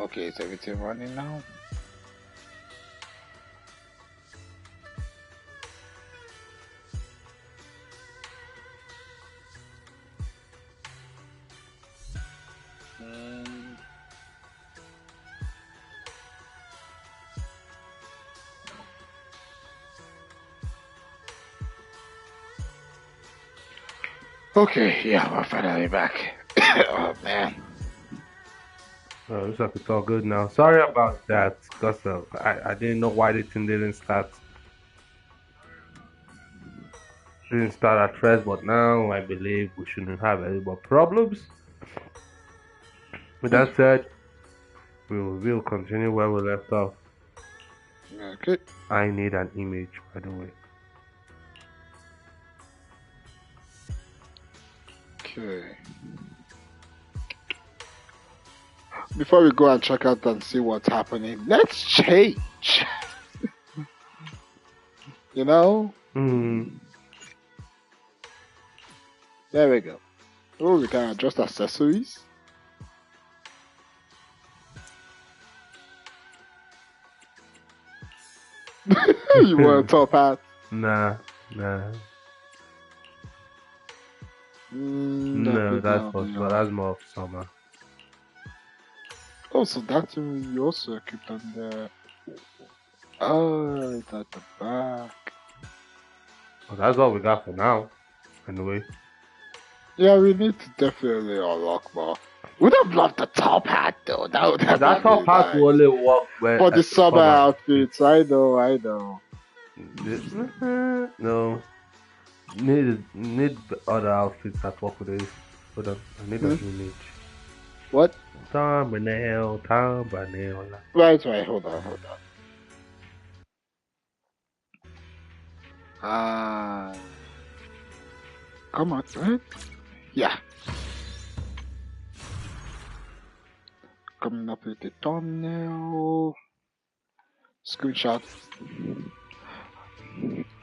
Okay, is everything running now? Mm, Okay, yeah, we're finally back. Oh man. Looks like it's all good now. Sorry about that, because I didn't know why the thing didn't start. Didn't start at first, but now I believe we shouldn't have any more problems. With that said, we'll continue where we left off. Okay. I need an image, by the way. Okay. Before we go and check out and see what's happening, let's change. You know? Hmm. There we go. Oh, we can adjust accessories. You want a top hat? Nah. No, that's possible. That's more of summer. Oh, so that's you also equipped on the. Oh, it's at the back. Well, that's all we got for now. Anyway. Yeah, we need to definitely unlock more. Would have loved the top hat though. That would have That been top hat nice. will only work For the summer outfits. I know. No. Need other outfits that work with this. Hold on, I need an image. What? Thumbnail. Right, hold on. Come on, right? Yeah. Coming up with the thumbnail. Screenshot.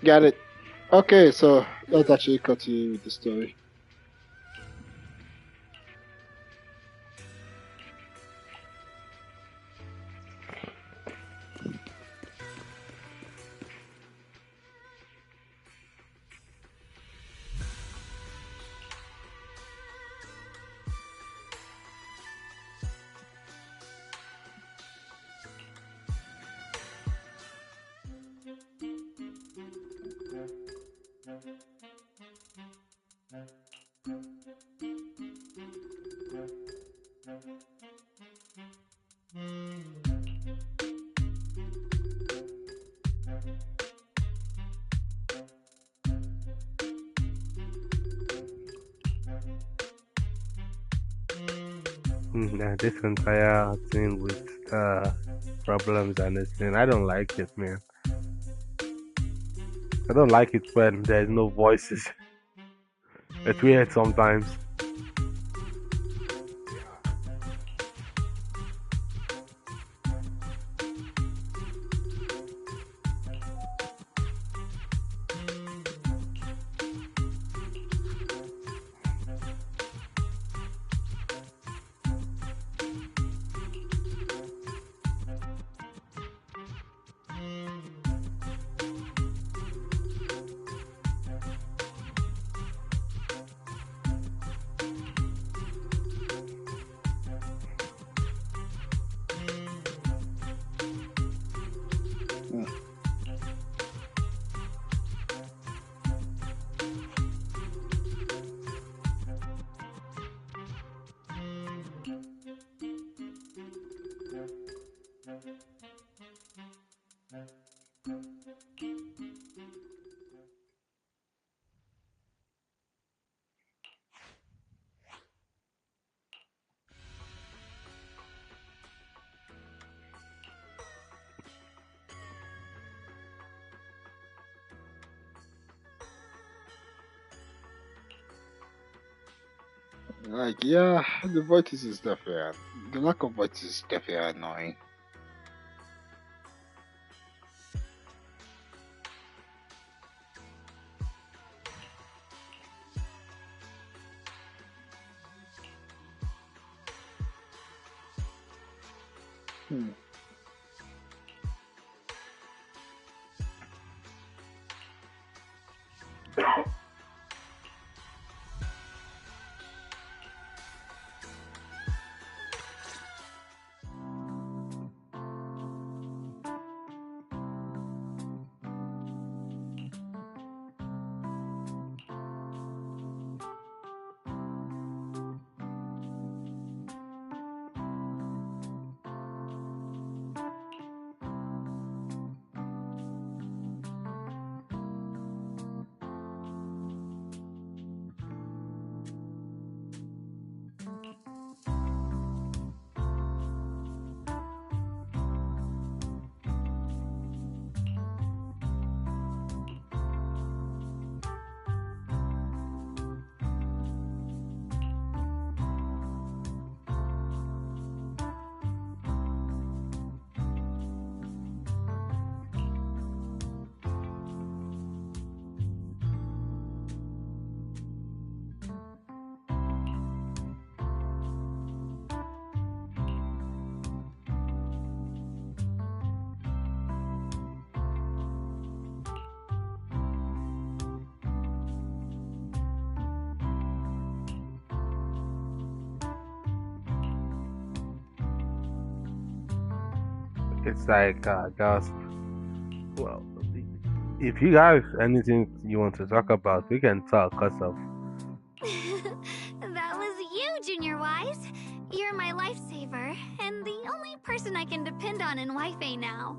Got it. Okay, so let's actually continue with the story. This entire thing with problems and this thing, I don't like it, man. I don't like it when there's no voices. It's weird sometimes. Like, yeah, the voices is definitely the lack of voices is definitely annoying. Hmm. It's like just well, if you guys anything you want to talk about, we can talk. Cause of That was you, Junior Wise. You're my lifesaver, and the only person I can depend on in Wi-Fi now.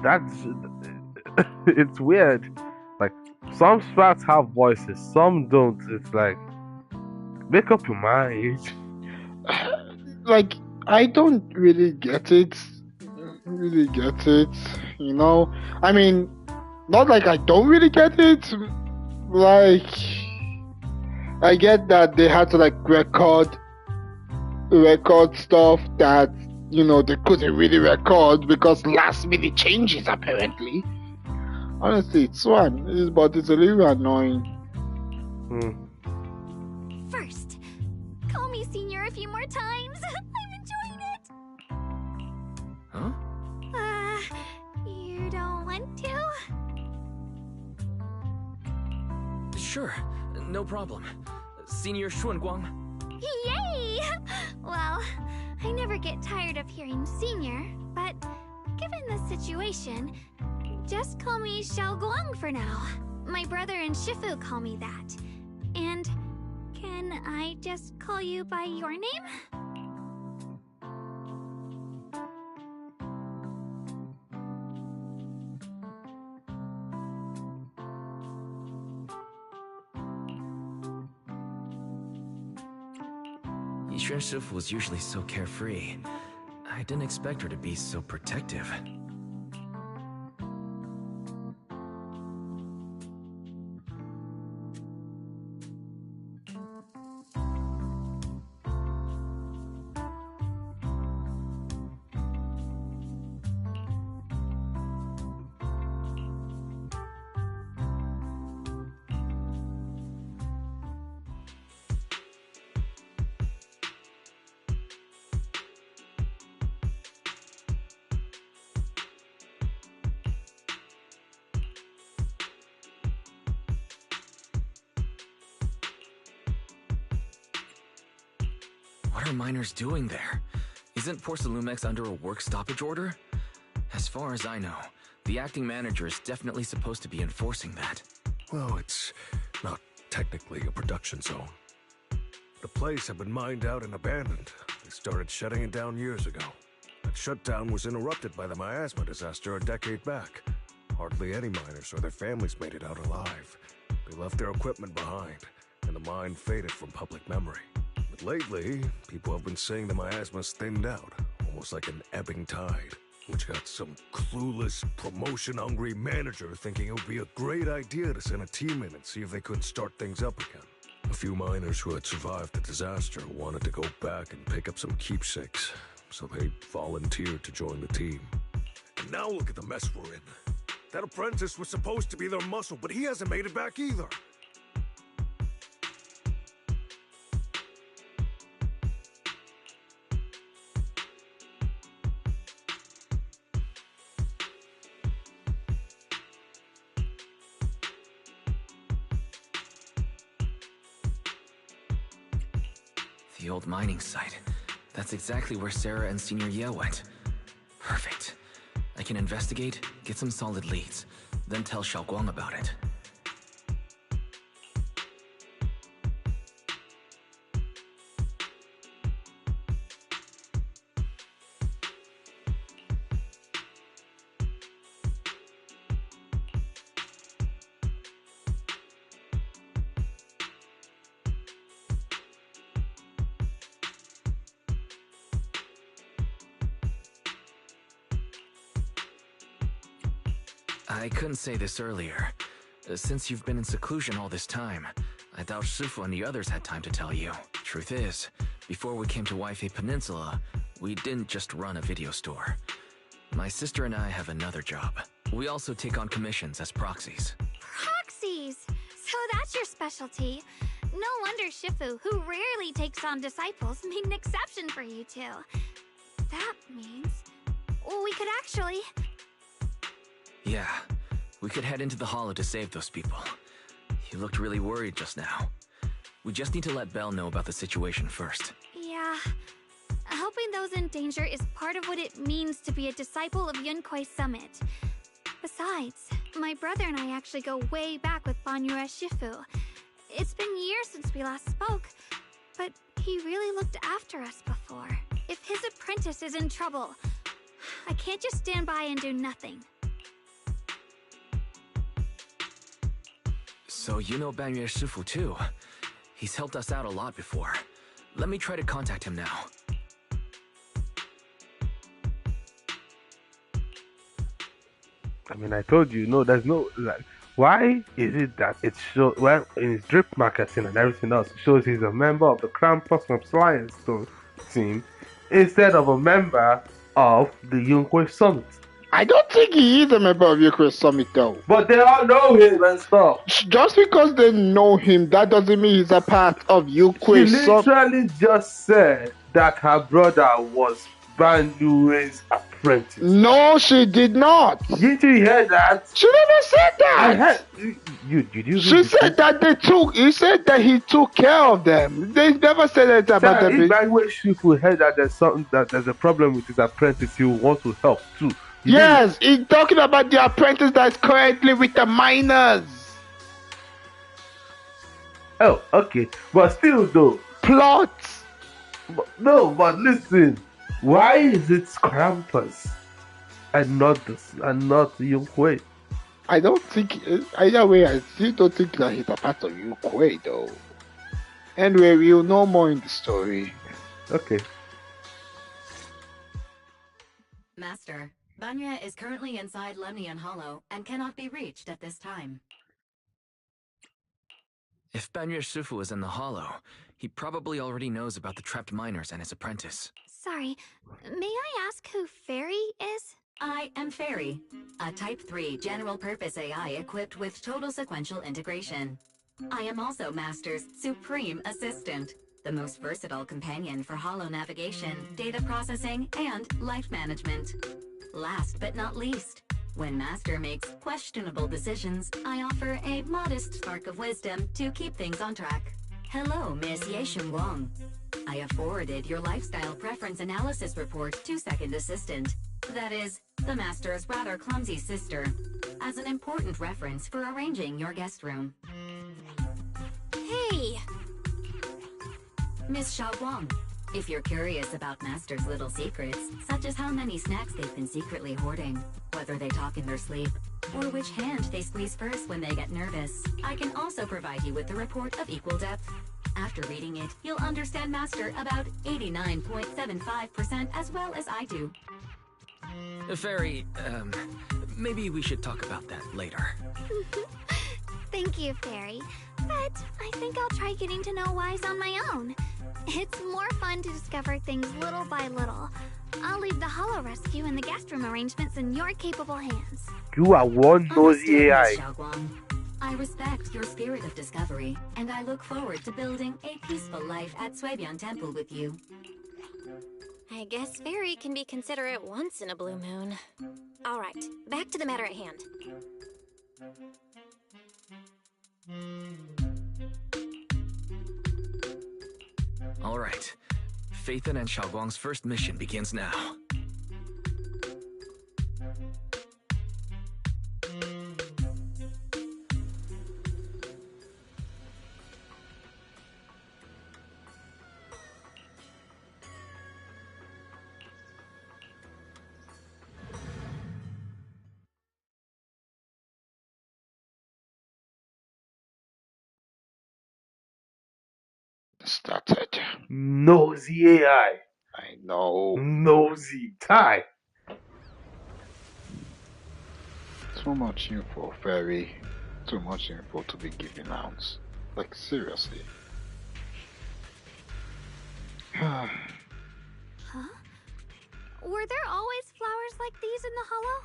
that's it's weird. Like some spots have voices, some don't. It's like make up your mind. Like, I don't really get it. Really get it. You know? I mean, not like I don't really get it. Like, I get that they had to like record stuff that they couldn't really record because last minute changes apparently. Honestly, it's fun, but it's a little annoying. First, call me Senior a few more times. I'm enjoying it. Huh? You don't want to? Sure, no problem. Senior Xuanguang. Yay! Well, I never get tired of hearing Senior, but given the situation, just call me Xiao Guang for now. My brother and Shifu call me that. And can I just call you by your name? Yixuan Shifu was usually so carefree. I didn't expect her to be so protective. What are miners doing there? Isn't Porcelumex under a work stoppage order? As far as I know, the acting manager is definitely supposed to be enforcing that. Well, it's not technically a production zone. The place had been mined out and abandoned. They started shutting it down years ago. That shutdown was interrupted by the miasma disaster a decade back. Hardly any miners or their families made it out alive. They left their equipment behind, and the mine faded from public memory. But lately, people have been saying the miasma's thinned out, almost like an ebbing tide, which got some clueless, promotion-hungry manager thinking it would be a great idea to send a team in and see if they couldn't start things up again. A few miners who had survived the disaster wanted to go back and pick up some keepsakes, so they volunteered to join the team. And now look at the mess we're in. That apprentice was supposed to be their muscle, but he hasn't made it back either. The old mining site. That's exactly where Sarah and Senior Ye went. Perfect. I can investigate, get some solid leads, then tell Xiaoguang about it. I couldn't say this earlier. Since you've been in seclusion all this time, I doubt Shifu and the others had time to tell you. Truth is, before we came to Wi-Fi Peninsula, we didn't just run a video store. My sister and I have another job. We also take on commissions as proxies. Proxies! So that's your specialty. No wonder Shifu, who rarely takes on disciples, made an exception for you two. That means we could actually... Yeah, we could head into the hollow to save those people. You looked really worried just now. We just need to let Belle know about the situation first. Yeah. Helping those in danger is part of what it means to be a disciple of Yunkuei Summit. Besides, my brother and I actually go way back with Banyue Shifu. It's been years since we last spoke, but he really looked after us before. If his apprentice is in trouble, I can't just stand by and do nothing. So you know Banyue Shifu too. He's helped us out a lot before. Let me try to contact him now. I mean, I told you, no, there's no, like, why is it that it shows, well, in his drip marketing and everything else, it shows he's a member of the Crown Custom Science team instead of a member of the Yunkuei Summit? I don't think he is a member of Yunkuei Summit though. But they all know him and stuff. Just because they know him, that doesn't mean he's a part of She Yunkuei Summit. literally just said that her brother was Banyue's apprentice. No, she did not. Did you hear that? She never said that. I heard. Did you? She said that he said that he took care of them. They never said anything about If them. Banyue Shifu heard that there's a problem with his apprentice, he will want to help too. Yes, he's talking about the apprentice that's currently with the miners. Oh, okay. But still though. Plot. But listen. Why is it Krampus and not Yunkuei? I don't think, either way, I still don't think that he's a part of Yunkuei though. Anyway, we'll know more in the story. Okay. Master, Banyue is currently inside Lemnian Hollow and cannot be reached at this time. If Banyue Shifu is in the hollow, he probably already knows about the trapped miners and his apprentice. Sorry, may I ask who Fairy is? I am Fairy, a Type 3 general-purpose AI equipped with total sequential integration. I am also Master's supreme assistant, the most versatile companion for hollow navigation, data processing, and life management. Last but not least, when Master makes questionable decisions, I offer a modest spark of wisdom to keep things on track. Hello, Miss Ye Shunguang. I have forwarded your lifestyle preference analysis report to Second Assistant, that is, the Master's rather clumsy sister, as an important reference for arranging your guest room. Hey! Miss Xiaoguang, if you're curious about Master's little secrets, such as how many snacks they've been secretly hoarding, whether they talk in their sleep, or which hand they squeeze first when they get nervous, I can also provide you with a report of equal depth. After reading it, you'll understand Master about 89.75% as well as I do. Fairy, maybe we should talk about that later. Thank you, Fairy. But I think I'll try getting to know Wise on my own. It's more fun to discover things little by little. I'll leave the Hollow Rescue and the guest room arrangements in your capable hands. You are one nosy Understood, AI. Miss Xiaoguang. I respect your spirit of discovery, and I look forward to building a peaceful life at Suibian Temple with you. I guess Fairy can be considerate once in a blue moon. Alright, back to the matter at hand. All right. Phaethon and Xiaoguang's first mission begins now. Started. Nosy AI. I know. Nosy tie. Too much info, Fairy. Too much info to be given out. Like, seriously. Huh? Were there always flowers like these in the hollow?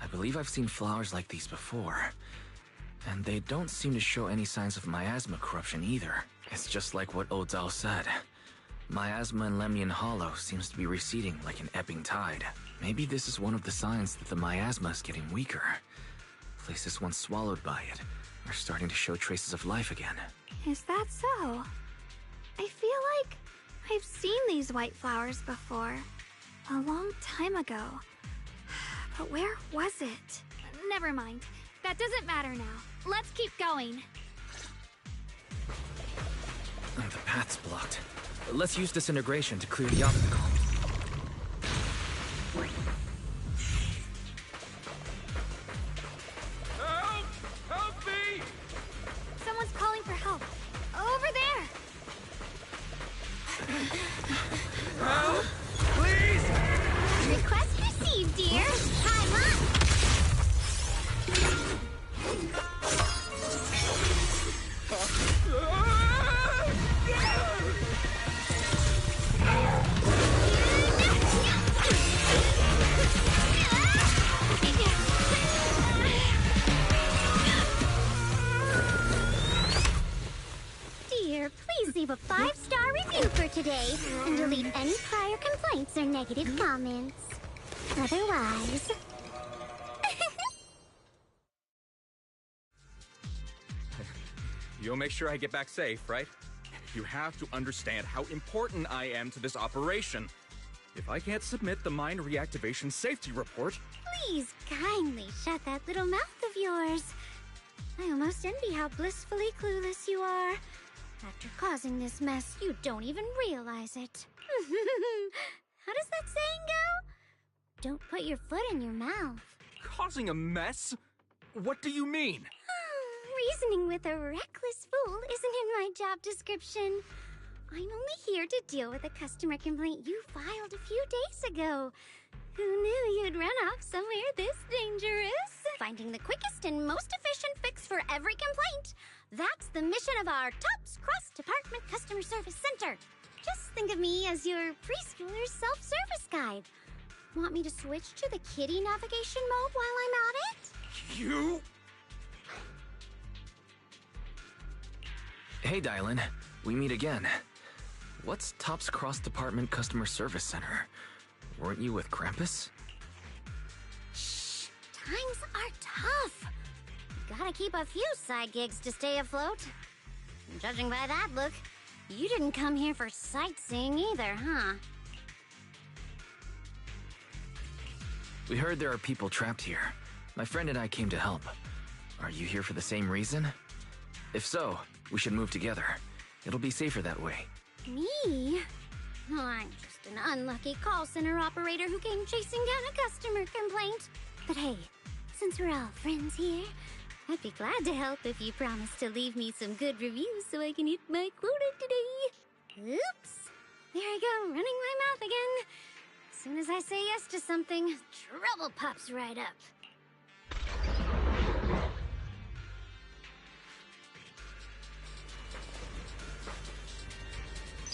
I believe I've seen flowers like these before. And they don't seem to show any signs of miasma corruption either. It's just like what Ozao said. Miasma in Lemnian Hollow seems to be receding like an ebbing tide. Maybe this is one of the signs that the miasma is getting weaker. Places once swallowed by it are starting to show traces of life again. Is that so? I feel like I've seen these white flowers before. A long time ago. But where was it? Never mind. That doesn't matter now. Let's keep going. The path's blocked. Let's use disintegration to clear the obstacle. Help! Help me! Someone's calling for help. Over there! Help! Please! Request received, dear. Time up! Dear, please leave a 5-star review for today and delete any prior complaints or negative comments. Otherwise... You'll make sure I get back safe, right? You have to understand how important I am to this operation. If I can't submit the mine reactivation safety report... Please kindly shut that little mouth of yours. I almost envy how blissfully clueless you are. After causing this mess, you don't even realize it. How does that saying go? Don't put your foot in your mouth. Causing a mess? What do you mean? Reasoning with a reckless fool isn't in my job description. I'm only here to deal with a customer complaint you filed a few days ago. Who knew you'd run off somewhere this dangerous? Finding the quickest and most efficient fix for every complaint. That's the mission of our TOPS Cross-Department Customer Service Center. Just think of me as your preschooler's self-service guide. Want me to switch to the kiddie navigation mode while I'm at it? You... Hey, Dylan. We meet again. What's TOPS Cross-Department Customer Service Center? Weren't you with Krampus? Shh, times are tough. Gotta keep a few side gigs to stay afloat. And judging by that look, you didn't come here for sightseeing either, huh? We heard there are people trapped here. My friend and I came to help. Are you here for the same reason? If so, we should move together. It'll be safer that way. Me? Oh, I'm just an unlucky call center operator who came chasing down a customer complaint. But hey, since we're all friends here, I'd be glad to help if you promise to leave me some good reviews so I can hit my quota today. Oops. There I go, running my mouth again. As soon as I say yes to something, trouble pops right up.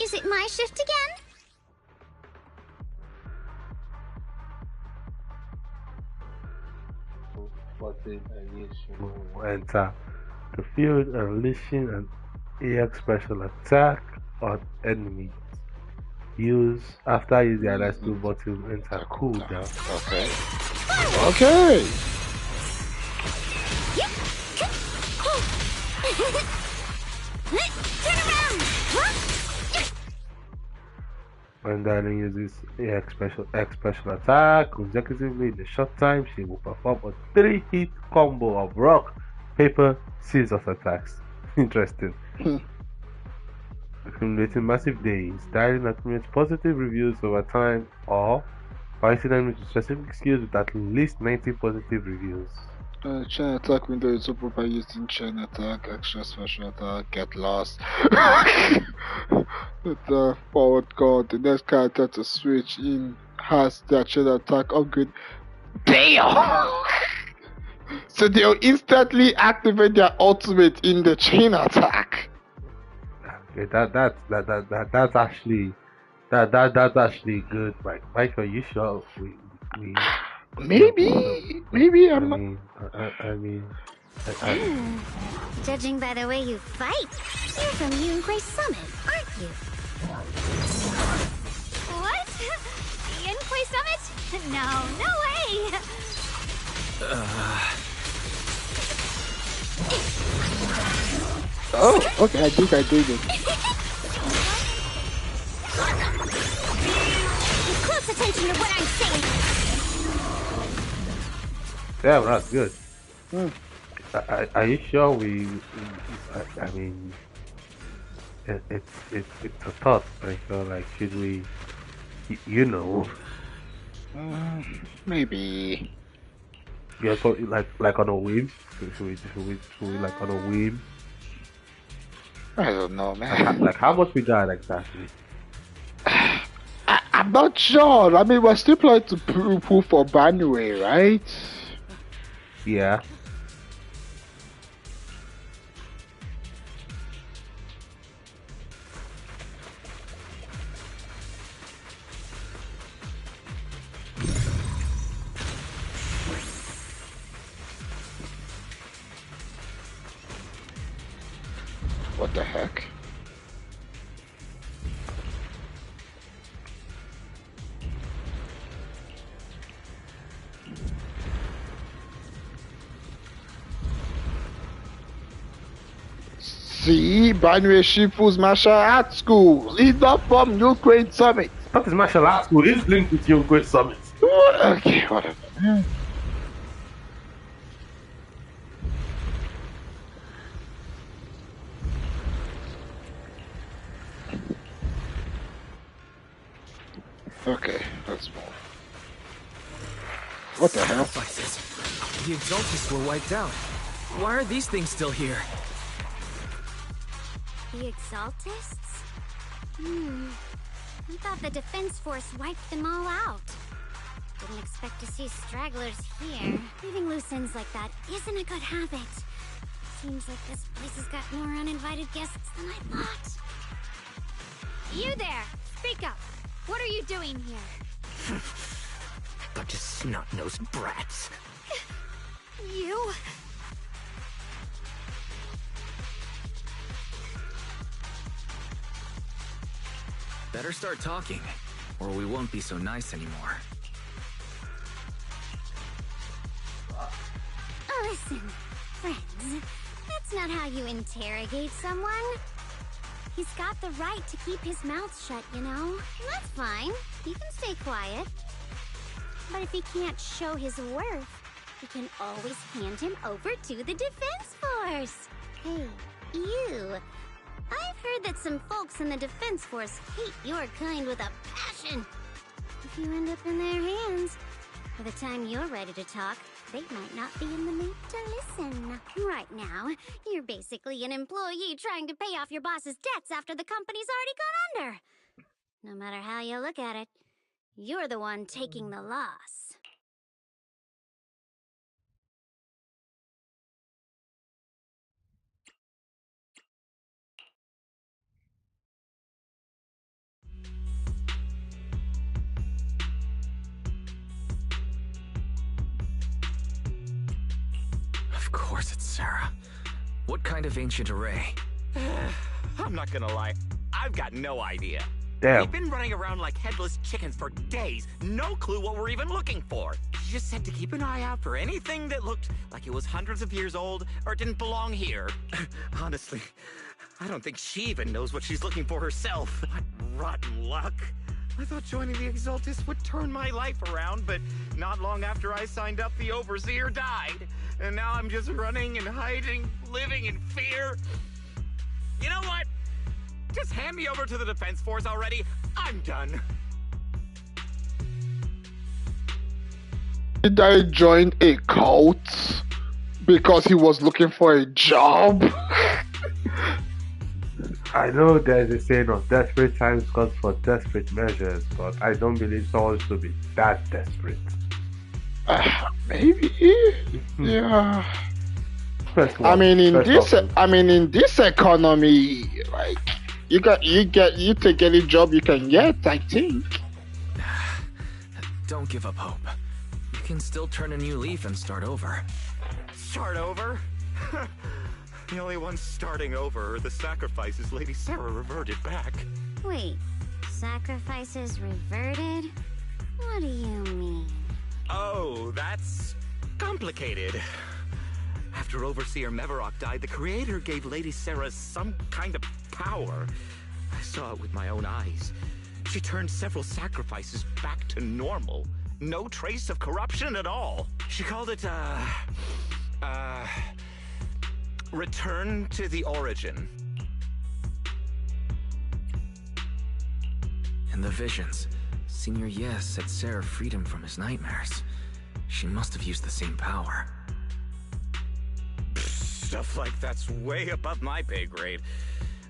Is it my shift again? Will enter the field, unleashing an EX special attack on enemies. Use after using the LS2 button, enter cooldown. Okay. Okay. Turn around! Huh? When Darling uses X special attack consecutively in a short time, she will perform a 3-hit combo of rock, paper, scissors attacks. Interesting. Accumulating massive days. Darling accumulates positive reviews over time or fighting enemies with specific skills with at least 90 positive reviews. Chain attack window is open by using chain attack, extra special attack, get lost. The forward call, the next character to switch in has their chain attack upgrade. Damn! So they'll instantly activate their ultimate in the chain attack. Okay, that's actually that's actually good. Mike, are you sure Maybe I'm not. Judging by the way you fight, you're from Yunquay Summit, aren't you? What? Yunquay Summit? No way! Oh, okay, I think I did it. Pay close attention to what I'm saying. Yeah, that's good. Are you sure I mean, it's a thought. Like, should we, you know, Maybe. yeah, so like on a whim? Should we like on a whim? I don't know, man. Like how much we got exactly? I'm not sure. I mean, we're still planning to pull for Banway, right? Yeah. What the heck? See, Banway Shifu's martial arts school. He's not from Ukraine Summit. That is martial arts school. It's linked with your great summit. Okay, whatever. Okay, let's move. What the hell? Sacrifices. The Exaltists were wiped out. Why are these things still here? The Exaltists? I thought the Defense Force wiped them all out. Didn't expect to see stragglers here. Leaving loose ends like that isn't a good habit. Seems like this place has got more uninvited guests than I thought. You there! Speak up! What are you doing here? Bunch of snot-nosed brats. You? Better start talking, or we won't be so nice anymore. Listen, friends, that's not how you interrogate someone. He's got the right to keep his mouth shut, you know? That's fine. He can stay quiet. But if he can't show his worth, we can always hand him over to the Defense Force. Hey, you. I've heard that some folks in the Defense Force hate your kind with a passion. If you end up in their hands, by the time you're ready to talk, they might not be in the mood to listen. Right now, you're basically an employee trying to pay off your boss's debts after the company's already gone under. No matter how you look at it, you're the one taking the loss. Of course it's Sarah. What kind of ancient array? I'm not gonna lie, I've got no idea. Damn. We've been running around like headless chickens for days. No clue what we're even looking for. She just said to keep an eye out for anything that looked like it was hundreds of years old or didn't belong here. Honestly, I don't think she even knows what she's looking for herself. What rotten luck. I thought joining the Exaltis would turn my life around, but not long after I signed up, the Overseer died. And now I'm just running and hiding, living in fear. You know what? Just hand me over to the Defense Force already. I'm done. Did I join a cult because he was looking for a job? I know there's a saying of desperate times calls for desperate measures, but I don't believe someone should be that desperate. Maybe. Yeah. I mean, in this economy, like you take any job you can get, I think. Don't give up hope. You can still turn a new leaf and start over. Start over? The only ones starting over are the sacrifices Lady Sarah reverted back. Wait, sacrifices reverted? What do you mean? Oh, that's complicated. After Overseer Mevarok died, the Creator gave Lady Sarah some kind of power. I saw it with my own eyes. She turned several sacrifices back to normal. No trace of corruption at all. She called it, Return to the Origin. In the visions, Senior Yes said Sarah freed him from his nightmares. She must have used the same power. Stuff like that's way above my pay grade.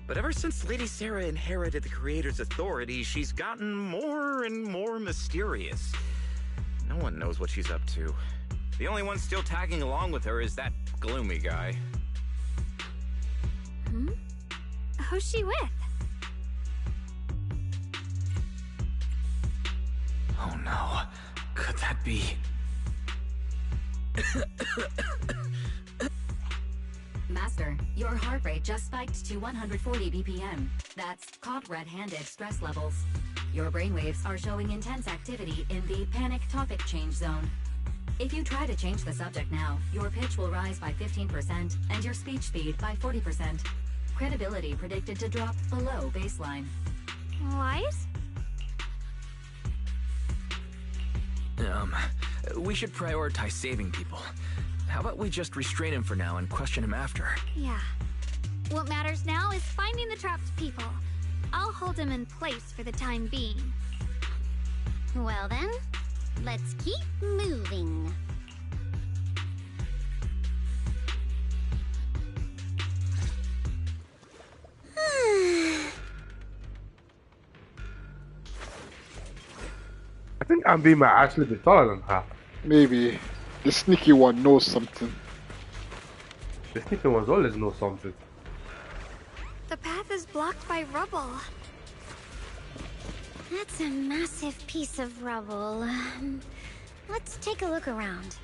But ever since Lady Sarah inherited the Creator's authority, she's gotten more and more mysterious. No one knows what she's up to. The only one still tagging along with her is that gloomy guy. Who's she with? Oh no. Could that be... Master, your heart rate just spiked to 140 BPM. That's caught red-handed stress levels. Your brainwaves are showing intense activity in the panic topic change zone. If you try to change the subject now, your pitch will rise by 15% and your speech speed by 40%. Credibility predicted to drop below baseline. Wise? We should prioritize saving people. How about we just restrain him for now and question him after? Yeah. What matters now is finding the trapped people. I'll hold him in place for the time being. Well then, let's keep moving. I think Ambi might actually be taller than her. Maybe the sneaky one knows something. The sneaky ones always know something. The path is blocked by rubble. That's a massive piece of rubble. Let's take a look around.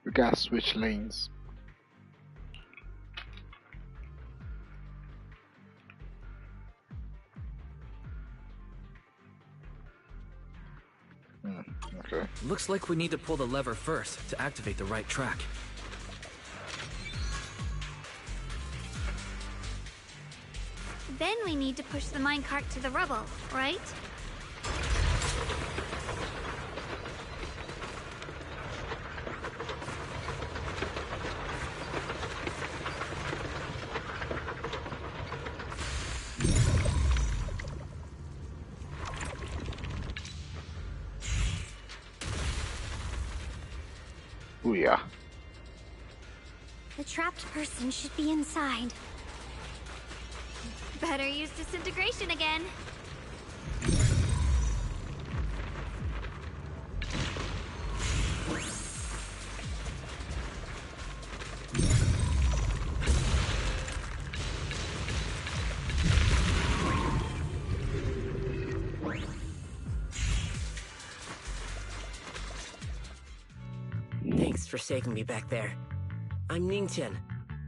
We gotta switch lanes. Okay. Looks like we need to pull the lever first to activate the right track. Then we need to push the minecart to the rubble, right? Oh yeah. The trapped person should be inside. Better use disintegration again. for saving me back there. I'm Ningtian.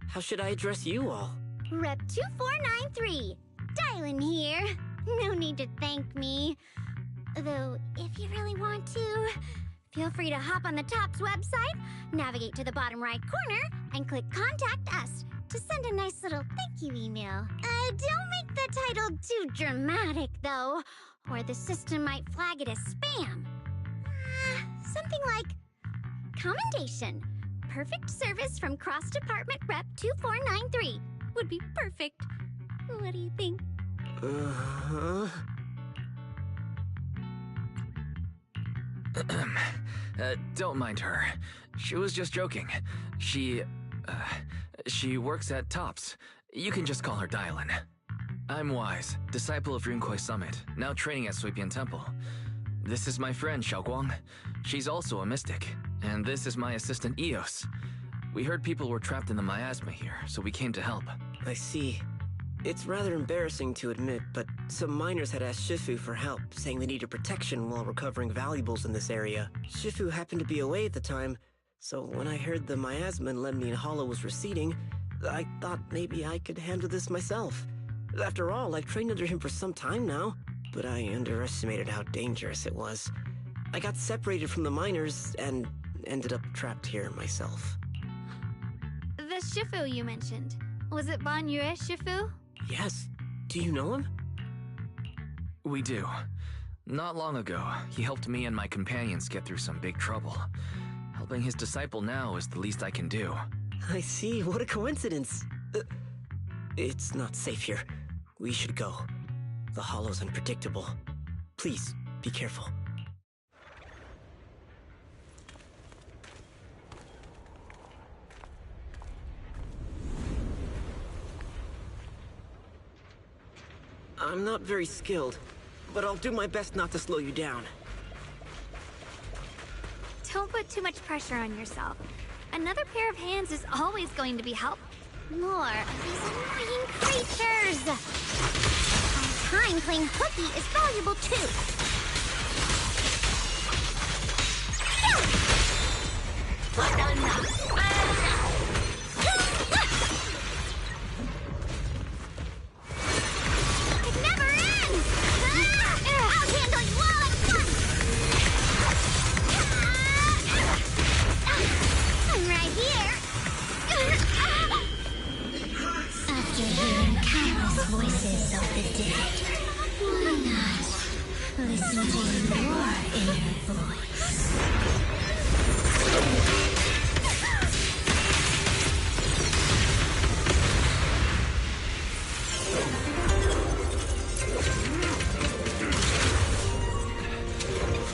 How should I address you all? Rep 2493. Dylan here. No need to thank me. Though, if you really want to, feel free to hop on the TOPS website, navigate to the bottom right corner, and click Contact Us to send a nice little thank you email. Don't make the title too dramatic, though, or the system might flag it as spam. Something like, Commendation. Perfect service from Cross Department Rep 2493 would be perfect. What do you think? Don't mind her. She was just joking. She works at TOPS. You can just call her Dylan. I'm Wise, disciple of Runkoi Summit, now training at Suipian Temple. This is my friend Xiaoguang. She's also a mystic. And this is my assistant Eos. We heard people were trapped in the miasma here, so we came to help. I see. It's rather embarrassing to admit, but some miners had asked Shifu for help, saying they needed protection while recovering valuables in this area. Shifu happened to be away at the time, so when I heard the miasma in Lemnian Hollow was receding, I thought maybe I could handle this myself. After all, I've trained under him for some time now, but I underestimated how dangerous it was. I got separated from the miners and ended up trapped here myself. The Shifu you mentioned. Was it Ban Yue Shifu? Yes. Do you know him? We do. Not long ago, he helped me and my companions get through some big trouble. Helping his disciple now is the least I can do. I see. What a coincidence. It's not safe here. We should go. The hollow's unpredictable. Please, be careful. I'm not very skilled, but I'll do my best not to slow you down. Don't put too much pressure on yourself. Another pair of hands is always going to be helpful. More of these annoying creatures! Our time playing hooky is valuable too. It never ends! I'll handle you all at once! I'm right here. After hearing countless voices of the dead, why not listen to your inner voice?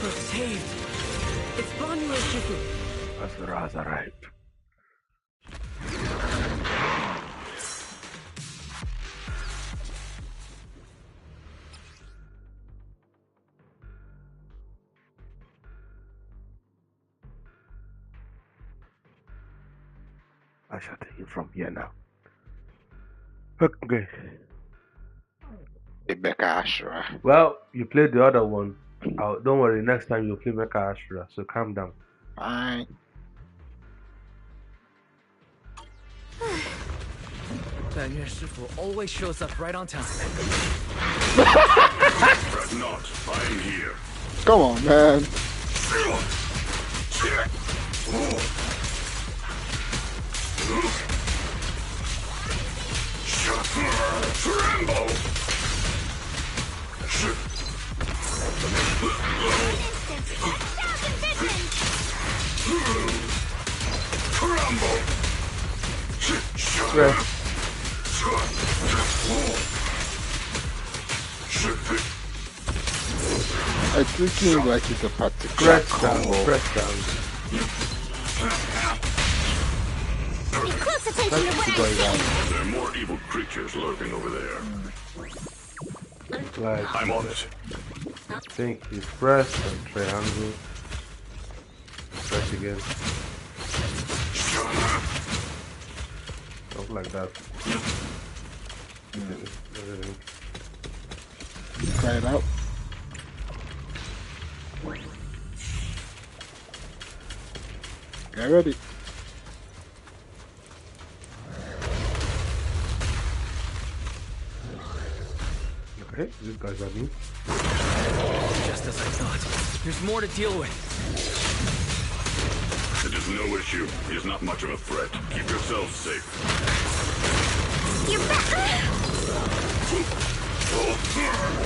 We're saved. It's Ban Yue Shifu. That's rather right. I shall take it from here now. Okay. Rebecca Ashura. Well, you played the other one. Don't worry, next time you'll play Mecha Ashura, so calm down. Fine. Ban Yue Shifu always shows up right on time. Fret not, I'm here. Come on, man. Tremble! Crumble! Right. It looks like it's a particular Press down, combo. press down. Pay close attention to what I'm saying. There are more evil creatures lurking over there. Like, I'm on it. I think you press and triangle. Press again. Something like that. Try it out. Get ready. Okay, this guy's on me. Just as I thought. There's more to deal with. It is no issue. He is not much of a threat. Keep yourselves safe. You're back! Forward! Turn around!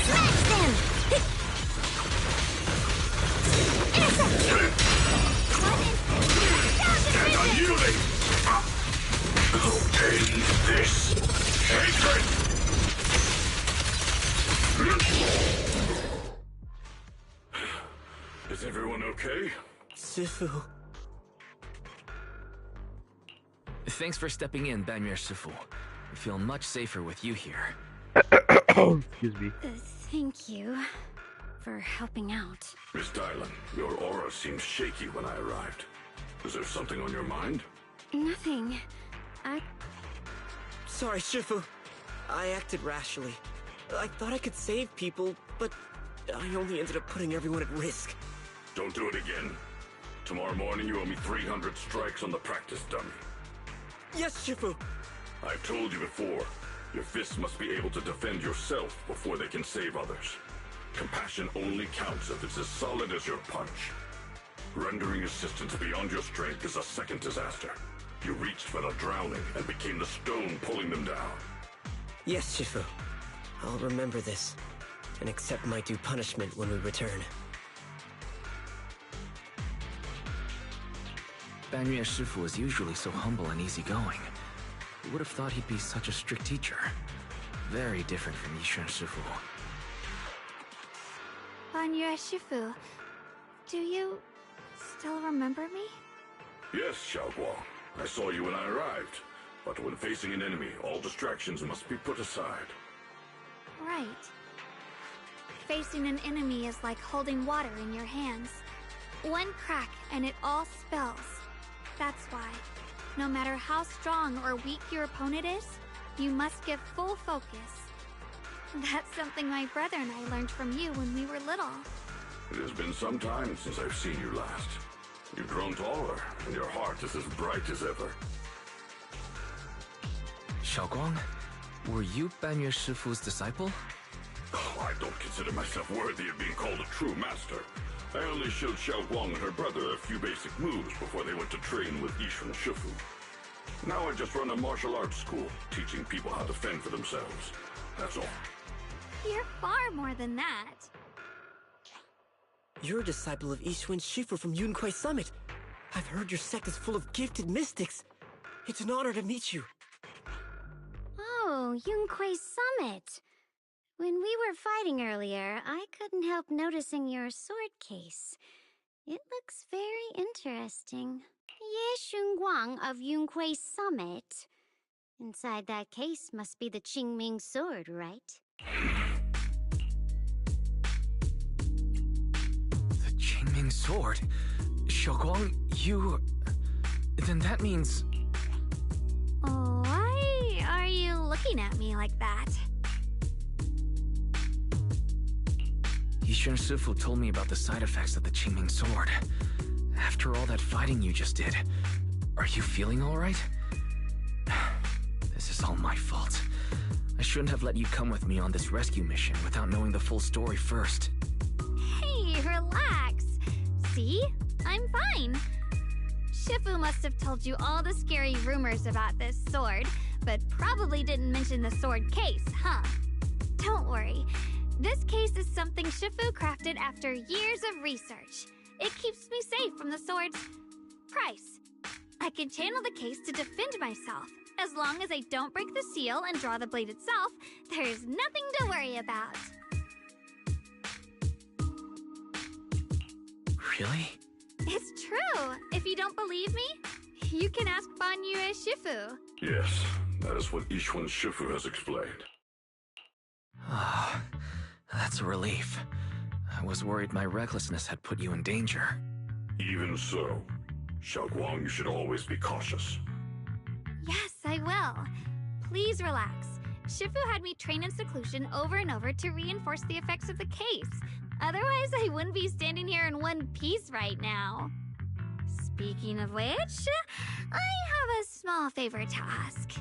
Smash them! Intercept! Stand unyielding! Who end this? Hatred! Is everyone okay? Shifu. Thanks for stepping in, Banmir Shifu. I feel much safer with you here. Excuse me. Thank you for helping out. Miss Dylan, your aura seemed shaky when I arrived. Is there something on your mind? Nothing. Sorry, Shifu. I acted rashly. I thought I could save people, but I only ended up putting everyone at risk. Don't do it again. Tomorrow morning you owe me 300 strikes on the practice dummy. Yes, Shifu. I've told you before, your fists must be able to defend yourself before they can save others. Compassion only counts if it's as solid as your punch. Rendering assistance beyond your strength is a second disaster. You reached for the drowning and became the stone pulling them down. Yes, Shifu. I'll remember this, and accept my due punishment when we return. Banmir Shifu is usually so humble and easygoing. Who would have thought he'd be such a strict teacher? Very different from Yishan Shifu. Banmir Shifu, do you still remember me? Yes, Xiaoguang. I saw you when I arrived. But when facing an enemy, all distractions must be put aside. Right. Facing an enemy is like holding water in your hands. One crack and it all spills. That's why, no matter how strong or weak your opponent is, you must give full focus. That's something my brother and I learned from you when we were little. It has been some time since I've seen you last. You've grown taller, and your heart is as bright as ever. Xiaoguang, were you Banmir Shifu's disciple? Oh, I don't consider myself worthy of being called a true master. I only showed Xiaoguang and her brother a few basic moves before they went to train with Yishan Shifu. Now I just run a martial arts school, teaching people how to fend for themselves. That's all. You're far more than that. You're a disciple of Ishun Shifu from Yunquai Summit. I've heard your sect is full of gifted mystics. It's an honor to meet you. Oh, Yunquai Summit. When we were fighting earlier, I couldn't help noticing your sword case. It looks very interesting. Ye Shunguang of Yunquai Summit. Inside that case must be the Qingming sword, right? The Qingming sword? Xiaoguang, you... Then that means... Why are you looking at me like that? Yishan Shifu told me about the side effects of the Qingming sword. After all that fighting you just did, are you feeling alright? This is all my fault. I shouldn't have let you come with me on this rescue mission without knowing the full story first. Hey, relax. See? I'm fine. Shifu must have told you all the scary rumors about this sword, but probably didn't mention the sword case, huh? Don't worry. This case is something Shifu crafted after years of research. It keeps me safe from the sword's price. I can channel the case to defend myself. As long as I don't break the seal and draw the blade itself, there's nothing to worry about. Really? It's true. If you don't believe me, you can ask Banmir Shifu. Yes, that is what Yishan Shifu has explained. Ah, that's a relief. I was worried my recklessness had put you in danger. Even so, Xiaoguang, you should always be cautious. Yes, I will. Please relax. Shifu had me train in seclusion over and over to reinforce the effects of the case. Otherwise, I wouldn't be standing here in one piece right now. Speaking of which, I have a small favor to ask.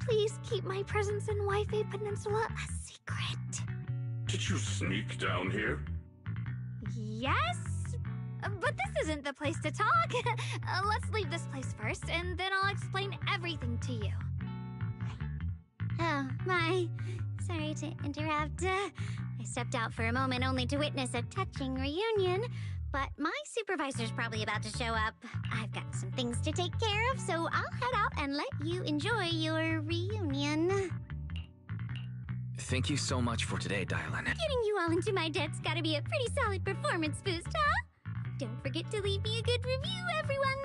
Please keep my presence in Wi-Fi Peninsula a secret. Did you sneak down here? Yes? But this isn't the place to talk. Let's leave this place first, and then I'll explain everything to you. Oh, my. Sorry to interrupt. I stepped out for a moment only to witness a touching reunion, but my supervisor's probably about to show up. I've got some things to take care of, so I'll head out and let you enjoy your reunion. Thank you so much for today, Dylan. Getting you all into my debt's gotta be a pretty solid performance boost, huh? Don't forget to leave me a good review, everyone!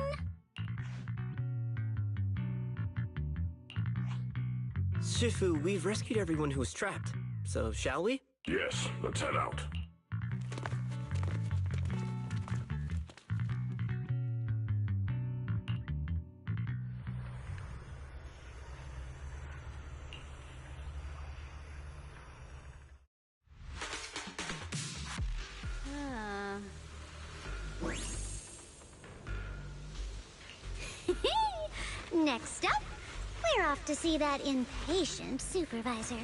Shifu, we've rescued everyone who was trapped. So, shall we? Yes, let's head out. Next up, we're off to see that impatient supervisor.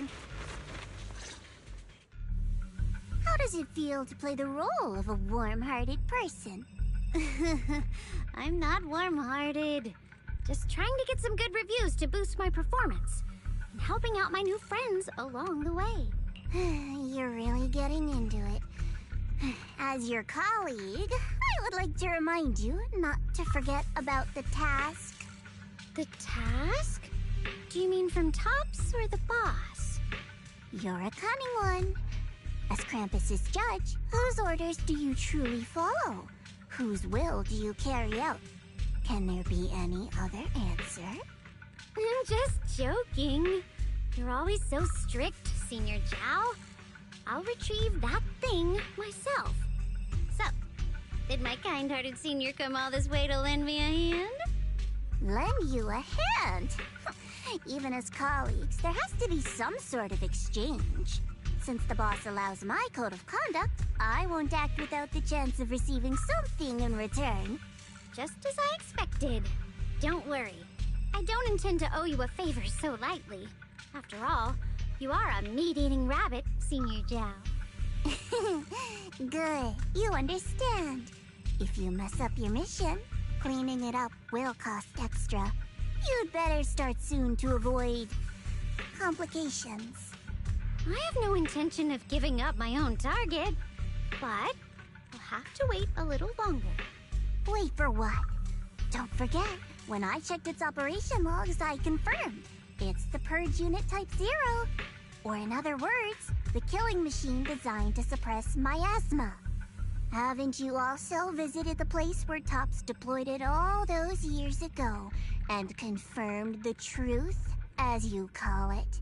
How does it feel to play the role of a warm-hearted person? I'm not warm-hearted. Just trying to get some good reviews to boost my performance. And helping out my new friends along the way. You're really getting into it. As your colleague, I would like to remind you not to forget about the task. The task? Do you mean from Tops or the boss? You're a cunning one. As Krampus's judge, whose orders do you truly follow? Whose will do you carry out? Can there be any other answer? I'm just joking. You're always so strict, Senior Zhao. I'll retrieve that thing myself. So, did my kind-hearted senior come all this way to lend me a hand? Lend you a hand? Even as colleagues, there has to be some sort of exchange. Since the boss allows my code of conduct, I won't act without the chance of receiving something in return. Just as I expected. Don't worry. I don't intend to owe you a favor so lightly. After all, you are a meat-eating rabbit, Senior Zhao. Good. You understand. If you mess up your mission, cleaning it up will cost extra. You'd better start soon to avoid complications. I have no intention of giving up my own target, but I'll have to wait a little longer. Wait for what? Don't forget, when I checked its operation logs, I confirmed. It's the Purge Unit Type 0. Or in other words, the killing machine designed to suppress miasma. Haven't you also visited the place where Tops deployed it all those years ago and confirmed the truth, as you call it?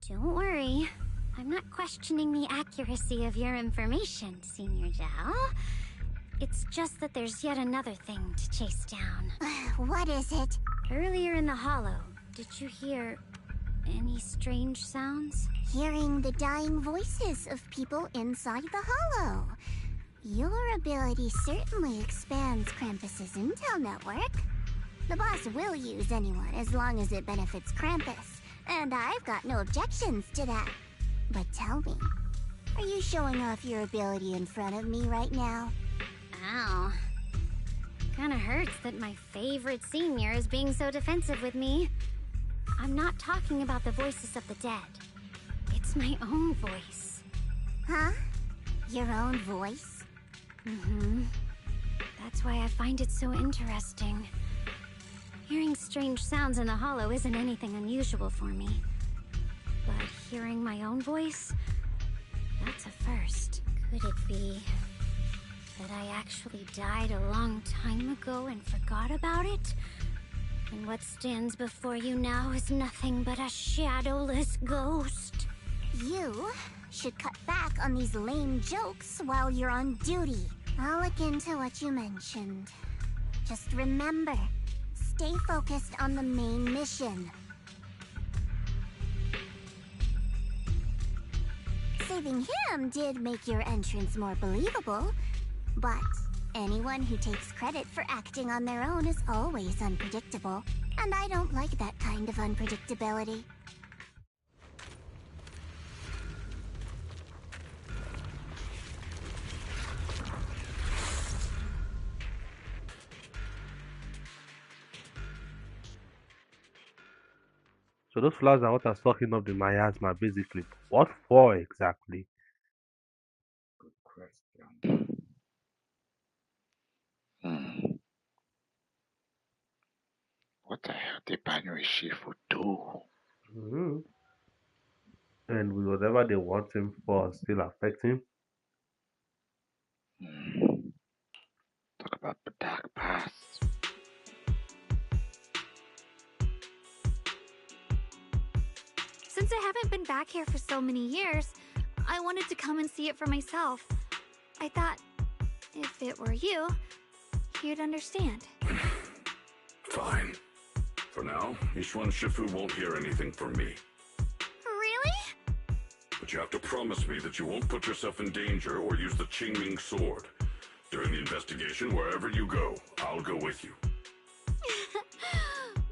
Don't worry. I'm not questioning the accuracy of your information, Senior Zhao. It's just that there's yet another thing to chase down. What is it? Earlier in the hollow, did you hear any strange sounds? Hearing the dying voices of people inside the hollow. Your ability certainly expands Krampus's intel network. The boss will use anyone as long as it benefits Krampus, and I've got no objections to that. But tell me, are you showing off your ability in front of me right now? Ow. Kinda hurts that my favorite senior is being so defensive with me. I'm not talking about the voices of the dead. It's my own voice. Huh? Your own voice? Mm-hmm. That's why I find it so interesting. Hearing strange sounds in the hollow isn't anything unusual for me. But hearing my own voice, that's a first. Could it be that I actually died a long time ago and forgot about it? And what stands before you now is nothing but a shadowless ghost. You should cut back on these lame jokes while you're on duty. I'll look into what you mentioned. Just remember, stay focused on the main mission. Saving him did make your entrance more believable, but anyone who takes credit for acting on their own is always unpredictable, and I don't like that kind of unpredictability. So those flowers are what are sucking up the miasma, basically. What for exactly? Question. Hmm. What the hell did Binary Shifu do? Hmm. And will whatever they want him for still affect him? Hmm. Talk about the dark past. Since I haven't been back here for so many years, I wanted to come and see it for myself. I thought, if it were you, you'd understand. Fine. For now, Ishwan Shifu won't hear anything from me. Really? But you have to promise me that you won't put yourself in danger or use the Qingming sword. During the investigation, wherever you go, I'll go with you.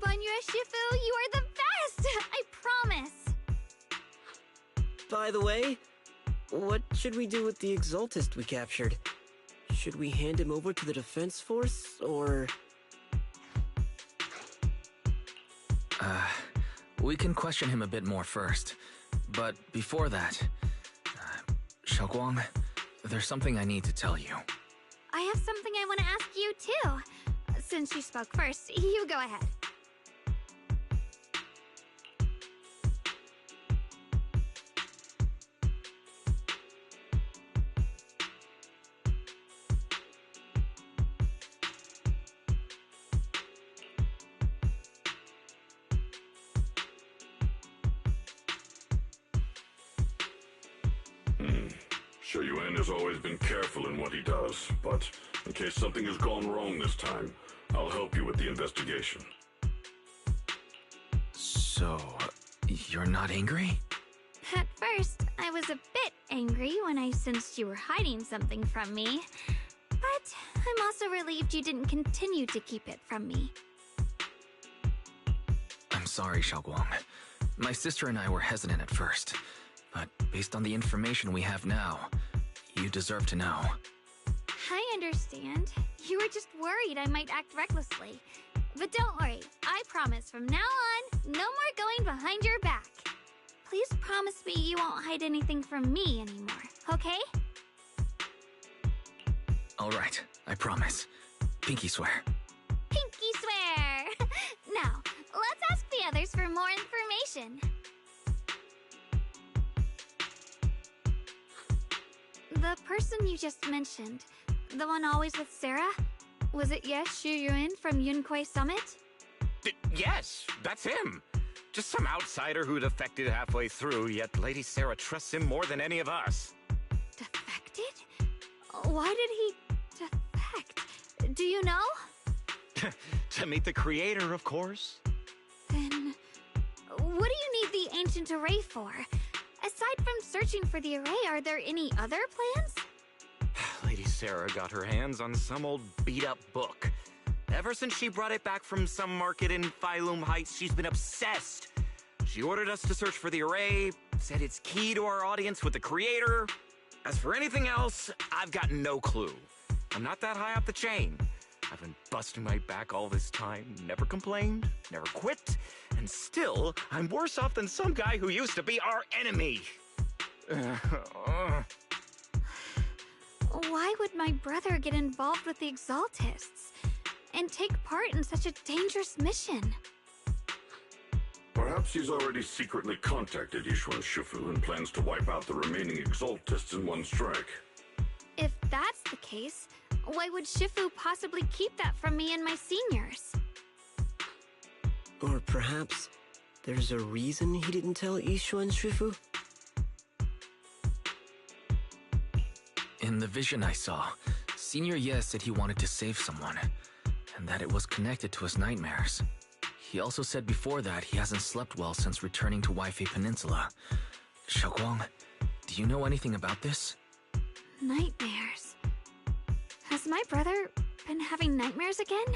Banyue Shifu, you are the best! I promise! By the way, what should we do with the Exaltist we captured? Should we hand him over to the Defense Force, or...? We can question him a bit more first. But before that, Xiaoguang, there's something I need to tell you. I have something I want to ask you, too. Since you spoke first, you go ahead. Shuyuan has always been careful in what he does, but in case something has gone wrong this time, I'll help you with the investigation. So, you're not angry? At first, I was a bit angry when I sensed you were hiding something from me. But I'm also relieved you didn't continue to keep it from me. I'm sorry, Xiaoguang. My sister and I were hesitant at first. But based on the information we have now, you deserve to know. I understand. You were just worried I might act recklessly. But don't worry, I promise from now on, no more going behind your back. Please promise me you won't hide anything from me anymore, okay? Alright, I promise. Pinky swear. Pinky swear! Now, let's ask the others for more information. The person you just mentioned, the one always with Sarah, was it Shuyuan from Yunquei Summit? Yes, that's him. Just some outsider who defected halfway through, yet Lady Sarah trusts him more than any of us. Defected? Why did he defect? Do you know? To meet the creator, of course. Then, what do you need the ancient array for? Aside from searching for the array, are there any other plans? Lady Sarah got her hands on some old beat-up book. Ever since she brought it back from some market in Phylum Heights, she's been obsessed. She ordered us to search for the array, said it's key to our audience with the creator. As for anything else, I've got no clue. I'm not that high up the chain. I've been busting my back all this time, never complained, never quit, and still, I'm worse off than some guy who used to be our enemy. Why would my brother get involved with the Exaltists and take part in such a dangerous mission? Perhaps he's already secretly contacted Yishuan Shifu and plans to wipe out the remaining Exaltists in one strike. If that's the case, why would Shifu possibly keep that from me and my seniors? Or perhaps there's a reason he didn't tell Yishuan Shifu? In the vision I saw, Senior Ye said he wanted to save someone, and that it was connected to his nightmares. He also said before that he hasn't slept well since returning to Waifei Peninsula. Xiaoguang, do you know anything about this? Nightmares. Has my brother been having nightmares again?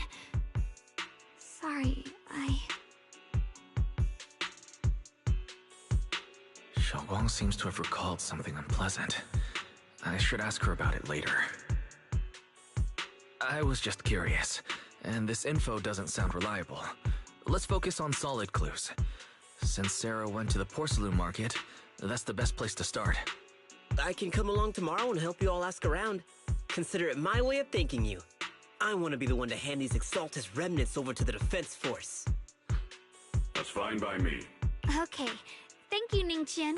Sorry, Xiaoguang seems to have recalled something unpleasant. I should ask her about it later. I was just curious, and this info doesn't sound reliable. Let's focus on solid clues. Since Sarah went to the porcelain market, that's the best place to start. I can come along tomorrow and help you all ask around. Consider it my way of thanking you. I want to be the one to hand these Exaltus remnants over to the defense force. That's fine by me. okay. Thank you, Ningqian.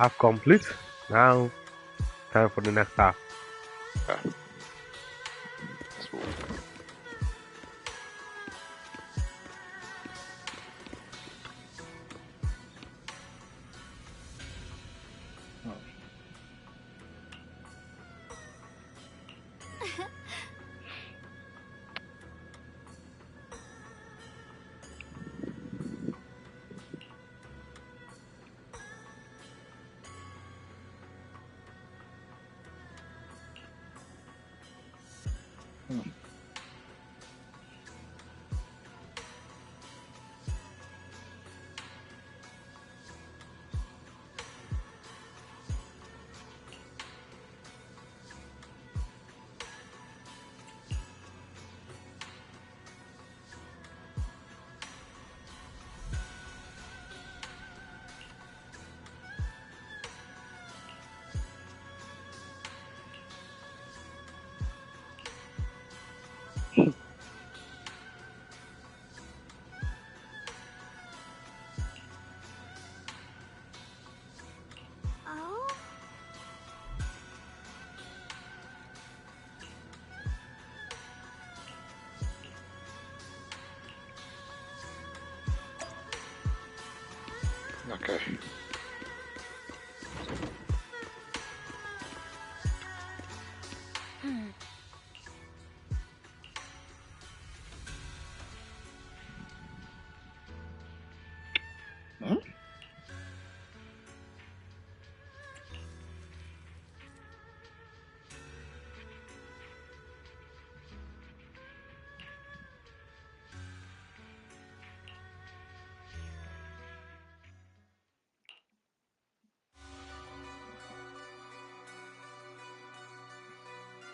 Half complete. Now, time for the next half. So, Okay. Hmm?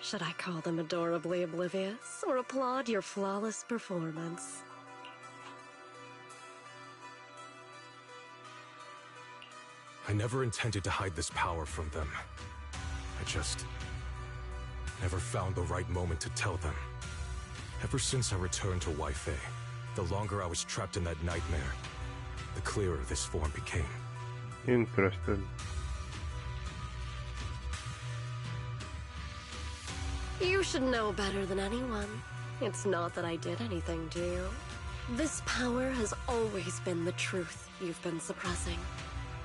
Should I call them adorably oblivious or applaud your flawless performance? I never intended to hide this power from them. I just never found the right moment to tell them. Ever since I returned to Wi-Fi, the longer I was trapped in that nightmare, the clearer this form became. Interesting. You should know better than anyone. It's not that I did anything to you. This power has always been the truth you've been suppressing.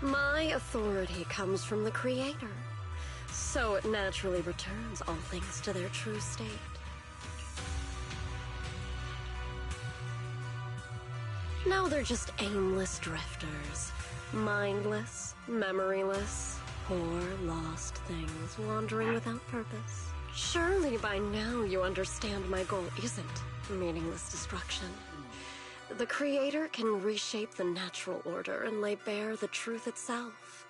My authority comes from the Creator, so it naturally returns all things to their true state. Now they're just aimless drifters, mindless, memoryless, poor, lost things wandering without purpose. Surely by now you understand my goal isn't meaningless destruction. The Creator can reshape the natural order and lay bare the truth itself.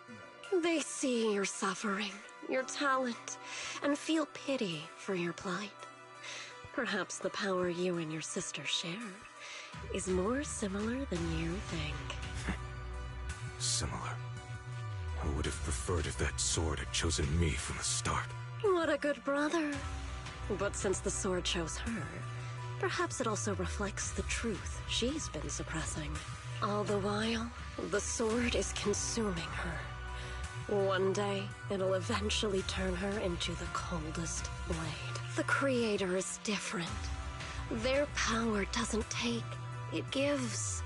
They see your suffering, your talent, and feel pity for your plight. Perhaps the power you and your sister share is more similar than you think. Similar. I would have preferred if that sword had chosen me from the start. What a good brother. But since the sword chose her, perhaps it also reflects the truth she's been suppressing. All the while, the sword is consuming her. One day, it'll eventually turn her into the coldest blade. The Creator is different. Their power doesn't take, it gives.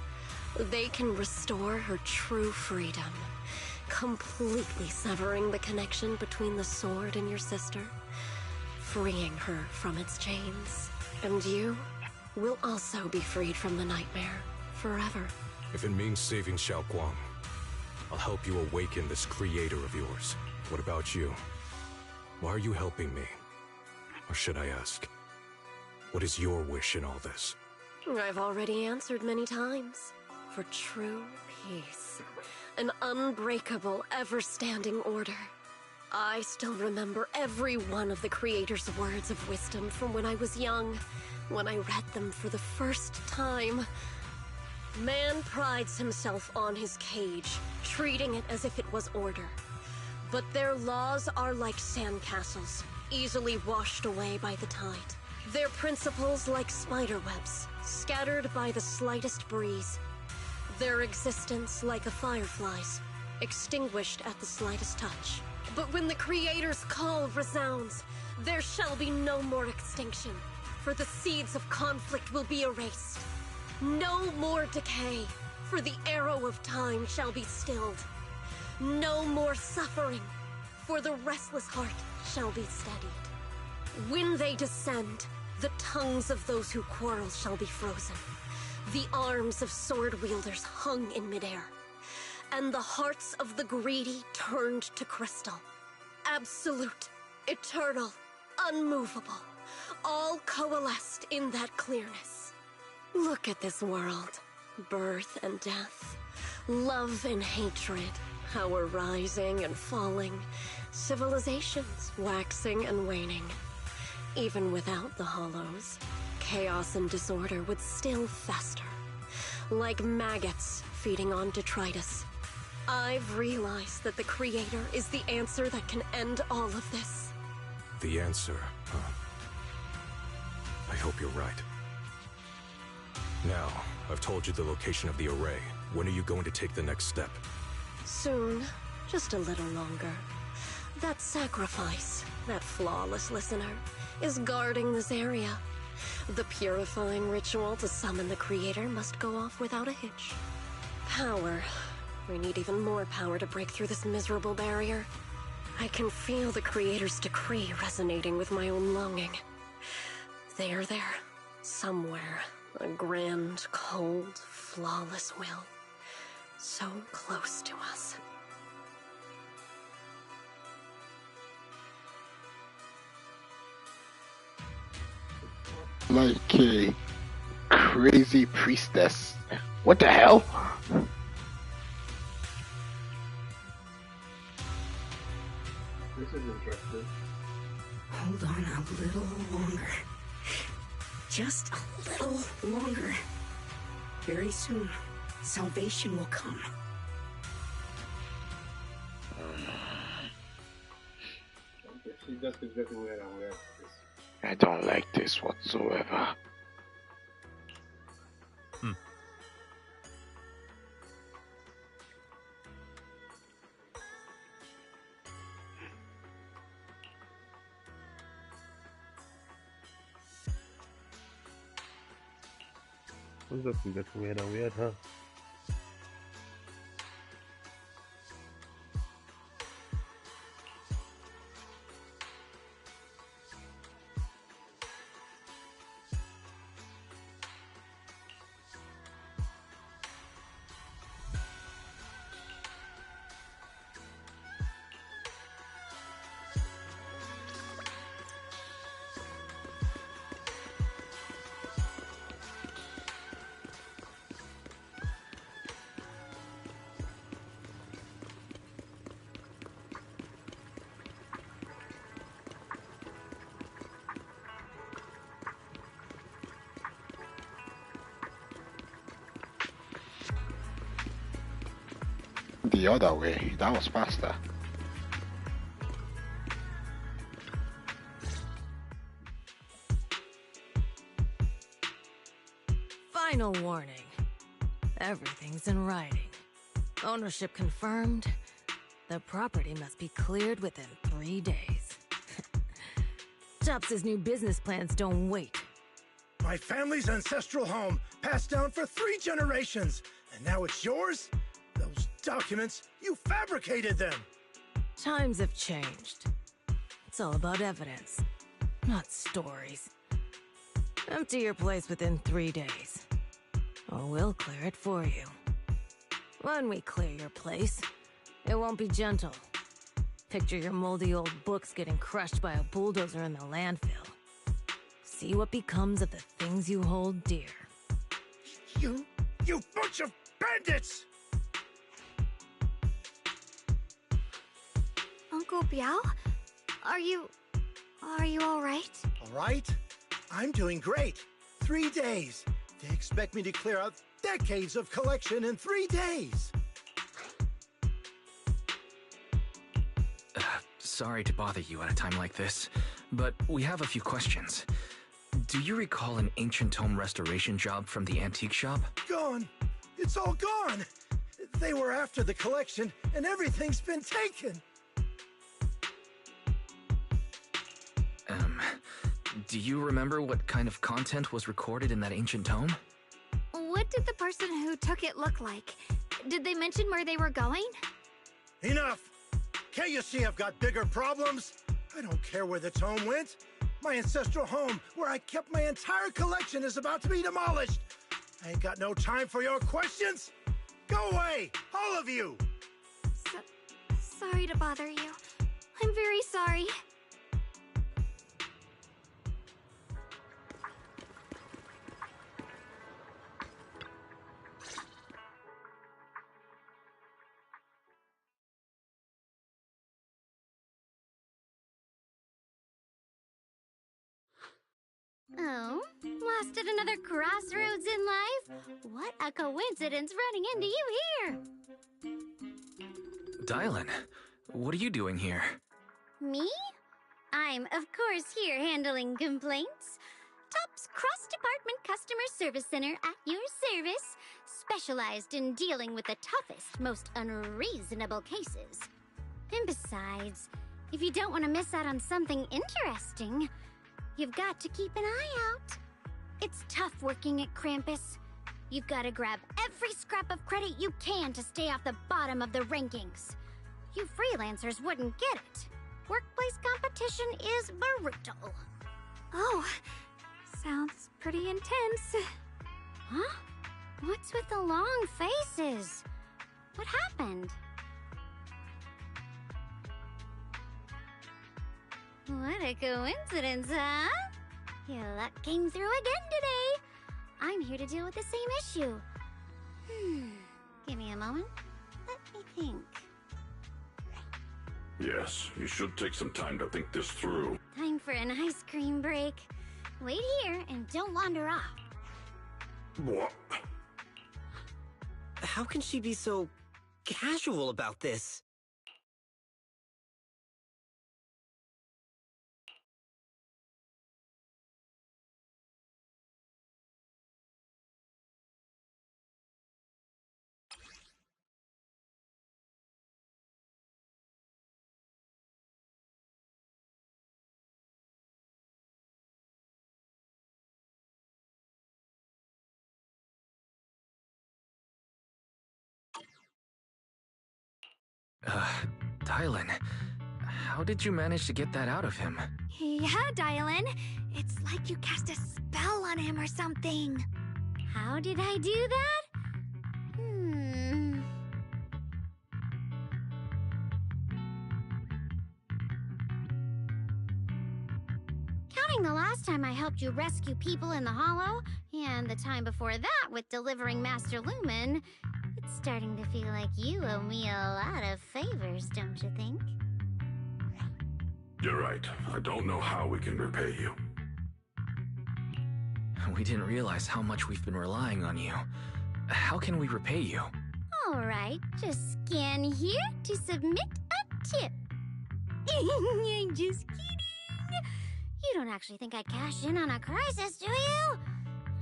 They can restore her true freedom, completely severing the connection between the sword and your sister, freeing her from its chains. And you will also be freed from the nightmare forever. If it means saving Xiaoguang, I'll help you awaken this creator of yours. What about you? Why are you helping me? Or should I ask, what is your wish in all this? I've already answered many times. For true peace. An unbreakable, ever-standing order. I still remember every one of the Creator's words of wisdom from when I was young, when I read them for the first time. Man prides himself on his cage, treating it as if it was order. But their laws are like sandcastles, easily washed away by the tide. Their principles like spiderwebs, scattered by the slightest breeze. Their existence like a firefly's, extinguished at the slightest touch. But when the Creator's call resounds, there shall be no more extinction, for the seeds of conflict will be erased. No more decay, for the arrow of time shall be stilled. No more suffering, for the restless heart shall be steadied. When they descend, the tongues of those who quarrel shall be frozen. The arms of sword wielders hung in midair, and the hearts of the greedy turned to crystal. Absolute, eternal, unmovable, all coalesced in that clearness. Look at this world. Birth and death, love and hatred, power rising and falling, civilizations waxing and waning. Even without the hollows, chaos and disorder would still fester, like maggots feeding on detritus. I've realized that the Creator is the answer that can end all of this. The answer, huh? I hope you're right. Now, I've told you the location of the array. When are you going to take the next step? Soon, just a little longer. That sacrifice, that flawless listener, is guarding this area. The purifying ritual to summon the Creator must go off without a hitch. Power. We need even more power to break through this miserable barrier. I can feel the Creator's decree resonating with my own longing. They are there, somewhere. A grand, cold, flawless will. So close to us. Like a crazy priestess. What the hell? This is interesting. Hold on a little longer. Just a little longer. Very soon, salvation will come. That's exactly where I'm at. I don't like this whatsoever. That's exactly where I'm at, huh? The other way, that was faster. Final warning. Everything's in writing. Ownership confirmed. The property must be cleared within 3 days. Tubbs' new business plans don't wait. My family's ancestral home, passed down for 3 generations, and now it's yours? Those documents, you fabricated them! Times have changed. It's all about evidence, not stories. Empty your place within 3 days, or we'll clear it for you. When we clear your place, it won't be gentle. Picture your moldy old books getting crushed by a bulldozer in the landfill. See what becomes of the things you hold dear. You bunch of bandits! Uncle Biao? Are you all right? All right? I'm doing great. 3 days. They expect me to clear out decades of collection in 3 days. Sorry to bother you at a time like this, but we have a few questions. Do you recall an ancient tome restoration job from the antique shop? Gone. It's all gone. They were after the collection, and everything's been taken. Do you remember what kind of content was recorded in that ancient tome? What did the person who took it look like? Did they mention where they were going? Enough! Can't you see I've got bigger problems? I don't care where the tome went. My ancestral home, where I kept my entire collection, is about to be demolished. I ain't got no time for your questions. Go away, all of you! Sorry to bother you. I'm very sorry. Oh, lost at another crossroads in life? What a coincidence running into you here! Dylan, what are you doing here? Me? I'm, of course, here handling complaints. Top's cross-department customer service center at your service, specialized in dealing with the toughest, most unreasonable cases. And besides, if you don't want to miss out on something interesting, you've got to keep an eye out. It's tough working at Krampus. You've got to grab every scrap of credit you can to stay off the bottom of the rankings. You freelancers wouldn't get it. Workplace competition is brutal. Oh, sounds pretty intense. Huh? What's with the long faces? What happened? What a coincidence, huh? Your luck came through again today. I'm here to deal with the same issue. Give me a moment. Let me think. Yes, you should take some time to think this through. Time for an ice cream break. Wait here and don't wander off. What? How can she be so casual about this? Dylan, how did you manage to get that out of him? Yeah, Dylan. It's like you cast a spell on him or something. How did I do that? Counting the last time I helped you rescue people in the Hollow, and the time before that with delivering Master Lumen, it's starting to feel like you owe me a lot of favors, don't you think? You're right. I don't know how we can repay you. We didn't realize how much we've been relying on you. How can we repay you? Alright, just scan here to submit a tip. I'm just kidding. You don't actually think I cash in on a crisis, do you?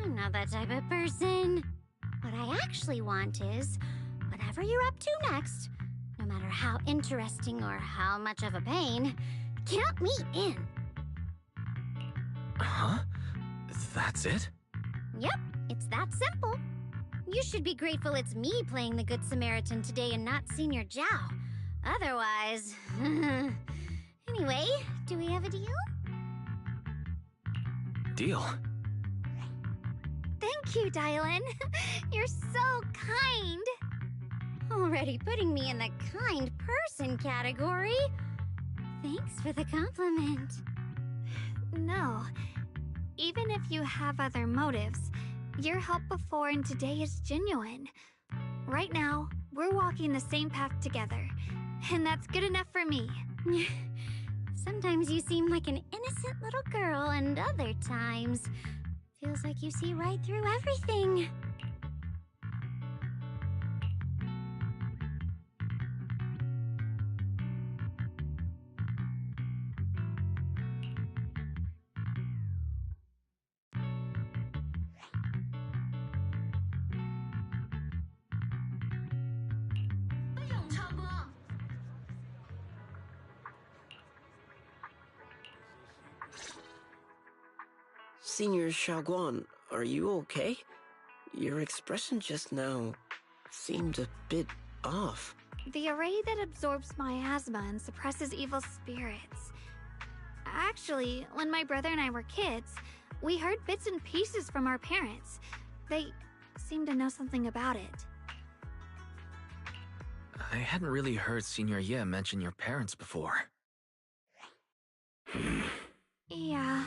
I'm not that type of person. What I actually want is, whatever you're up to next, no matter how interesting or how much of a pain, count me in. Huh? That's it? Yep, it's that simple. You should be grateful it's me playing the Good Samaritan today and not Senior Zhao. Otherwise... Anyway, do we have a deal? Deal? Thank you, Dylan. You're so kind. Already putting me in the kind person category. Thanks for the compliment. No. Even if you have other motives, your help before and today is genuine. Right now, we're walking the same path together, and that's good enough for me. Sometimes you seem like an innocent little girl, and other times, feels like you see right through everything. Senior Xiaoguan, are you okay? Your expression just now seemed a bit off. The array that absorbs miasma and suppresses evil spirits. Actually, when my brother and I were kids, we heard bits and pieces from our parents. They seemed to know something about it. I hadn't really heard Senior Ye mention your parents before. Yeah.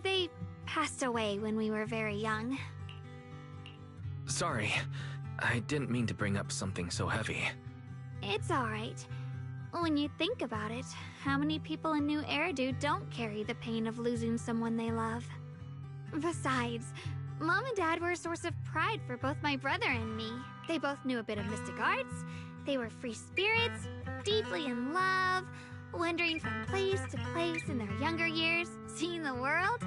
They passed away when we were very young. Sorry, I didn't mean to bring up something so heavy. It's alright. When you think about it, how many people in New Eridu don't carry the pain of losing someone they love? Besides, Mom and Dad were a source of pride for both my brother and me. They both knew a bit of mystic arts, they were free spirits, deeply in love, wandering from place to place in their younger years, seeing the world,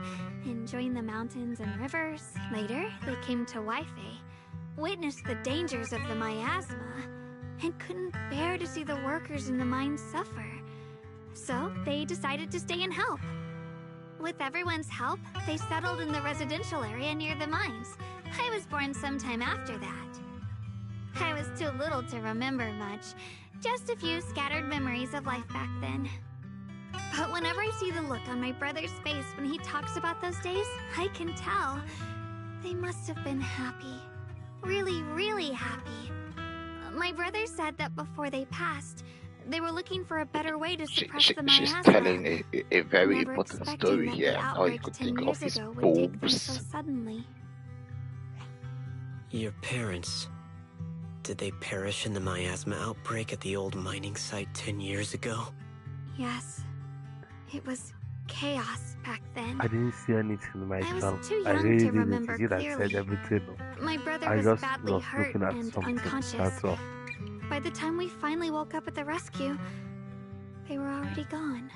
enjoying the mountains and rivers. Later, they came to Waifei, witnessed the dangers of the miasma, and couldn't bear to see the workers in the mines suffer. So, they decided to stay and help. With everyone's help, they settled in the residential area near the mines, I was born sometime after that. I was too little to remember much, just a few scattered memories of life back then. But whenever I see the look on my brother's face when he talks about those days, I can tell. They must have been happy. Really, really happy. My brother said that before they passed, they were looking for a better way to suppress the miasma. She's telling a very Never important expecting story that here. the All you outbreak could 10 think years of is ago would take them boobs. so suddenly. Your parents, did they perish in the miasma outbreak at the old mining site 10 years ago? Yes. It was chaos back then. I didn't see anything myself. I was too I young really to didn't remember see that clearly. said everything. My brother I was just badly was hurt looking at and something. unconscious. That's all. By the time we finally woke up at the rescue, they were already gone.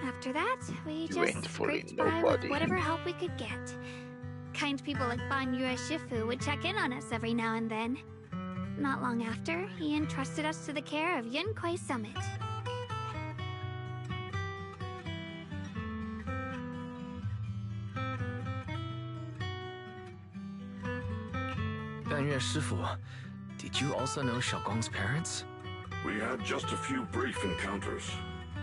After that, we just scraped by with whatever help we could get. Kind people like Banyu Shifu would check in on us every now and then. Not long after, he entrusted us to the care of Yunquei Summit. Banyu Shifu, did you also know Xiaoguang's parents? We had just a few brief encounters.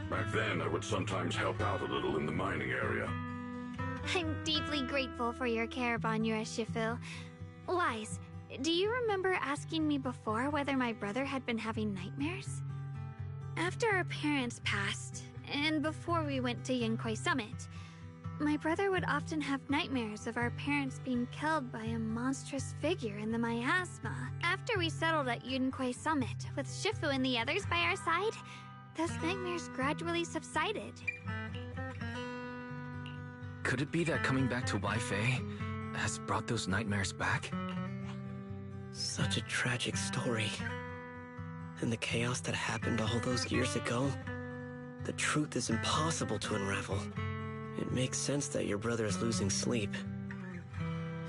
Back then, I would sometimes help out a little in the mining area. I'm deeply grateful for your care, Banyu Shifu. Wise, do you remember asking me before whether my brother had been having nightmares? After our parents passed, and before we went to Yunquei Summit, my brother would often have nightmares of our parents being killed by a monstrous figure in the miasma. After we settled at Yunquei Summit, with Shifu and the others by our side, those nightmares gradually subsided. Could it be that coming back to Waifei has brought those nightmares back? Such a tragic story. And the chaos that happened all those years ago, the truth is impossible to unravel. It makes sense that your brother is losing sleep.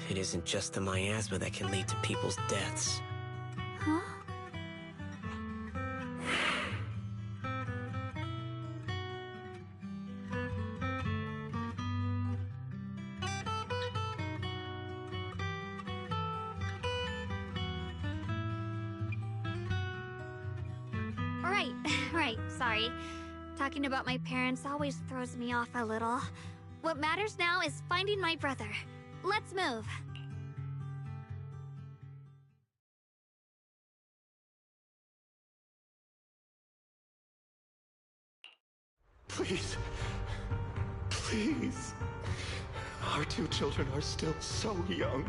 It isn't just the miasma that can lead to people's deaths. Huh? Right, sorry. Talking about my parents always throws me off a little. What matters now is finding my brother. Let's move. Please. Please. Our two children are still so young.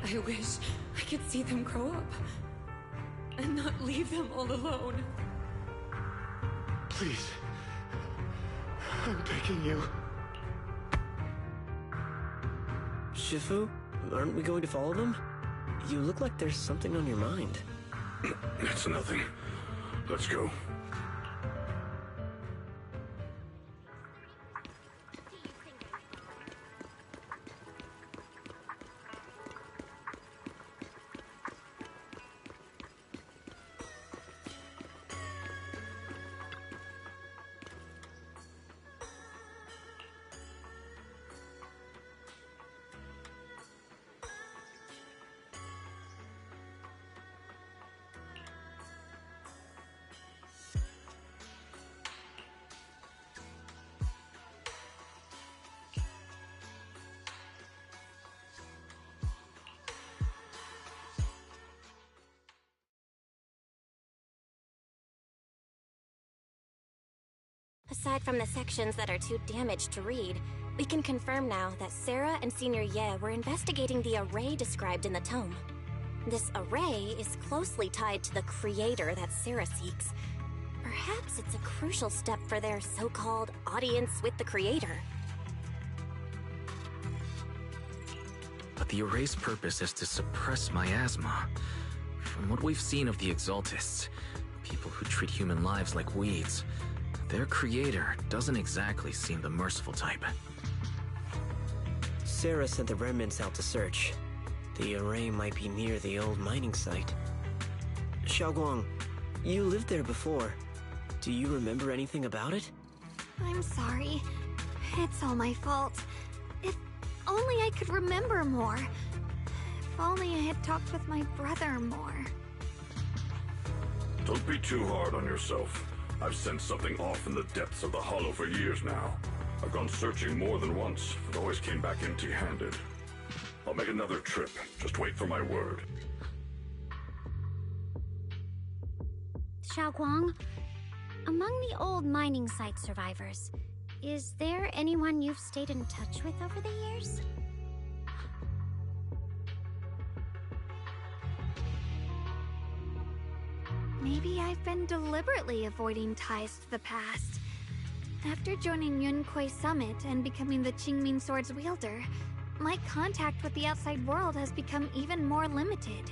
I wish I could see them grow up. And not leave them all alone. Please. I'm begging you. Shifu, aren't we going to follow them? You look like there's something on your mind. It's nothing. Let's go. Aside from the sections that are too damaged to read, we can confirm now that Sarah and Senior Ye were investigating the array described in the tome. This array is closely tied to the creator that Sarah seeks. Perhaps it's a crucial step for their so-called audience with the creator. But the array's purpose is to suppress miasma. From what we've seen of the Exaltists, people who treat human lives like weeds, their creator doesn't exactly seem the merciful type. Sarah sent the remnants out to search. The array might be near the old mining site. Xiaoguang, you lived there before. Do you remember anything about it? I'm sorry. It's all my fault. If only I could remember more. If only I had talked with my brother more. Don't be too hard on yourself. I've sensed something off in the depths of the hollow for years now. I've gone searching more than once, but always came back empty-handed. I'll make another trip. Just wait for my word. Xiaoguang, among the old mining site survivors, is there anyone you've stayed in touch with over the years? Maybe I've been deliberately avoiding ties to the past. After joining Yunquei Summit and becoming the Qingming Sword's wielder, my contact with the outside world has become even more limited.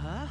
Huh?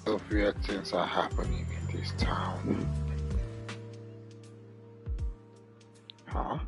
of weird things are happening in this town. Huh?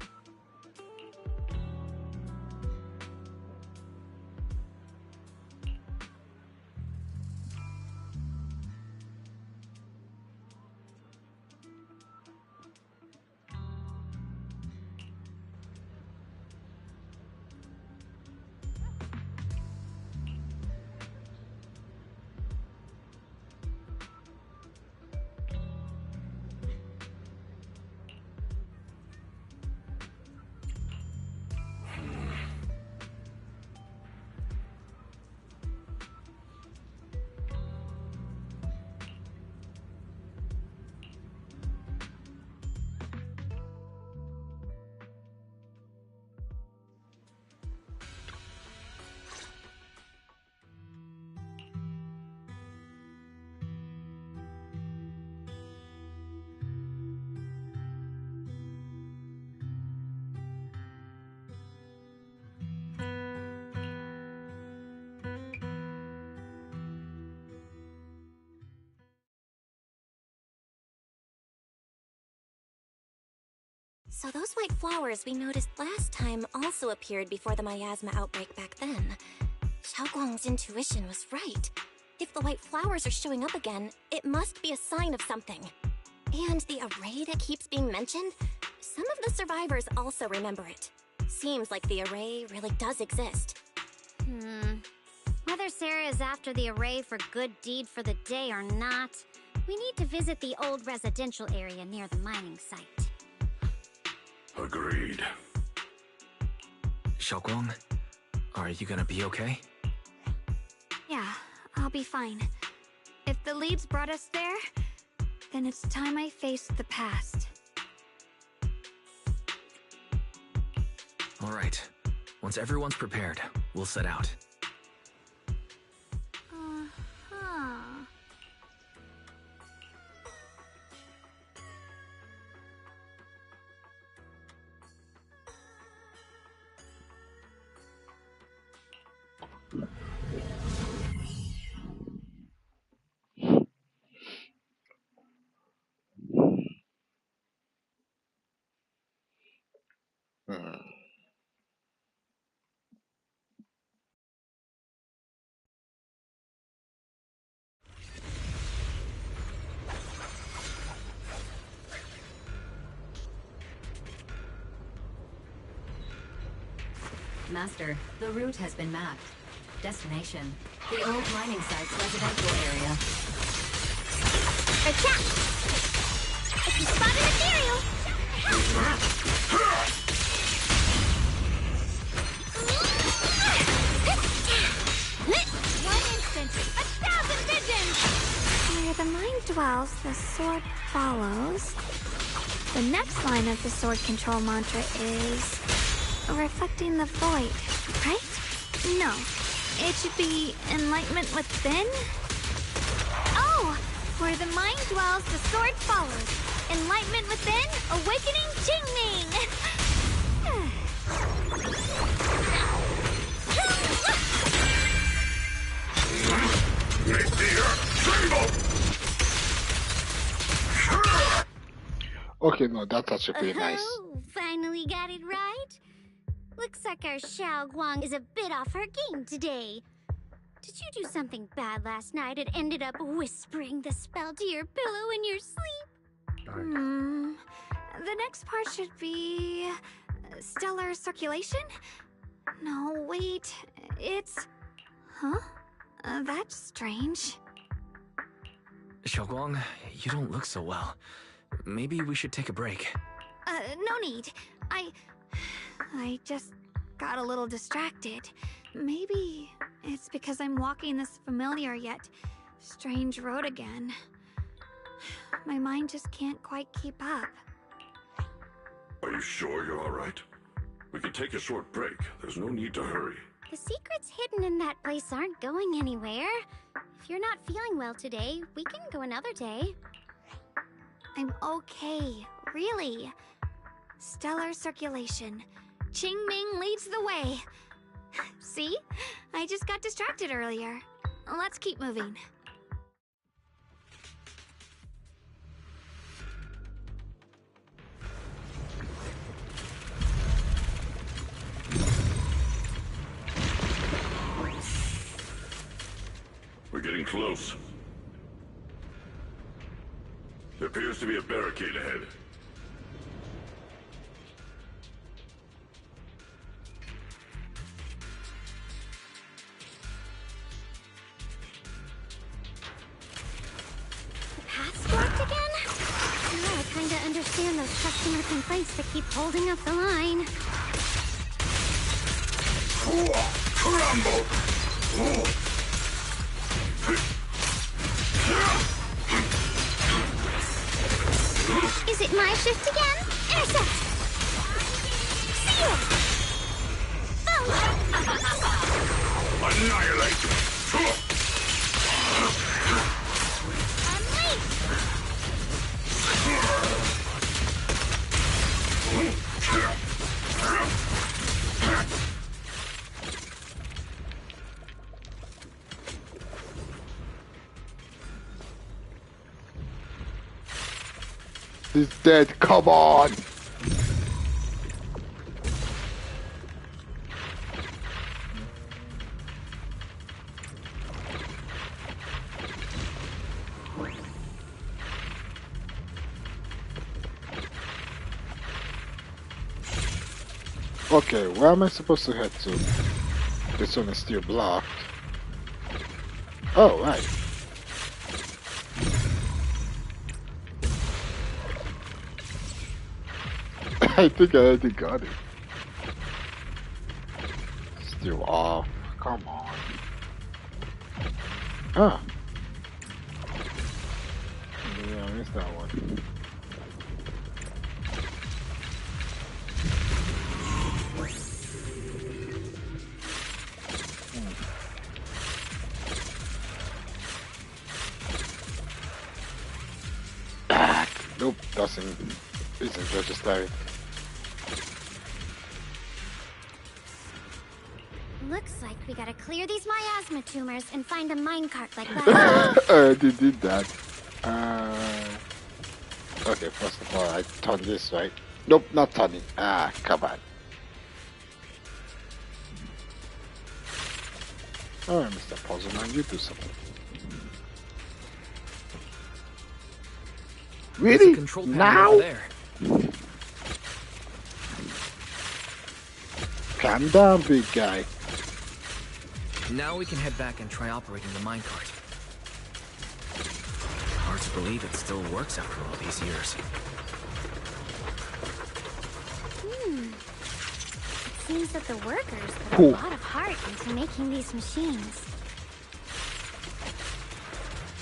So those white flowers we noticed last time also appeared before the miasma outbreak back then. Xiaoguang's intuition was right. If the white flowers are showing up again, it must be a sign of something. And the array that keeps being mentioned? Some of the survivors also remember it. Seems like the array really does exist. Whether Sarah is after the array for good deed for the day or not, we need to visit the old residential area near the mining site. Agreed. Xiaoguang, are you gonna be okay? Yeah, I'll be fine. If the leads brought us there, then it's time I faced the past. All right. Once everyone's prepared, we'll set out. Master, the route has been mapped. Destination, the old mining site's residential area. Attack! If you spot an ethereal! One instant, 1,000 visions! Where the mind dwells, the sword follows. The next line of the sword control mantra is... reflecting the void, right? No, it should be enlightenment within? Oh! Where the mind dwells, the sword follows. Enlightenment within, awakening Jingming! Okay, no, that's actually pretty nice. Oh, finally got it right. Looks like our Xiaoguang is a bit off her game today. Did you do something bad last night and ended up whispering the spell to your pillow in your sleep? The next part should be... stellar circulation? No, wait. It's... Huh? That's strange. Xiaoguang, you don't look so well. Maybe we should take a break. No need. I just got a little distracted. Maybe it's because I'm walking this familiar yet strange road again. My mind just can't quite keep up. Are you sure you're all right? We can take a short break. There's no need to hurry. The secrets hidden in that place aren't going anywhere. If you're not feeling well today, we can go another day. I'm okay, really. Stellar circulation. Qingming leads the way. See? I just got distracted earlier. Let's keep moving. We're getting close. There appears to be a barricade ahead. Pass blocked again? Now I kinda understand those customer complaints that keep holding up the line. Crumble! Is it my shift again? Intercept! Seal! Annihilate! Unleash! He's dead, come on! Okay, where am I supposed to head to? This one is still blocked. Oh, right. I think I already got it. Still off. Come on. Ah. Yeah, I missed that one. Ah, nope, isn't registering. Looks like we gotta clear these miasma tumors and find a minecart like that. I already did that. Okay, first of all, I turn this, right? Nope, not turning. Ah, come on. Alright, Mr. Puzzle Man, you do something. There's Really? a control panel Now? over there. Calm down, big guy. Now we can head back and try operating the minecart. Hard to believe it still works after all these years. It seems that the workers put Cool. a lot of heart into making these machines.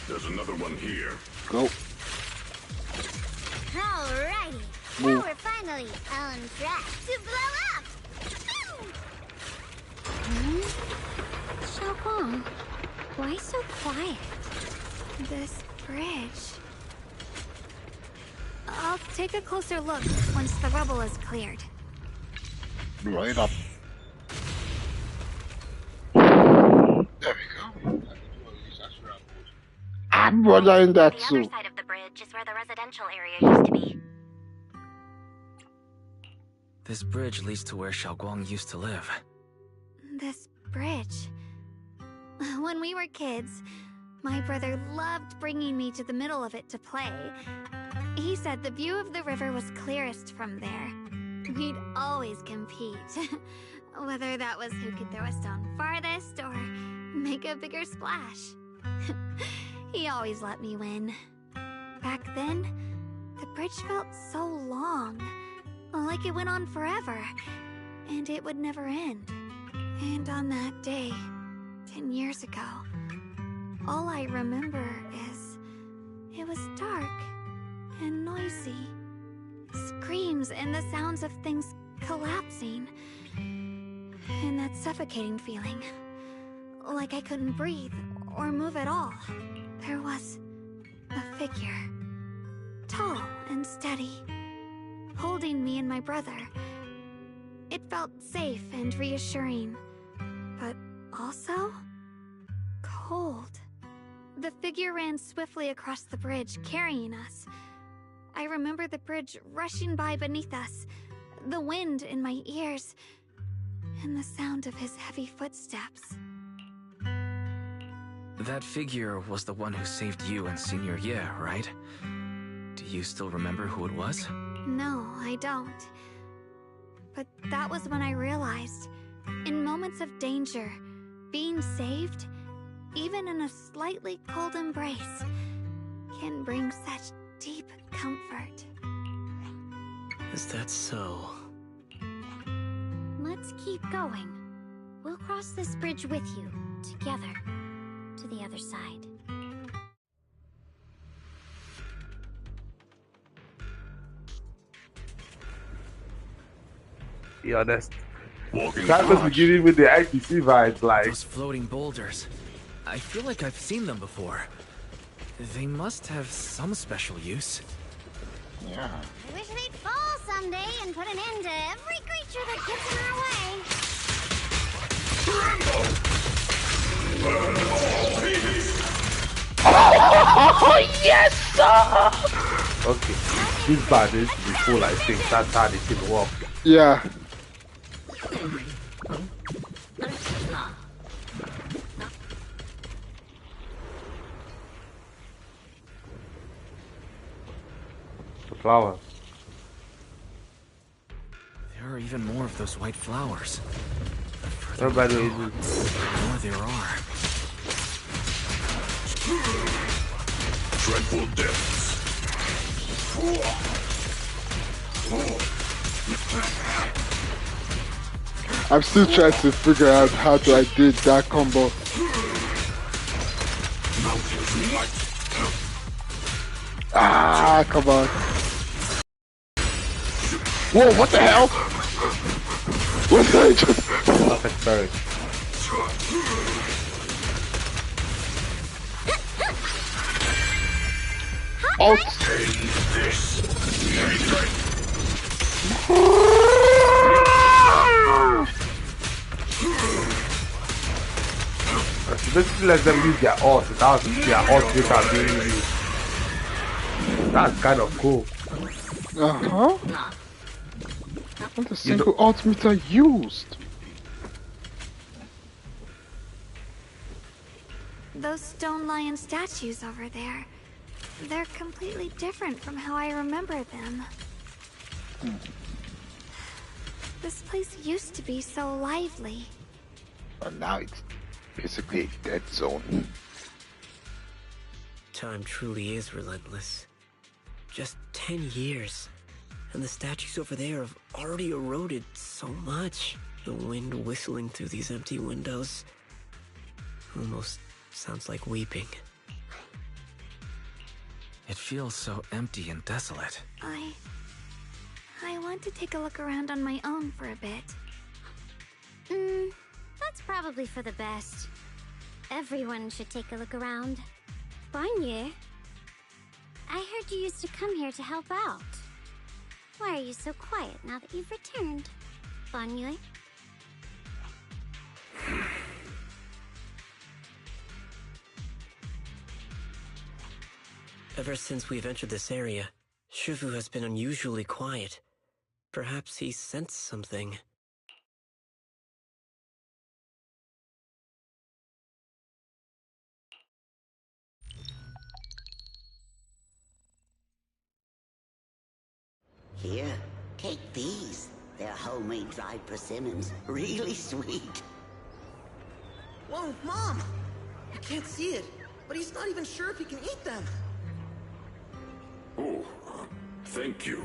There's another one here. Go. Alrighty, Move. now we're finally on track to blow up! Xiaoguang, why so quiet? This bridge. I'll take a closer look once the rubble is cleared. Blow it up. There we go. I'm wondering that The other too. side of the bridge is where the residential area used to be. This bridge leads to where Xiaoguang used to live. This bridge. When we were kids, my brother loved bringing me to the middle of it to play. He said the view of the river was clearest from there. We'd always compete. Whether that was who could throw a stone farthest or make a bigger splash. He always let me win. Back then, the bridge felt so long. Like it went on forever. And it would never end. And on that day, 10 years ago, all I remember is it was dark and noisy. Screams and the sounds of things collapsing. And that suffocating feeling. Like I couldn't breathe or move at all. There was a figure. Tall and steady. Holding me and my brother. It felt safe and reassuring. But also cold. The figure ran swiftly across the bridge, carrying us. I remember the bridge rushing by beneath us, the wind in my ears, and the sound of his heavy footsteps. That figure was the one who saved you in senior year, right? Do you still remember who it was? No, I don't. But that was when I realized, in moments of danger, being saved, even in a slightly cold embrace, can bring such deep comfort. Is that so? Let's keep going. We'll cross this bridge with you, together, to the other side. Be honest. That was beginning with the IPC vibes, like those floating boulders. I feel like I've seen them before. They must have some special use. Yeah. I wish they'd fall someday and put an end to every creature that gets in our way. Oh yes, sir! Okay, this bad is to be full. I think that's how this thing works. Yeah. The flowers. There are even more of those white flowers. Oh, by the way, The more there are. Dreadful depths. I'm still trying to figure out how to I did that combo. Ah, come on. Whoa, what the hell? What did I just... Perfect bird. Oh, So basically let them use their ult without their ult without being used. That's kind of cool. uh-huh. What a single ultimate I used. Those stone lion statues over there, they're completely different from how I remember them. This place used to be so lively. But now it's basically a dead zone. Time truly is relentless. Just 10 years, and the statues over there have already eroded so much. The wind whistling through these empty windows almost sounds like weeping. It feels so empty and desolate. I want to take a look around on my own for a bit. That's probably for the best. Everyone should take a look around. Banyu, I heard you used to come here to help out. Why are you so quiet now that you've returned, Banyu? Ever since we've entered this area, Shifu has been unusually quiet. Perhaps he sensed something. Here, take these. They're homemade dried persimmons. Really sweet. Whoa, Mom! You can't see it, but he's not even sure if he can eat them. Oh, thank you.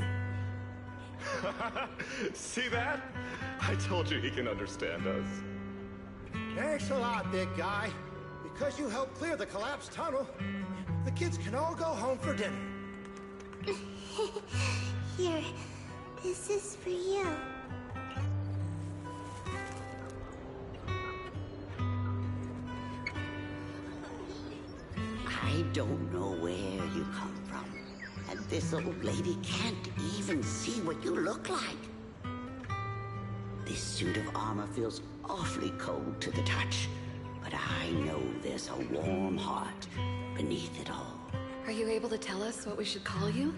See that? I told you he can understand us. Thanks a lot, big guy. Because you helped clear the collapsed tunnel, the kids can all go home for dinner. Here, this is for you. I don't know where you come from, and this old lady can't even see what you look like. This suit of armor feels awfully cold to the touch, but I know there's a warm heart beneath it all. Are you able to tell us what we should call you?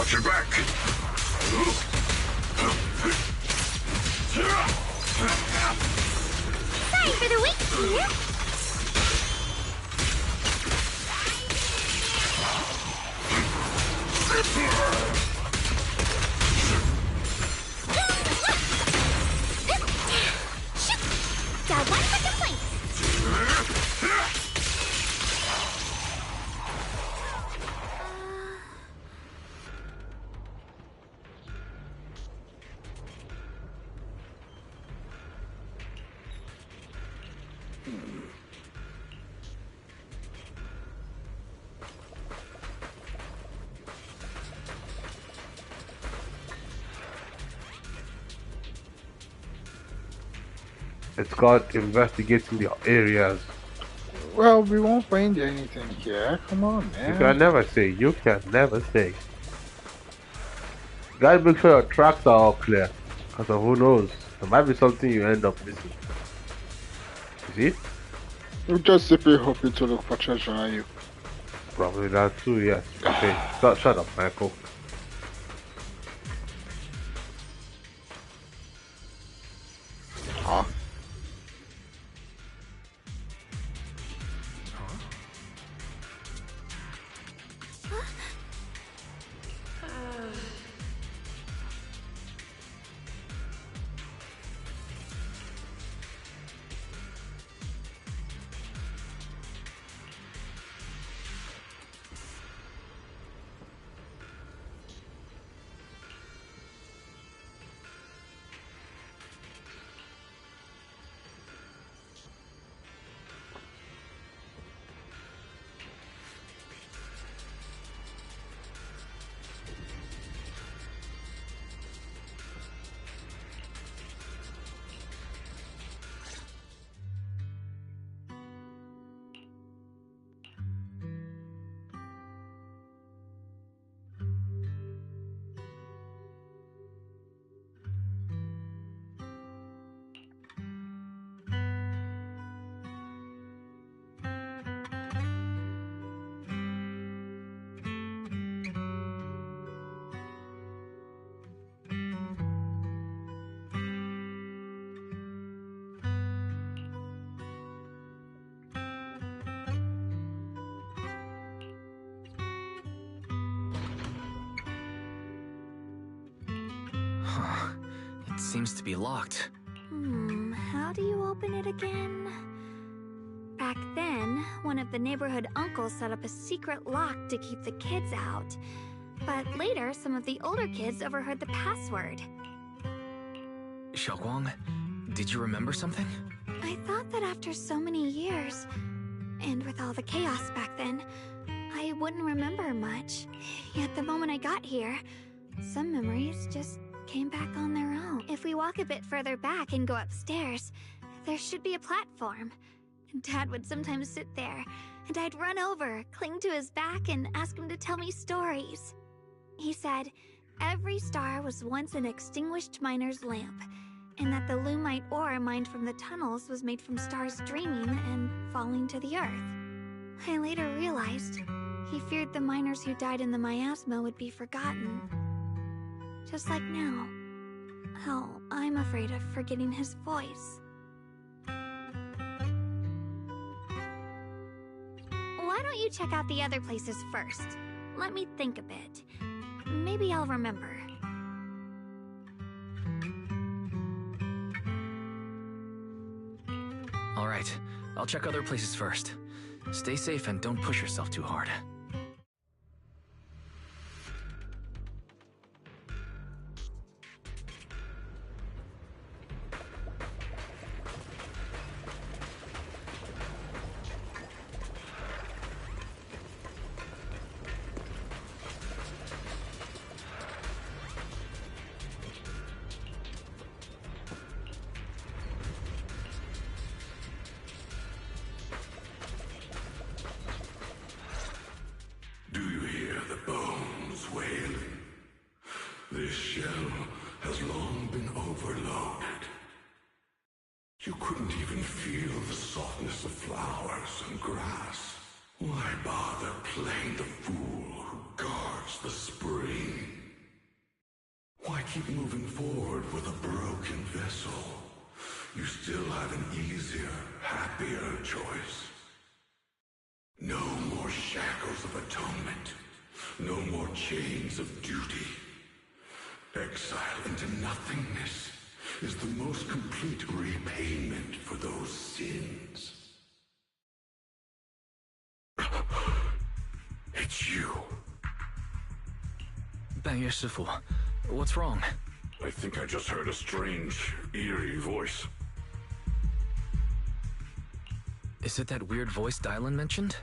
Watch your back. Sorry for the wait, dear. Got one for complaints. It's called investigating the areas. Well, we won't find anything here. Come on, man. You can never say. You can never say. Gotta make sure your tracks are all clear. Because who knows? There might be something you end up missing. You see? You're just simply hoping to look for treasure, are you? Probably that too, yes. Okay, shut up, Michael. Huh? Huh. It seems to be locked. How do you open it again? Back then, one of the neighborhood uncles set up a secret lock to keep the kids out. But later, some of the older kids overheard the password. Xiaoguang, did you remember something? I thought that after so many years, and with all the chaos back then, I wouldn't remember much. Yet the moment I got here, some memories just came back on their own. If we walk a bit further back and go upstairs, there should be a platform. Dad would sometimes sit there, and I'd run over, cling to his back, and ask him to tell me stories. He said every star was once an extinguished miner's lamp, and that the lumite ore mined from the tunnels was made from stars dreaming and falling to the earth. I later realized he feared the miners who died in the miasma would be forgotten. Just like now, how I'm afraid of forgetting his voice. Why don't you check out the other places first? Let me think a bit. Maybe I'll remember. Alright, I'll check other places first. Stay safe and don't push yourself too hard. This shell has long been overloaded. You couldn't even feel the softness of flowers and grass. Why bother playing the fool who guards the spring? keep moving forward with a broken vessel, you still have an easier, happier choice. No more shackles of atonement. No more chains of duty. Exile into nothingness is the most complete repayment for those sins. It's you. 半月师傅, what's wrong? I think I just heard a strange, eerie voice. Is it that weird voice Dylan mentioned?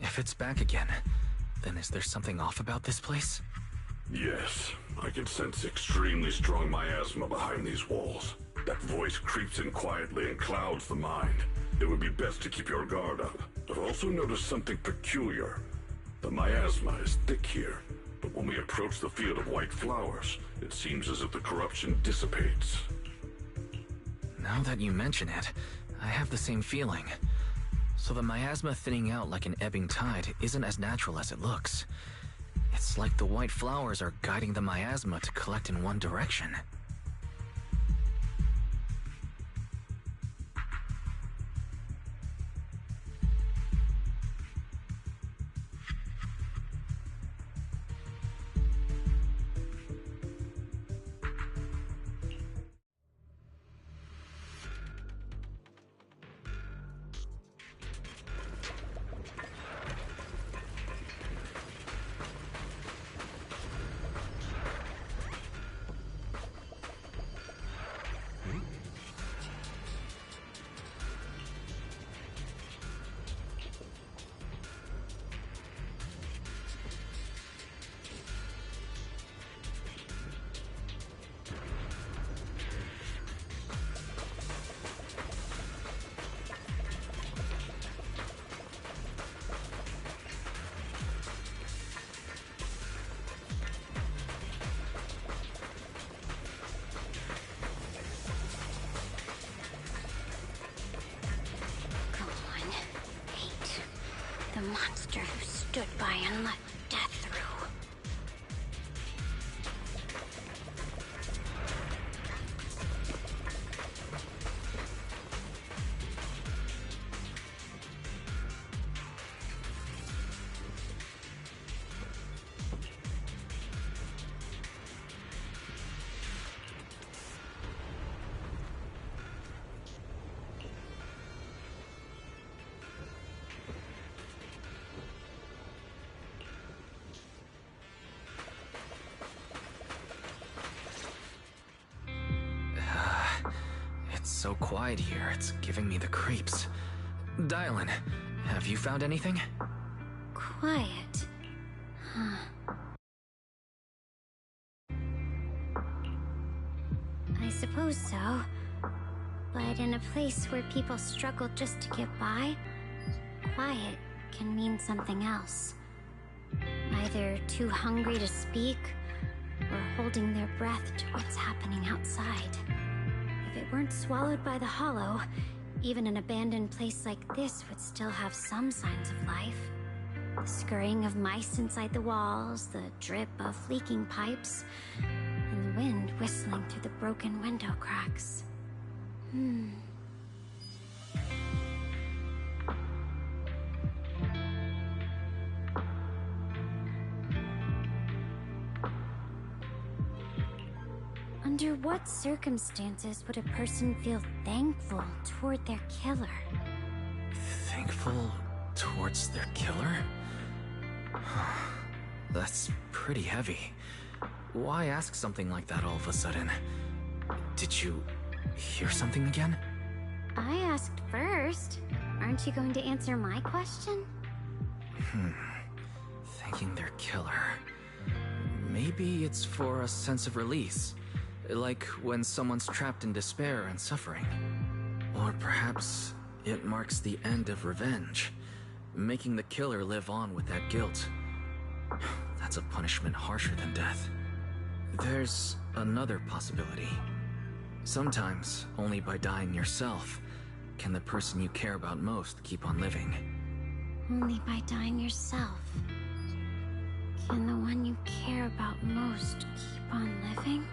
If it's back again, then is there something off about this place? Yes, I can sense extremely strong miasma behind these walls. That voice creeps in quietly and clouds the mind. It would be best to keep your guard up. I've also noticed something peculiar. The miasma is thick here, but when we approach the field of white flowers, it seems as if the corruption dissipates. Now that you mention it, I have the same feeling. So the miasma thinning out like an ebbing tide isn't as natural as it looks. It's like the white flowers are guiding the miasma to collect in one direction. The monster who stood by and let death through. It's so quiet here, it's giving me the creeps. Dylan, have you found anything? Quiet. Huh. I suppose so. But in a place where people struggle just to get by, quiet can mean something else. Either too hungry to speak, or holding their breath to what's happening outside. If it weren't swallowed by the hollow, even an abandoned place like this would still have some signs of life. The scurrying of mice inside the walls, the drip of leaking pipes, and the wind whistling through the broken window cracks. Under what circumstances would a person feel thankful toward their killer? Thankful towards their killer? That's pretty heavy. Why ask something like that all of a sudden? Did you hear something again? I asked first. Aren't you going to answer my question? Thanking their killer. Maybe it's for a sense of release. Like when someone's trapped in despair and suffering. Or perhaps it marks the end of revenge, making the killer live on with that guilt. That's a punishment harsher than death. There's another possibility. Sometimes, only by dying yourself, can the person you care about most keep on living. Only by dying yourself. Can the one you care about most keep on living?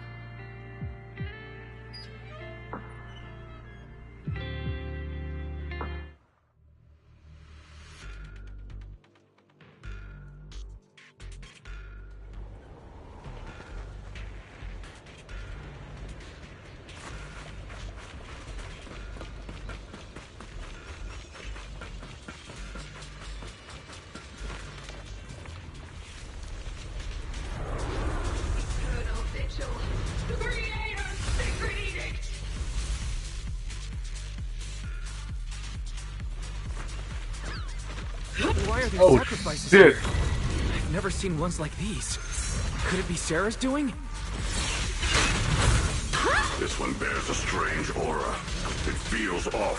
Why are there Oh, sacrifices shit. here? I've never seen ones like these. Could it be Sarah's doing? This one bears a strange aura. It feels off.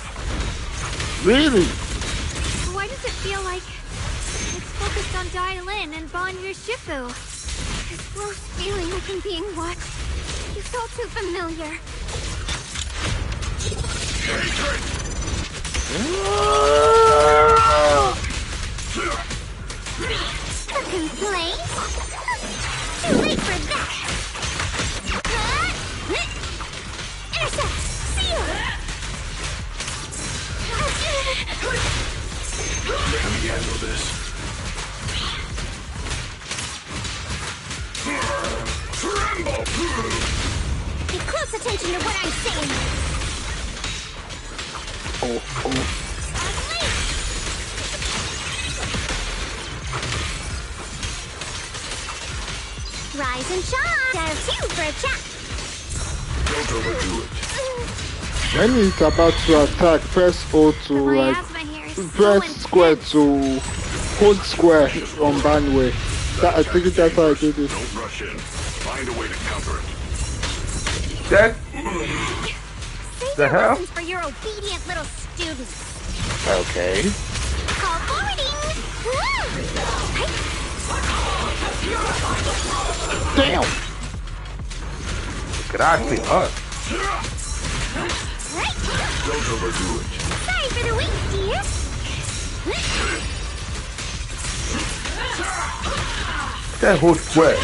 Really? Why does it feel like it's focused on Dialin and Bon Shifu? This close feeling like I'm being watched. You felt too familiar. A complaint? Too late for that! Intercept! Seal! Let me handle this. Tremble! Pay close attention to what I'm saying. Rise and shine. Dial 2 for a chat. Don't overdo it. When it's about to attack, press O to like press square to hold square on bandway. That, I think that's how I did it. Don't rush in. Find a way to counter it. That? Save The your hell? lessons for your obedient little students. Okay. Call forwarding. Damn! Could actually hurt. Don't overdo it. Sorry for the wait, dear. That whole square.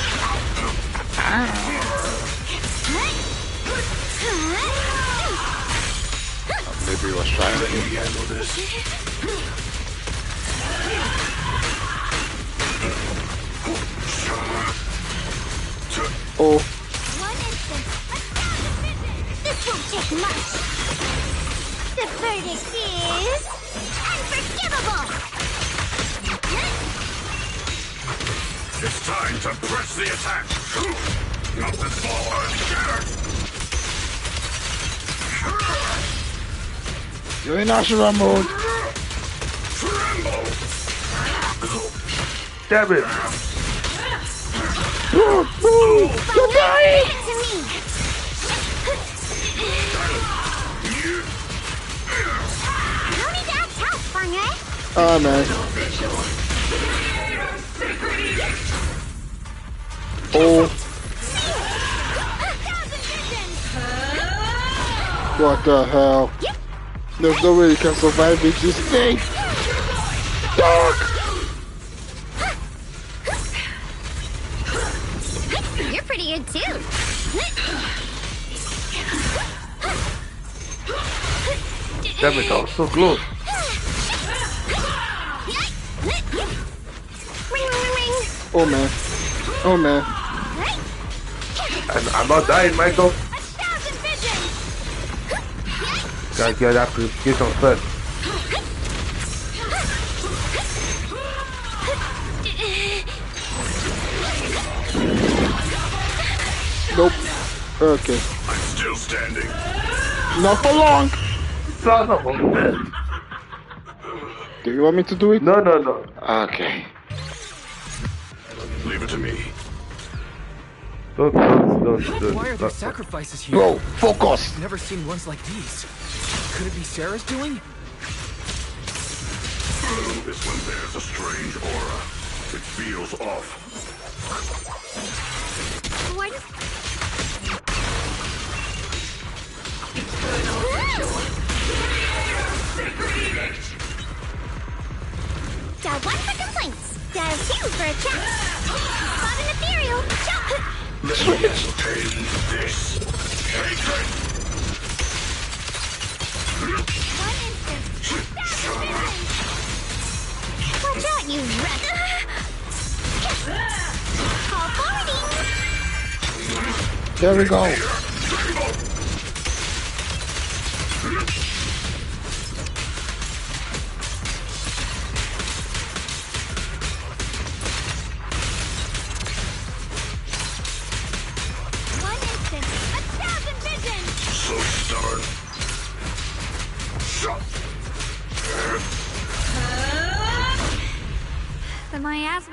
Maybe he was trying to handle this. Oh. One instant. This won't take much. The verdict is unforgivable. It's time to press the attack. Not this ball unshattered. You're in Ashura mode. Tremble! Damn it. You're dying! To me. No need to ask help, Barney. Ah, man. Oh. What the hell? There's no way you can survive with this thing. Dog! You're pretty good too. Damn it, I was so close. Oh man. Oh man. I'm not dying, Michael. Gotta get that purification first. Nope. Okay. I'm still standing. Not for long. Son of a bitch. Do you want me to do it? No, no, no. Okay. Leave it to me. Don't. Why are there sacrifices here? Bro, focus. I've never seen ones like these. Could it be Sarah's doing? This one bears a strange aura. It feels off. Why does... Dial 1 for complaints. Dial 2 for a chat. Spot an ethereal. Jump. Let me entertain this hatred. One instant. Watch out, you wreck. Call forwarding. There we go. One instant. 1,000 vision. So stubborn.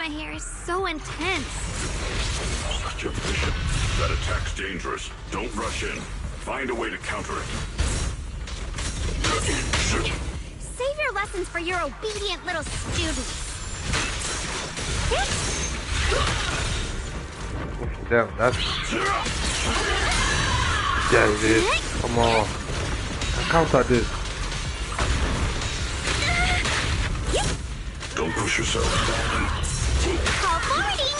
my hair is so intense. You're vicious. That attack's dangerous. Don't rush in. Find a way to counter it. Save your lessons for your obedient little students. Damn, that's... Yeah, it is. Come on. I counter this. Don't push yourself. Call forwarding.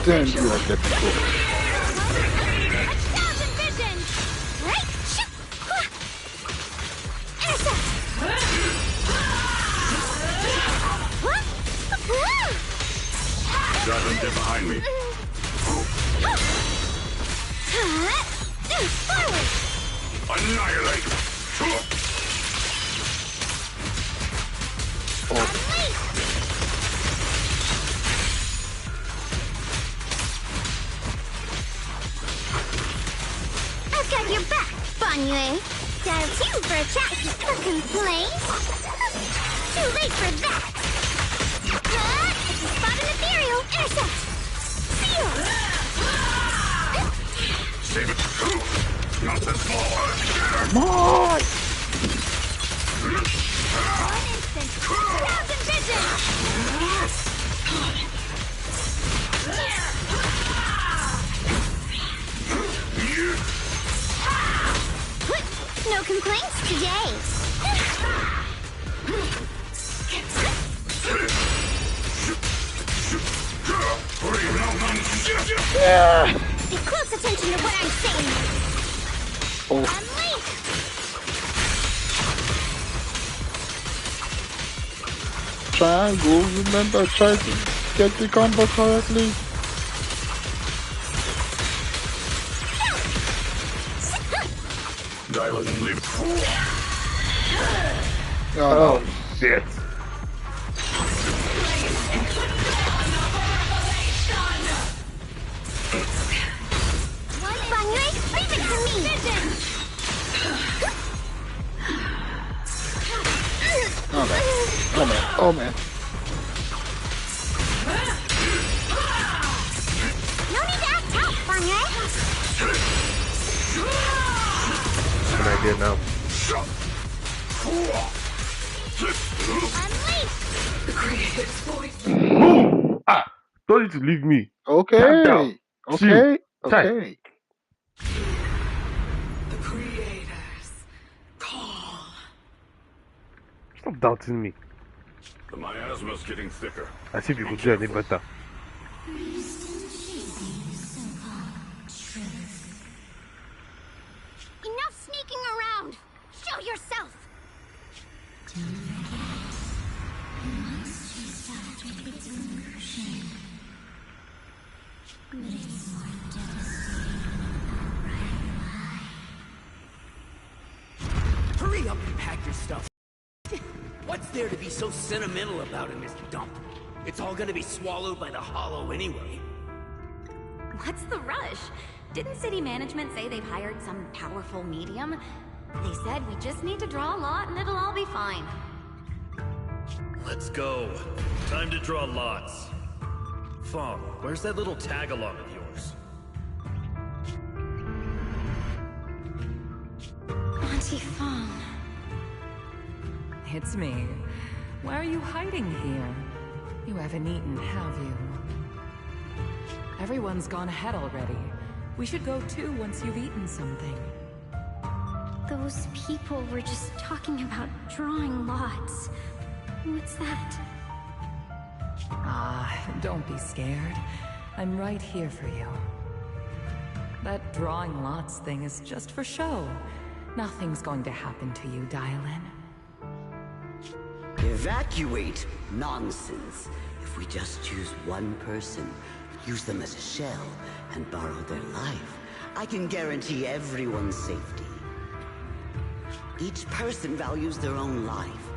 Then you are getting cool. Got them there behind me. Forward. Annihilate! I've got your back, Banyue. Dial 2 for a chat. A complaint? Too late for that. If you spot an ethereal, intercept. Seal. Save it. Nonsense ball. Come on! One instant. 1,000 vision. No complaints today. Yeah. Pay close attention to what I'm saying. Oh. Unleash. Triangle, remember, try to get the combo correctly. Dial it and leave it. Oh, shit. Banyue, leave it to me. Oh man. Oh man. Oh man. No need to act out, Banyue. What can I get now? Boom! Ah! Told you to leave me. Okay. Calm down. Okay. Chill. Okay. The creators call. Stop doubting me. The miasma's getting thicker. As if you could do any better. Enough sneaking around. Show yourself. Hurry up and pack your stuff. What's there to be so sentimental about in Mr. Dump? It's all gonna be swallowed by the hollow anyway. What's the rush? Didn't city management say they've hired some powerful medium? They said we just need to draw a lot and it'll all be fine. Let's go. Time to draw lots. Fong, where's that little tag-along of yours? Auntie Fong. It's me. Why are you hiding here? You haven't eaten, have you? Everyone's gone ahead already. We should go too once you've eaten something. Those people were just talking about drawing lots. What's that? Ah, don't be scared. I'm right here for you. That drawing lots thing is just for show. Nothing's going to happen to you, Dial-In. Evacuate? Nonsense. If we just choose one person, use them as a shell, and borrow their life, I can guarantee everyone's safety. Each person values their own life.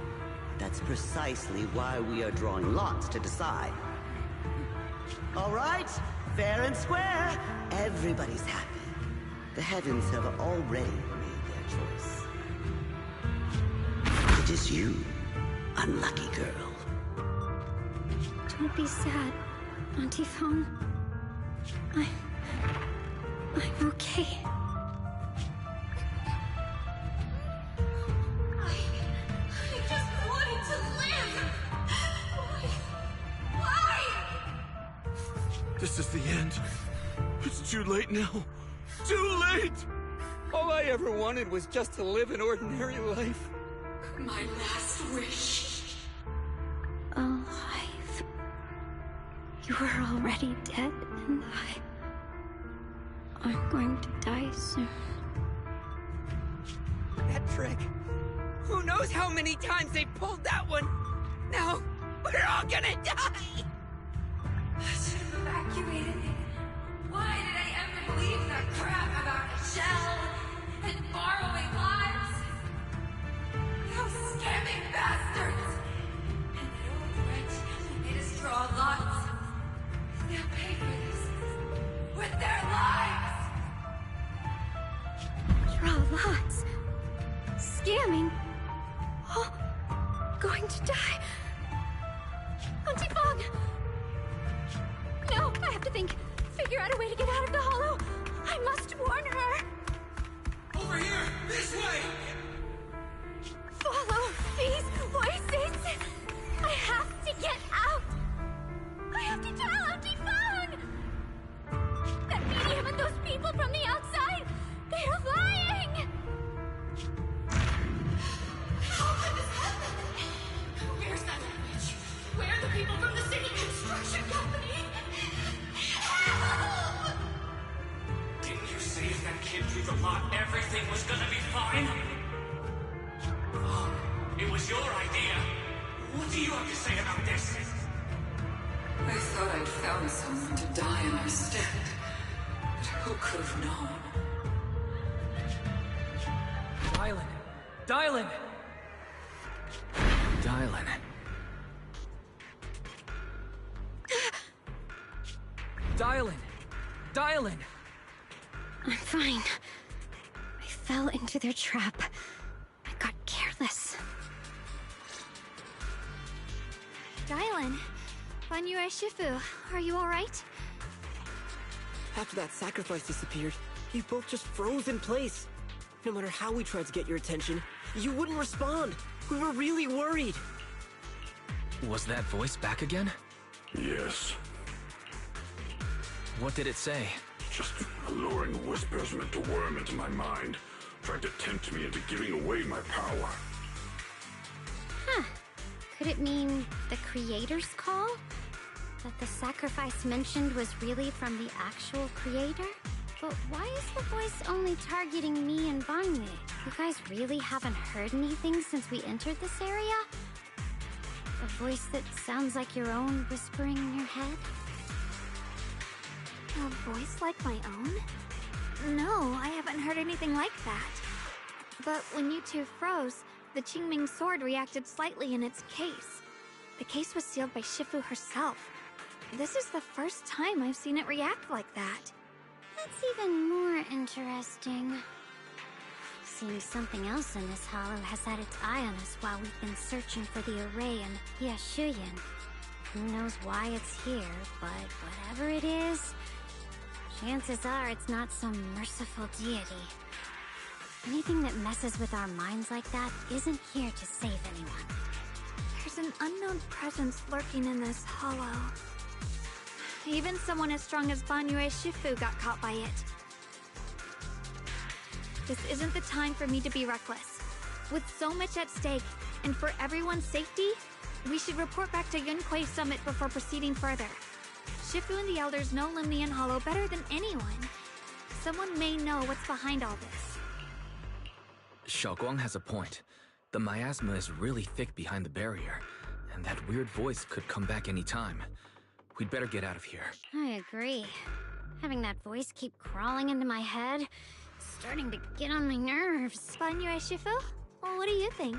That's precisely why we are drawing lots to decide. All right, fair and square. Everybody's happy. The heavens have already made their choice. it is you, unlucky girl. Don't be sad, Auntie Fong. I'm okay. I just wanted to live! Why? This is the end. It's too late now. Too late! All I ever wanted was just to live an ordinary life. My last wish. Alive. You were already dead, and I'm going to die soon. That trick. Who knows how many times they pulled that one? Now, we're all gonna die! I should have evacuated. Why did I ever believe that crap about a shell and borrowing lives? Those scamming bastards! And the old witch made us draw lots. They'll pay for this with their lives! Draw lots. Scamming. Oh, going to die. Auntie Fong! No, I have to think. Figure out a way to get out of the hollow. I must warn her. Over here! This way! Follow these voices. I have to get out. I have to tell Auntie Fong. That medium and those people from the outside, they're lying. How could this happen? Where's that witch? Where are the people from the city construction company? Help! Didn't you say if that kid drew the lot, everything was gonna be fine? Oh, it was your idea. What do you have to say about this? I thought I'd found someone to die in our stead. But who could have known? Dylan! Dylan! Dylan. Dylan! Dylan! I'm fine. I fell into their trap. I got careless. Dylan, Banyue Shifu, are you alright? After that sacrifice disappeared, you both just froze in place. No matter how we tried to get your attention, you wouldn't respond. We were really worried. Was that voice back again? Yes. What did it say? Just alluring whispers meant to worm into my mind. Tried to tempt me into giving away my power. Huh. Could it mean the creator's call? That the sacrifice mentioned was really from the actual creator? But why is the voice only targeting me and Banye? You guys really haven't heard anything since we entered this area? A voice that sounds like your own whispering in your head? A voice like my own? No, I haven't heard anything like that. But when you two froze, the Qingming sword reacted slightly in its case. The case was sealed by Shifu herself. This is the first time I've seen it react like that. That's even more interesting. Seems something else in this hollow has had its eye on us while we've been searching for the array in Yashuyan. Who knows why it's here, but whatever it is, chances are it's not some merciful deity. Anything that messes with our minds like that isn't here to save anyone. There's an unknown presence lurking in this hollow. Even someone as strong as Banyue Shifu got caught by it. This isn't the time for me to be reckless. With so much at stake, and for everyone's safety, we should report back to Yunquei Summit before proceeding further. Shifu and the Elders know Limnian Hollow better than anyone. Someone may know what's behind all this. Xiaoguang has a point. The miasma is really thick behind the barrier, and that weird voice could come back any time. We'd better get out of here. I agree. Having that voice keep crawling into my head, starting to get on my nerves. Banyue Shifu? Well, what do you think?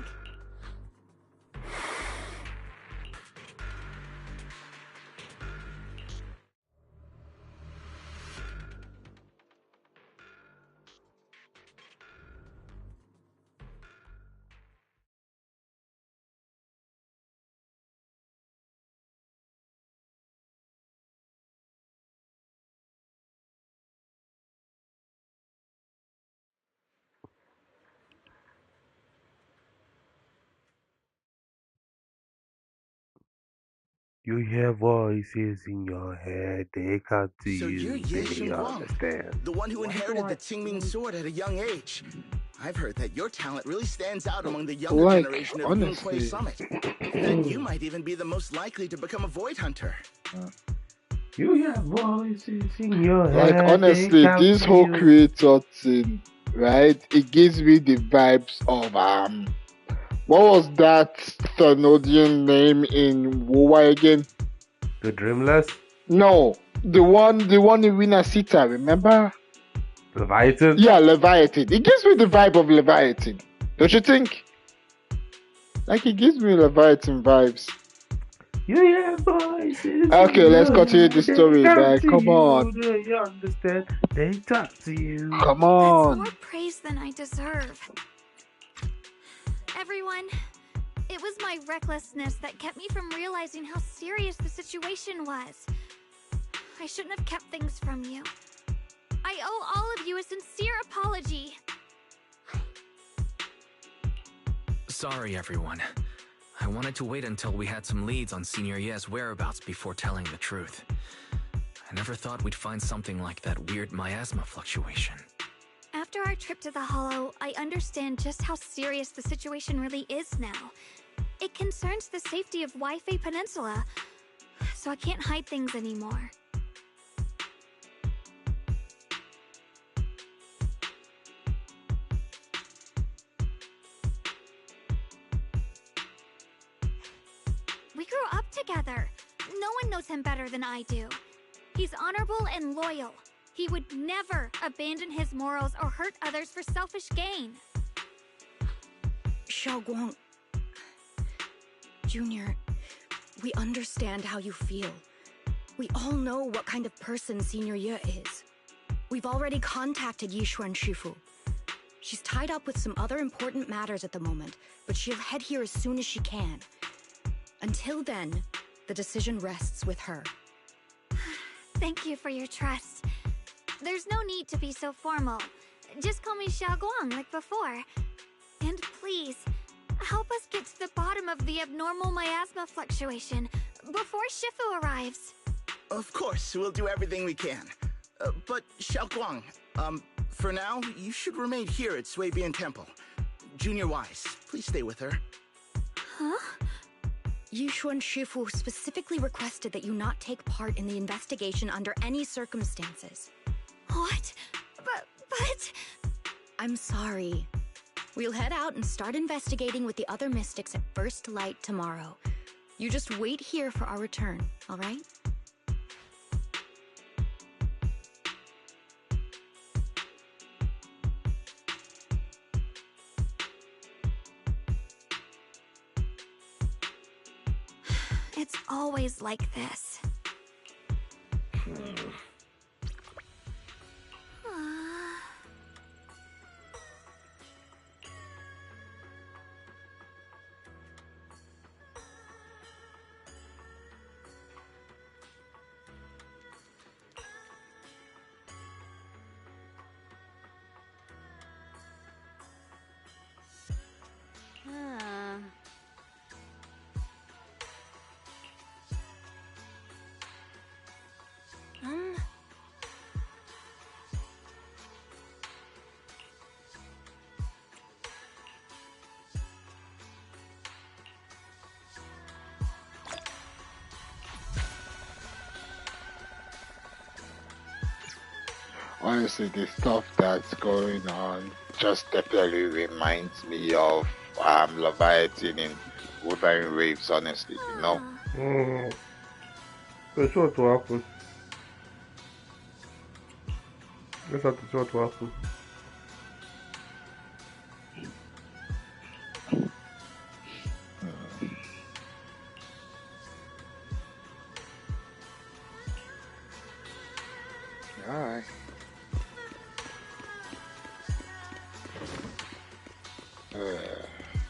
You hear voices in your head, they come to So you're you, Ye they Guang, understand. the one who inherited the Qingming sword at a young age. I've heard that your talent really stands out among the younger Like, generation of Yunque honestly. Summit. That you might even be the most likely to become a void hunter. You hear voices in your Like, head, they honestly, come this to whole you. creator thing, right? It gives me the vibes of what was that Thanodian name in WoW again? The Dreamless? No, the one in Winasita, remember? Leviathan? Yeah, Leviathan. It gives me the vibe of Leviathan. Don't you think? Like, it gives me Leviathan vibes. You hear voices. Okay, let's continue the They story, come man. to Come you, on. they understand. They talk to you. Come That's on. more praise than I deserve. Everyone, it was my recklessness that kept me from realizing how serious the situation was. I shouldn't have kept things from you. I owe all of you a sincere apology. Sorry, everyone. I wanted to wait until we had some leads on Senior Ye's whereabouts before telling the truth. I never thought we'd find something like that weird miasma fluctuation. After our trip to the Hollow, I understand just how serious the situation really is now. It concerns the safety of Waifei Peninsula, so I can't hide things anymore. We grew up together. No one knows him better than I do. He's honorable and loyal. He would never abandon his morals or hurt others for selfish gain. Xiaoguang, Junior, we understand how you feel. We all know what kind of person Senior Ye is. We've already contacted Yishuan Shifu. She's tied up with some other important matters at the moment, but she'll head here as soon as she can. Until then, the decision rests with her. Thank you for your trust. There's no need to be so formal. Just call me Xiaoguang like before. And please, help us get to the bottom of the abnormal miasma fluctuation before Shifu arrives. Of course, we'll do everything we can. But Xiaoguang, for now, you should remain here at Suibian Temple. Junior Wise, please stay with her. Huh? Yishuan Shifu specifically requested that you not take part in the investigation under any circumstances. What? But... I'm sorry. We'll head out and start investigating with the other mystics at first light tomorrow. You just wait here for our return, all right? It's always like this. Honestly, the stuff that's going on just definitely reminds me of Leviathan in Wuthering Waves, honestly, you know? That's what will happen. Let's have to see what will happen. Alright.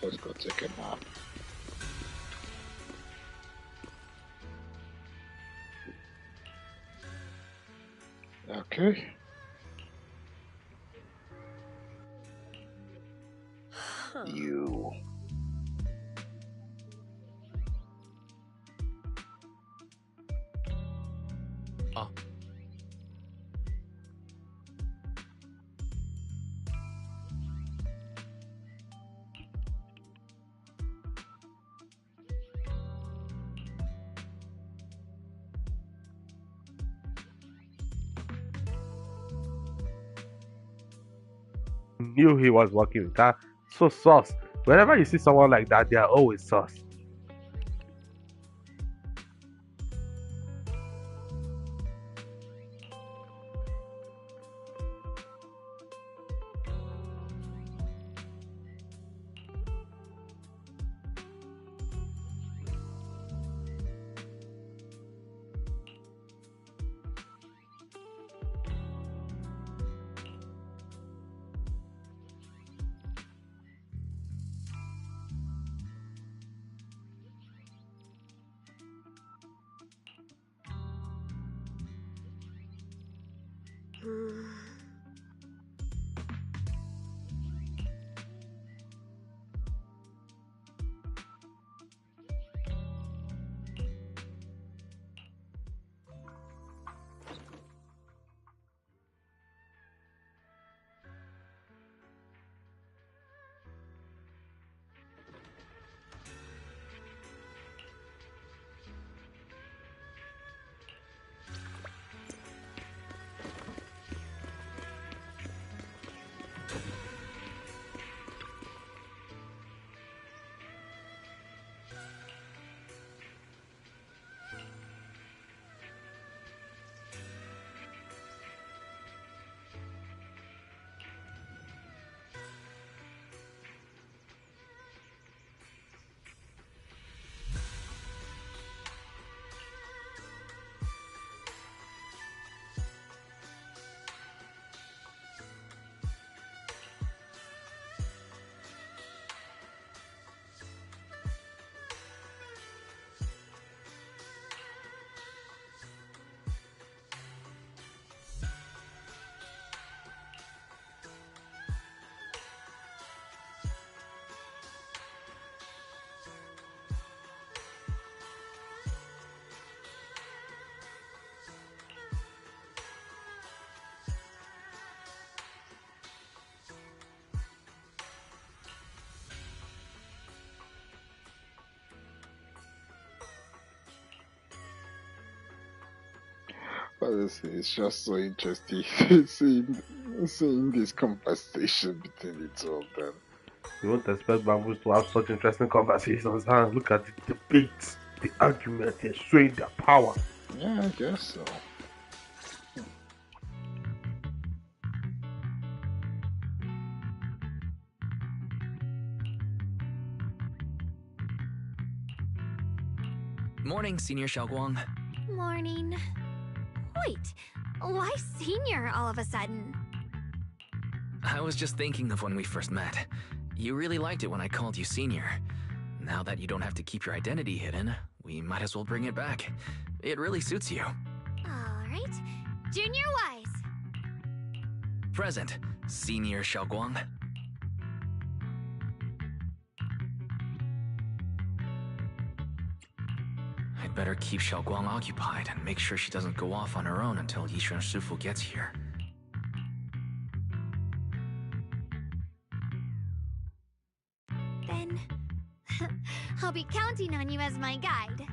Let's go take a nap. Okay. You. Knew he was working with that. So sus. Whenever you see someone like that, they are always sus. Honestly, it's just so interesting seeing this conversation between the two of them. You won't expect bamboos to have such interesting conversations. Huh? Look at the debates, the argument, they're showing their power. Yeah, I guess so. Morning, Senior Xiaoguang. Morning. Wait, why senior all of a sudden? I was just thinking of when we first met. You really liked it when I called you Senior. Now that you don't have to keep your identity hidden, we might as well bring it back. It really suits you. Alright. Junior Wise. Present, Senior Xiaoguang. I'd better keep Xiaoguang occupied and make sure she doesn't go off on her own until Yishuan Shifu gets here. Then I'll be counting on you as my guide.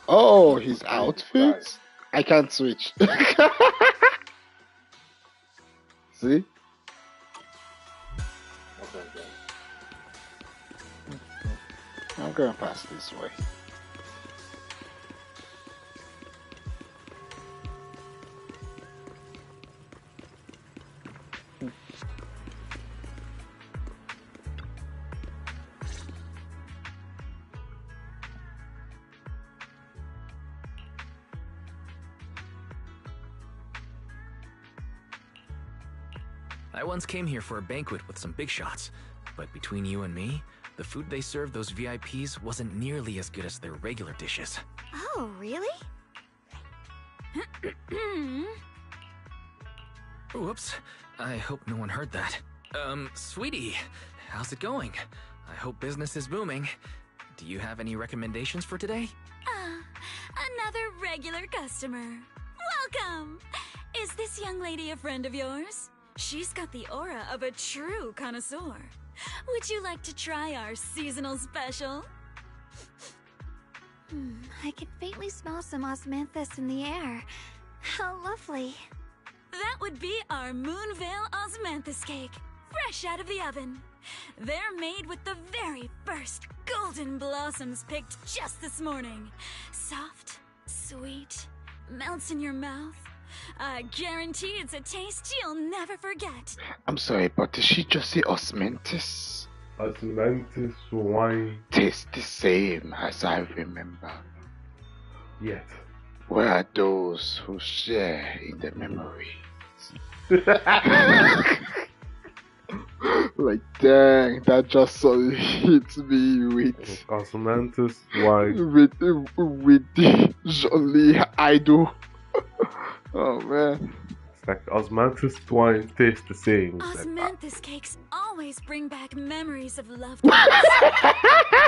Oh, his outfit? I can't switch. See? I'm going past this way. I once came here for a banquet with some big shots, but between you and me, the food they served those VIPs wasn't nearly as good as their regular dishes. Oh, really? Whoops. I hope no one heard that. Sweetie, how's it going? I hope business is booming. Do you have any recommendations for today? Another regular customer. Welcome! Is this young lady a friend of yours? She's got the aura of a true connoisseur. Would you like to try our seasonal special? I can faintly smell some osmanthus in the air. How lovely. That would be our Moonvale Osmanthus cake, fresh out of the oven. They're made with the very first golden blossoms picked just this morning. Soft, sweet, melts in your mouth. I guarantee it's a taste you'll never forget. I'm sorry, but did she just say osmanthus? Osmanthus wine. Tastes the same as I remember. Yet. Where are those who share in the memories? Like, dang, that just suddenly hits me with osmanthus wine. With the Jolie idol. Oh man. It's like osmanthus wine tastes the same. Osmanthus cakes always bring back memories of loved ones.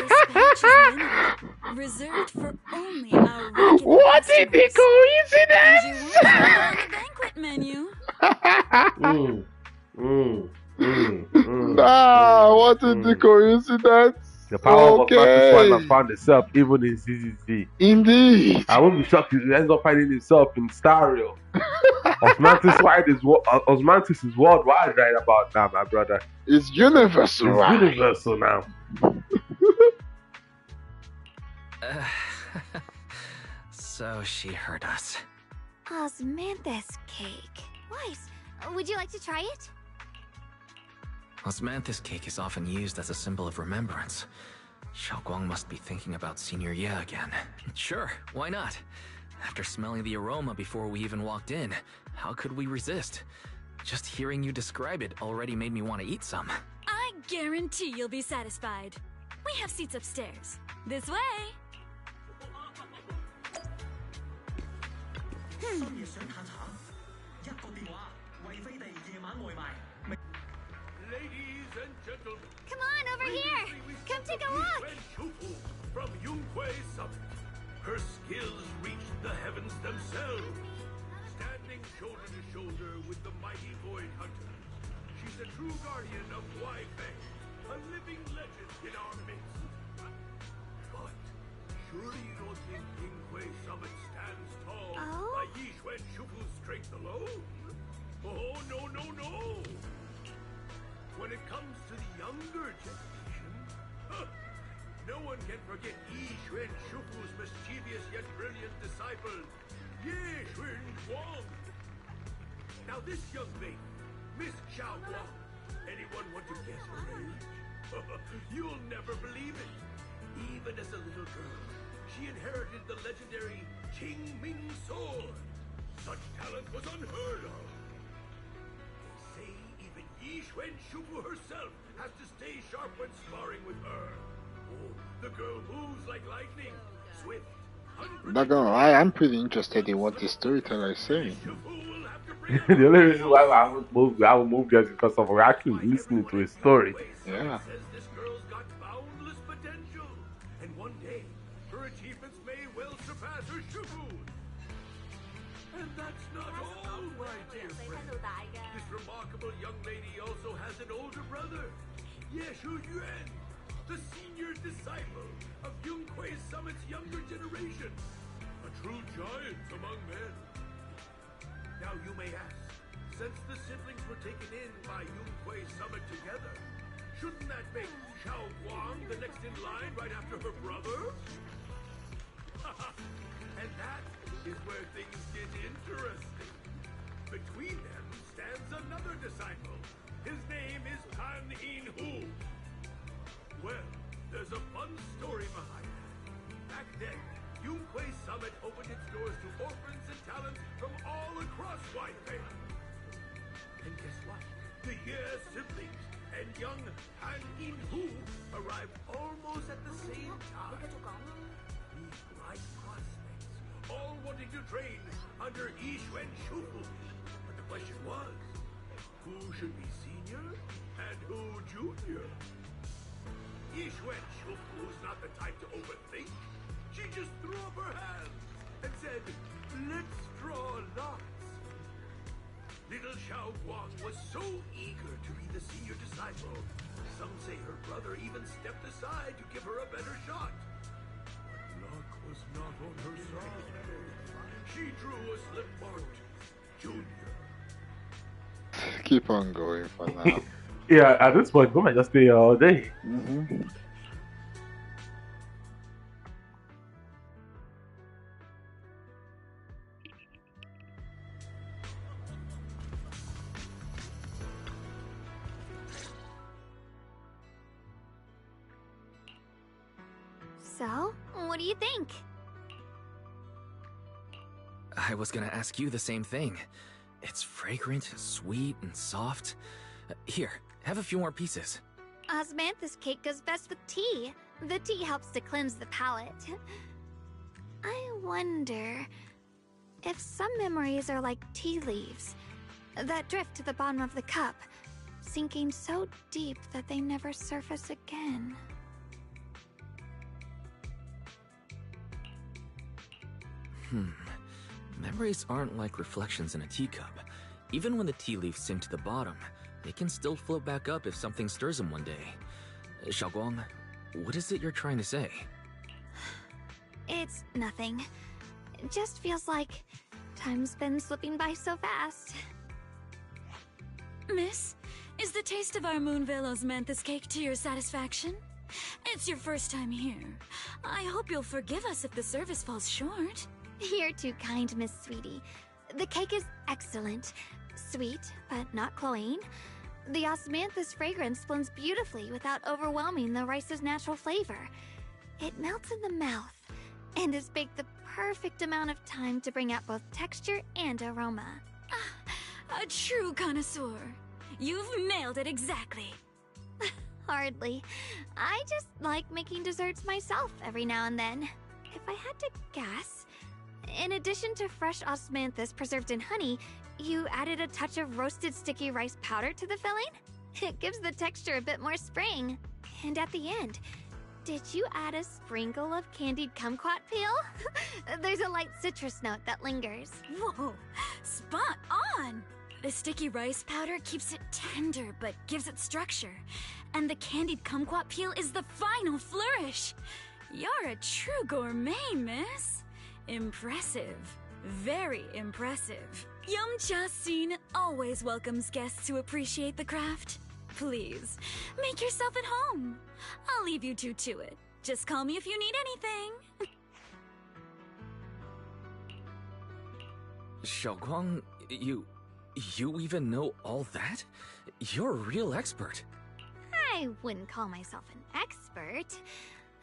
This batch is limited, reserved for only our regular What is the coincidence? And you won't find it on the banquet menu. Nah, what is the coincidence? The power of osmanthus wine has found itself even in ZZZ. Indeed. I won't be shocked if it ends up finding itself in Stario. Osmanthus wine is osmanthus is worldwide right about now, my brother. It's universal, it's right? universal now. So she heard us. Osmanthus cake. Weiss, would you like to try it? Osmanthus cake is often used as a symbol of remembrance. Xiaoguang must be thinking about Senior Ye again. Sure, why not? After smelling the aroma before we even walked in, how could we resist? Just hearing you describe it already made me want to eat some. I guarantee you'll be satisfied. We have seats upstairs. This way. Ladies and gentlemen, come on over here. Come take a look. From Yunhui Summit. Her skills reach the heavens themselves. Standing shoulder to shoulder with the mighty Void Hunters. She's a true guardian of Huaifeng, a living legend in our midst. But surely you don't think Yunhui Summit stands tall by Yixuan Shufu's strength alone? Oh, no, no, no! When it comes to the younger generation, no one can forget Yixuan Shufu's mischievous yet brilliant disciple, Ye Xuanguang. Now this young lady, Miss Xiaoguang, anyone want to guess her age? You'll never believe it. Even as a little girl, she inherited the legendary Qingming sword. Such talent was unheard of. They say even Yixuan Shufu herself has to stay sharp when sparring with her. Oh, the girl moves like lightning, swift. Not gonna lie, I'm pretty interested in what the storyteller is saying. The only reason why I would move just because of actually listening to his story. Yeah. This girl's got boundless potential, and one day her achievements may well surpass her Shufu's. And that's not all, my dear friend. This remarkable young lady also has an older brother, Ye Shuyuan, the senior disciple of Yunhui Summit's younger generation, a true giant among men. Now you may ask, since the siblings were taken in by Yunhui Summit together, Shouldn't that make Xiao Guang the next in line right after her brother? And that is where things get interesting. Between them stands another disciple. His name is Tan In Hu. Well, there's a fun story behind it. Back then, Yunquei Summit opened its doors to orphans and talents from all across Whitevale. And guess what? The Ye siblings and young Han In Hu arrived almost at the same time. These bright prospects, all wanting to train under Yixuan Shufu. But the question was, who should be senior and who junior? Yixuan Shufu's not the type to overthink. She just threw up her hands and said, let's draw lots. Little Xiao Guang was so eager to be the senior disciple. Some say her brother even stepped aside to give her a better shot. But luck was not on her side. She drew a slip marked Junior. Keep on going for now. Yeah, at this point, we might just stay here all day. So, what do you think? I was gonna ask you the same thing. It's fragrant, sweet, and soft. Here, have a few more pieces. Osmanthus cake goes best with tea. The tea helps to cleanse the palate. I wonder if some memories are like tea leaves that drift to the bottom of the cup, sinking so deep that they never surface again. Memories aren't like reflections in a teacup. Even when the tea leaves sink to the bottom, they can still float back up if something stirs them one day. Xiaoguang, what is it you're trying to say? It's nothing. It just feels like time's been slipping by so fast. Miss, is the taste of our Moonvale Osmanthus cake to your satisfaction? It's your first time here. I hope you'll forgive us if the service falls short. You're too kind, Miss Sweetie. The cake is excellent. Sweet, but not cloying. The osmanthus fragrance blends beautifully without overwhelming the rice's natural flavor. It melts in the mouth and is baked the perfect amount of time to bring out both texture and aroma. A true connoisseur. You've nailed it exactly. Hardly. I just like making desserts myself every now and then. If I had to guess, in addition to fresh osmanthus preserved in honey, you added a touch of roasted sticky rice powder to the filling? It gives the texture a bit more spring. And at the end, did you add a sprinkle of candied kumquat peel? There's a light citrus note that lingers. Whoa, spot on! The sticky rice powder keeps it tender but gives it structure. And the candied kumquat peel is the final flourish. You're a true gourmet, miss. Impressive. Very impressive. Yum-Cha Scene always welcomes guests who appreciate the craft. Please, make yourself at home. I'll leave you two to it. Just call me if you need anything. Xiaoguang, you even know all that? You're a real expert. I wouldn't call myself an expert.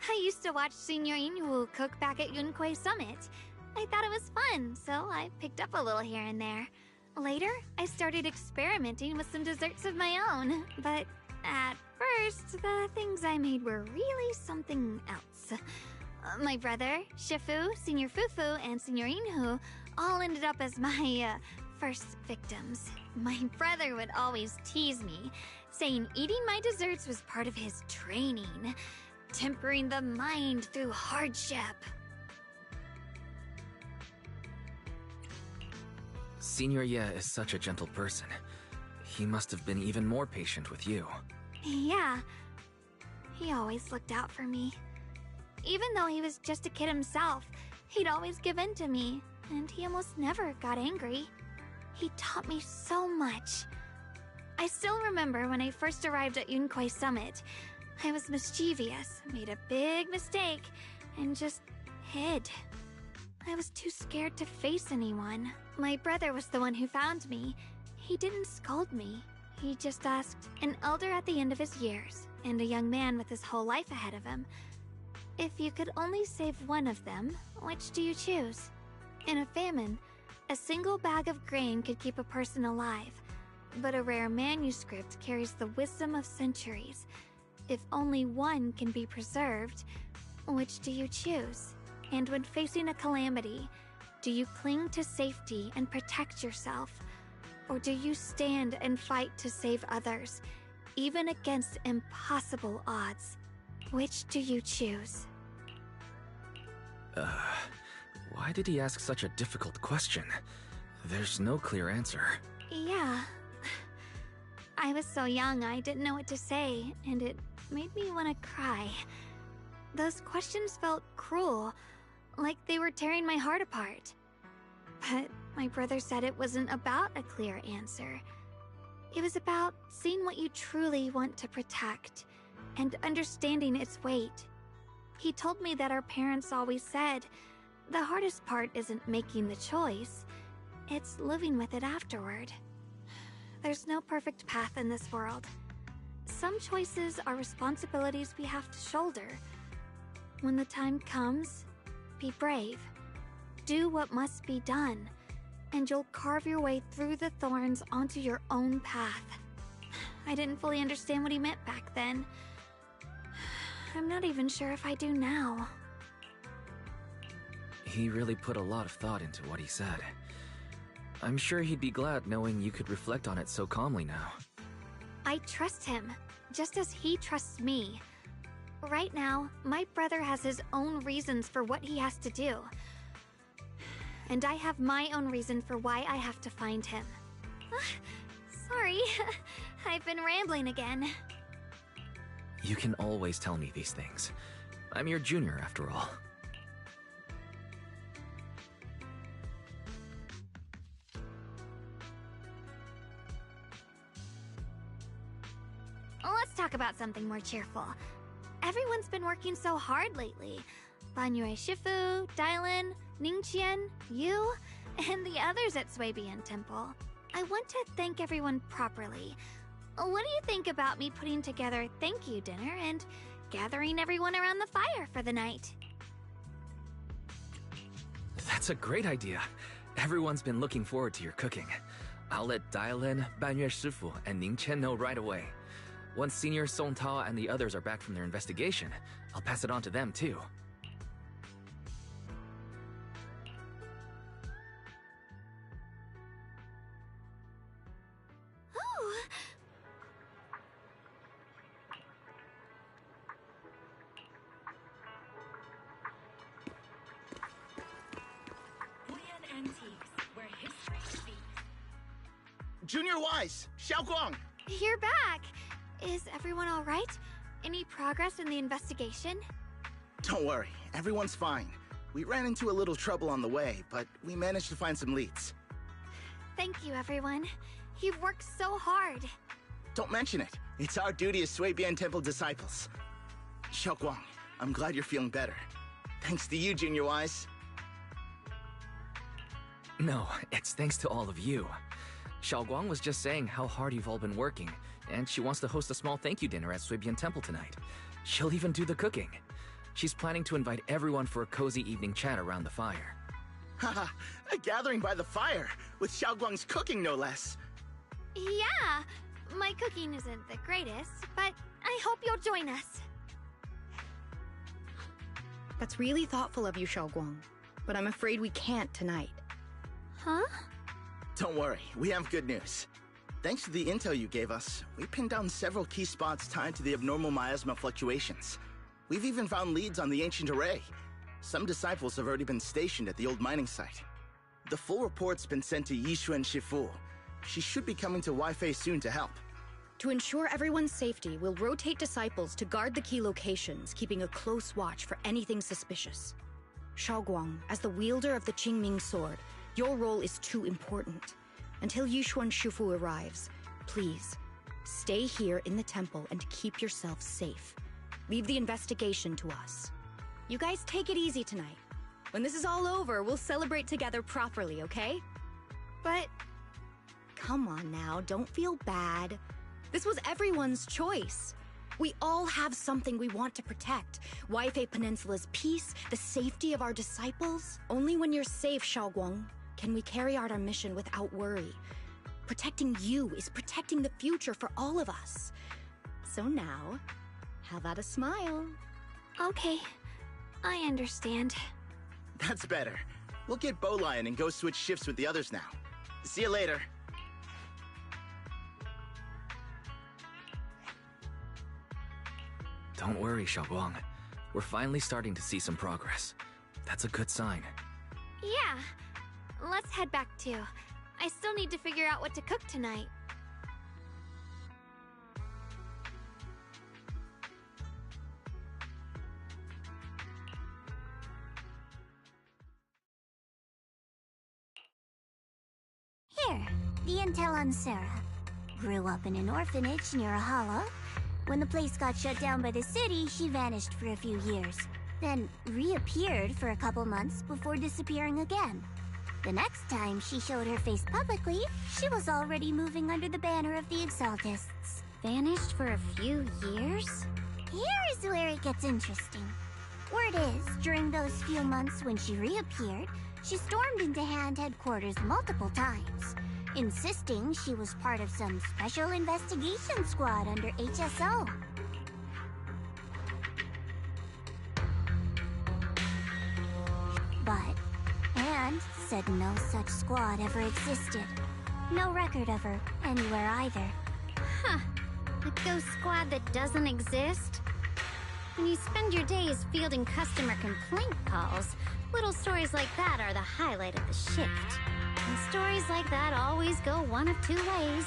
I used to watch Senior Inhu cook back at Yunquei Summit. I thought it was fun, so I picked up a little here and there. Later, I started experimenting with some desserts of my own, but at first, the things I made were really something else. My brother, Shifu, Senior Fufu, and Senior Inhu all ended up as my first victims. My brother would always tease me, saying eating my desserts was part of his training, tempering the mind through hardship. Senior Ye is such a gentle person. He must have been even more patient with you. Yeah, he always looked out for me. Even though he was just a kid himself, he'd always give in to me, and he almost never got angry. He taught me so much. I still remember when I first arrived at Yunkwei Summit. I was mischievous, made a big mistake, and just hid. I was too scared to face anyone. My brother was the one who found me. He didn't scold me. He just asked, an elder at the end of his years, and a young man with his whole life ahead of him, if you could only save one of them, which do you choose? In a famine, a single bag of grain could keep a person alive, but a rare manuscript carries the wisdom of centuries. If only one can be preserved, which do you choose? And when facing a calamity, do you cling to safety and protect yourself? Or do you stand and fight to save others, even against impossible odds? Which do you choose? Why did he ask such a difficult question? There's no clear answer. Yeah. I was so young I didn't know what to say, and it made me want to cry. Those questions felt cruel, like they were tearing my heart apart. But my brother said it wasn't about a clear answer. It was about seeing what you truly want to protect, and understanding its weight. He told me that our parents always said, the hardest part isn't making the choice, it's living with it afterward. There's no perfect path in this world. Some choices are responsibilities we have to shoulder. When the time comes, be brave. Do what must be done, and you'll carve your way through the thorns onto your own path. I didn't fully understand what he meant back then. I'm not even sure if I do now. He really put a lot of thought into what he said. I'm sure he'd be glad knowing you could reflect on it so calmly now. I trust him, just as he trusts me. Right now, my brother has his own reasons for what he has to do. And I have my own reason for why I have to find him. Sorry, I've been rambling again. You can always tell me these things. I'm your junior, after all. Let's talk about something more cheerful. Everyone's been working so hard lately. Banyue Shifu, Dylan, Ningqian, you, and the others at Swabian Temple. I want to thank everyone properly. What do you think about me putting together a thank you dinner and gathering everyone around the fire for the night? That's a great idea. Everyone's been looking forward to your cooking. I'll let Dylan, Banyue Shifu, and Ningqian know right away. Once Senior Song Tao and the others are back from their investigation, I'll pass it on to them too. Junior Wise, Xiaoguang! You're back! Is everyone alright? Any progress in the investigation? Don't worry, everyone's fine. We ran into a little trouble on the way, but we managed to find some leads. Thank you, everyone. You've worked so hard. Don't mention it. It's our duty as Swabian Temple disciples. Xiaoguang, I'm glad you're feeling better. Thanks to you, Junior Wise. No, it's thanks to all of you. Xiaoguang was just saying how hard you've all been working, and she wants to host a small thank you dinner at Swabian Temple tonight. She'll even do the cooking. She's planning to invite everyone for a cozy evening chat around the fire. Haha, a gathering by the fire, with Xiaoguang's cooking no less. Yeah, my cooking isn't the greatest, but I hope you'll join us. That's really thoughtful of you, Xiaoguang, but I'm afraid we can't tonight. Huh? Don't worry, we have good news. Thanks to the intel you gave us, we pinned down several key spots tied to the abnormal miasma fluctuations. We've even found leads on the ancient array. Some disciples have already been stationed at the old mining site. The full report's been sent to Yishuan Shifu. She should be coming to Waifei soon to help. To ensure everyone's safety, we'll rotate disciples to guard the key locations, keeping a close watch for anything suspicious. Xiaoguang, as the wielder of the Qingming sword, your role is too important. Until Yishuan Shifu arrives, please, Stay here in the temple and keep yourself safe. Leave the investigation to us. You guys take it easy tonight. When this is all over, we'll celebrate together properly, okay? But come on now, don't feel bad. This was everyone's choice. We all have something we want to protect. Waifei Peninsula's peace, the safety of our disciples. Only when you're safe, Xiaoguang, can we carry out our mission without worry. Protecting you is protecting the future for all of us. So now, how about a smile? Okay, I understand. That's better. We'll get Bowline and go switch shifts with the others now. See you later. Don't worry, Xiaoguang. We're finally starting to see some progress. That's a good sign. Yeah, let's head back too. I still need to figure out what to cook tonight. Here, the intel on Sarah. Grew up in an orphanage near a hollow. When the place got shut down by the city, she vanished for a few years. Then reappeared for a couple months before disappearing again. The next time she showed her face publicly, she was already moving under the banner of the Exaltists. Vanished for a few years? Here's where it gets interesting. Word is, during those few months when she reappeared, she stormed into Hand headquarters multiple times, insisting she was part of some special investigation squad under HSO. But Hand said no such squad ever existed. No record of her anywhere either. Huh. A ghost squad that doesn't exist? When you spend your days fielding customer complaint calls, little stories like that are the highlight of the shift. And stories like that always go one of two ways.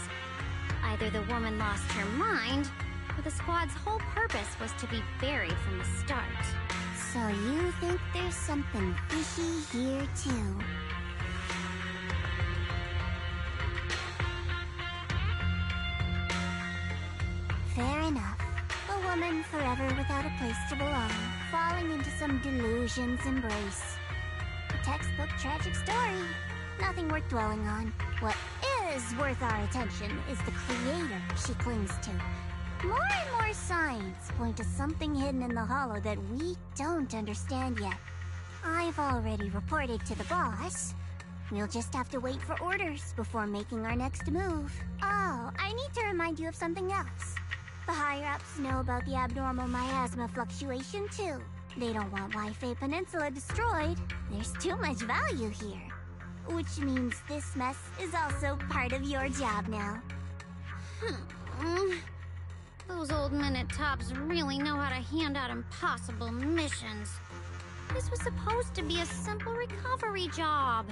Either the woman lost her mind, or the squad's whole purpose was to be buried from the start. So you think there's something fishy here too? Fair enough. A woman forever without a place to belong, falling into some delusion's embrace. A textbook tragic story. Nothing worth dwelling on. What is worth our attention is the creator she clings to. More and more signs point to something hidden in the hollow that we don't understand yet. I've already reported to the boss. We'll just have to wait for orders before making our next move. Oh, I need to remind you of something else. The higher-ups know about the abnormal miasma fluctuation, too. They don't want Waifei Peninsula destroyed. There's too much value here. Which means this mess is also part of your job now. Those old men-at-tops really know how to hand out impossible missions. This was supposed to be a simple recovery job.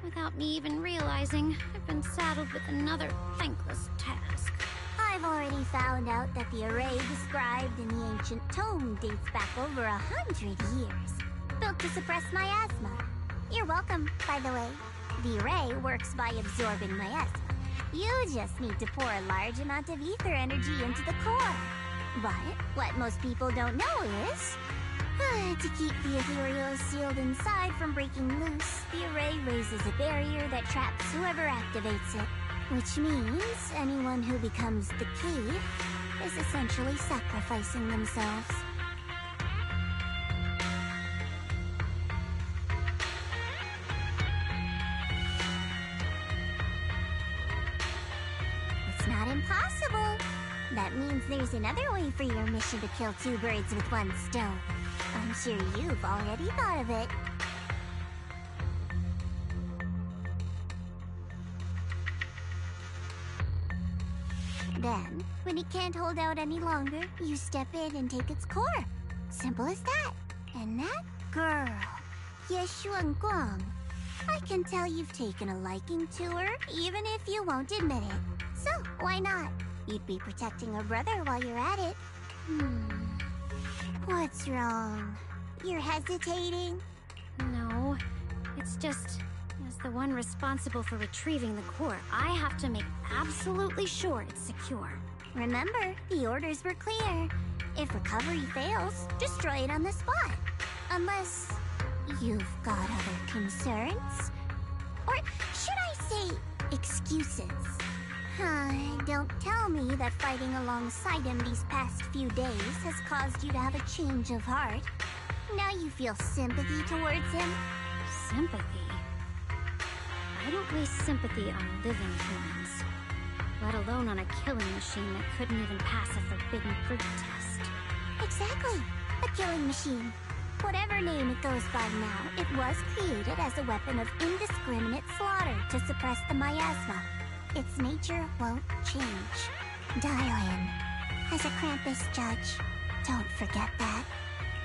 Without me even realizing, I've been saddled with another thankless task. I've already found out that the array described in the ancient tome dates back over 100 years. Built to suppress miasma. You're welcome, by the way. The array works by absorbing miasma. You just need to pour a large amount of ether energy into the core. But what most people don't know is, to keep the ethereal sealed inside from breaking loose, the array raises a barrier that traps whoever activates it. Which means anyone who becomes the key is essentially sacrificing themselves. It's not impossible. That means there's another way for your mission to kill two birds with one stone. I'm sure you've already thought of it. Then, when it can't hold out any longer, you step in and take its core. Simple as that. And that girl, Yeshuan Guang, I can tell you've taken a liking to her, even if you won't admit it. So, why not? You'd be protecting her brother while you're at it. What's wrong? You're hesitating? No, it's just, as the one responsible for retrieving the core, I have to make absolutely sure it's secure. Remember, the orders were clear. If recovery fails, destroy it on the spot. Unless you've got other concerns. Or should I say, excuses? Don't tell me that fighting alongside him these past few days has caused you to have a change of heart. Now you feel sympathy towards him? Sympathy? I don't waste sympathy on living humans. Let alone on a killing machine that couldn't even pass a forbidden fruit test. Exactly. A killing machine. Whatever name it goes by now, it was created as a weapon of indiscriminate slaughter to suppress the miasma. Its nature won't change. Dial in. As a Krampus judge, don't forget that.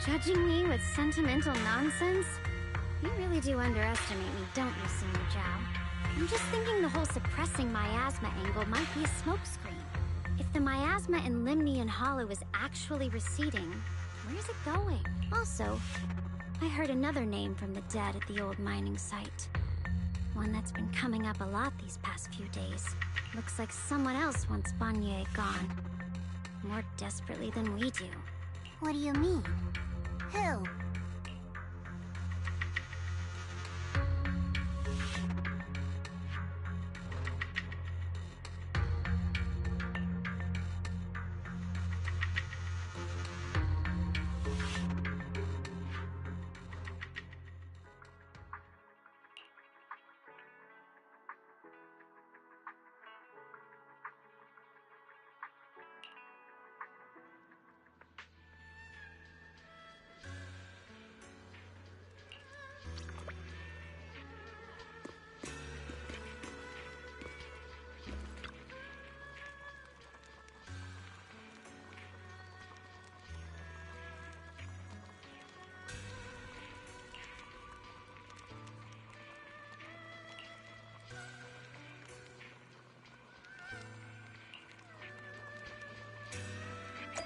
Judging me with sentimental nonsense? You really do underestimate me, don't you, Senior Zhao? I'm just thinking the whole suppressing miasma angle might be a smokescreen. If the miasma in Limnian Hollow is actually receding, where's it going? Also, I heard another name from the dead at the old mining site. One that's been coming up a lot these past few days. Looks like someone else wants Banye gone. More desperately than we do. What do you mean? Who?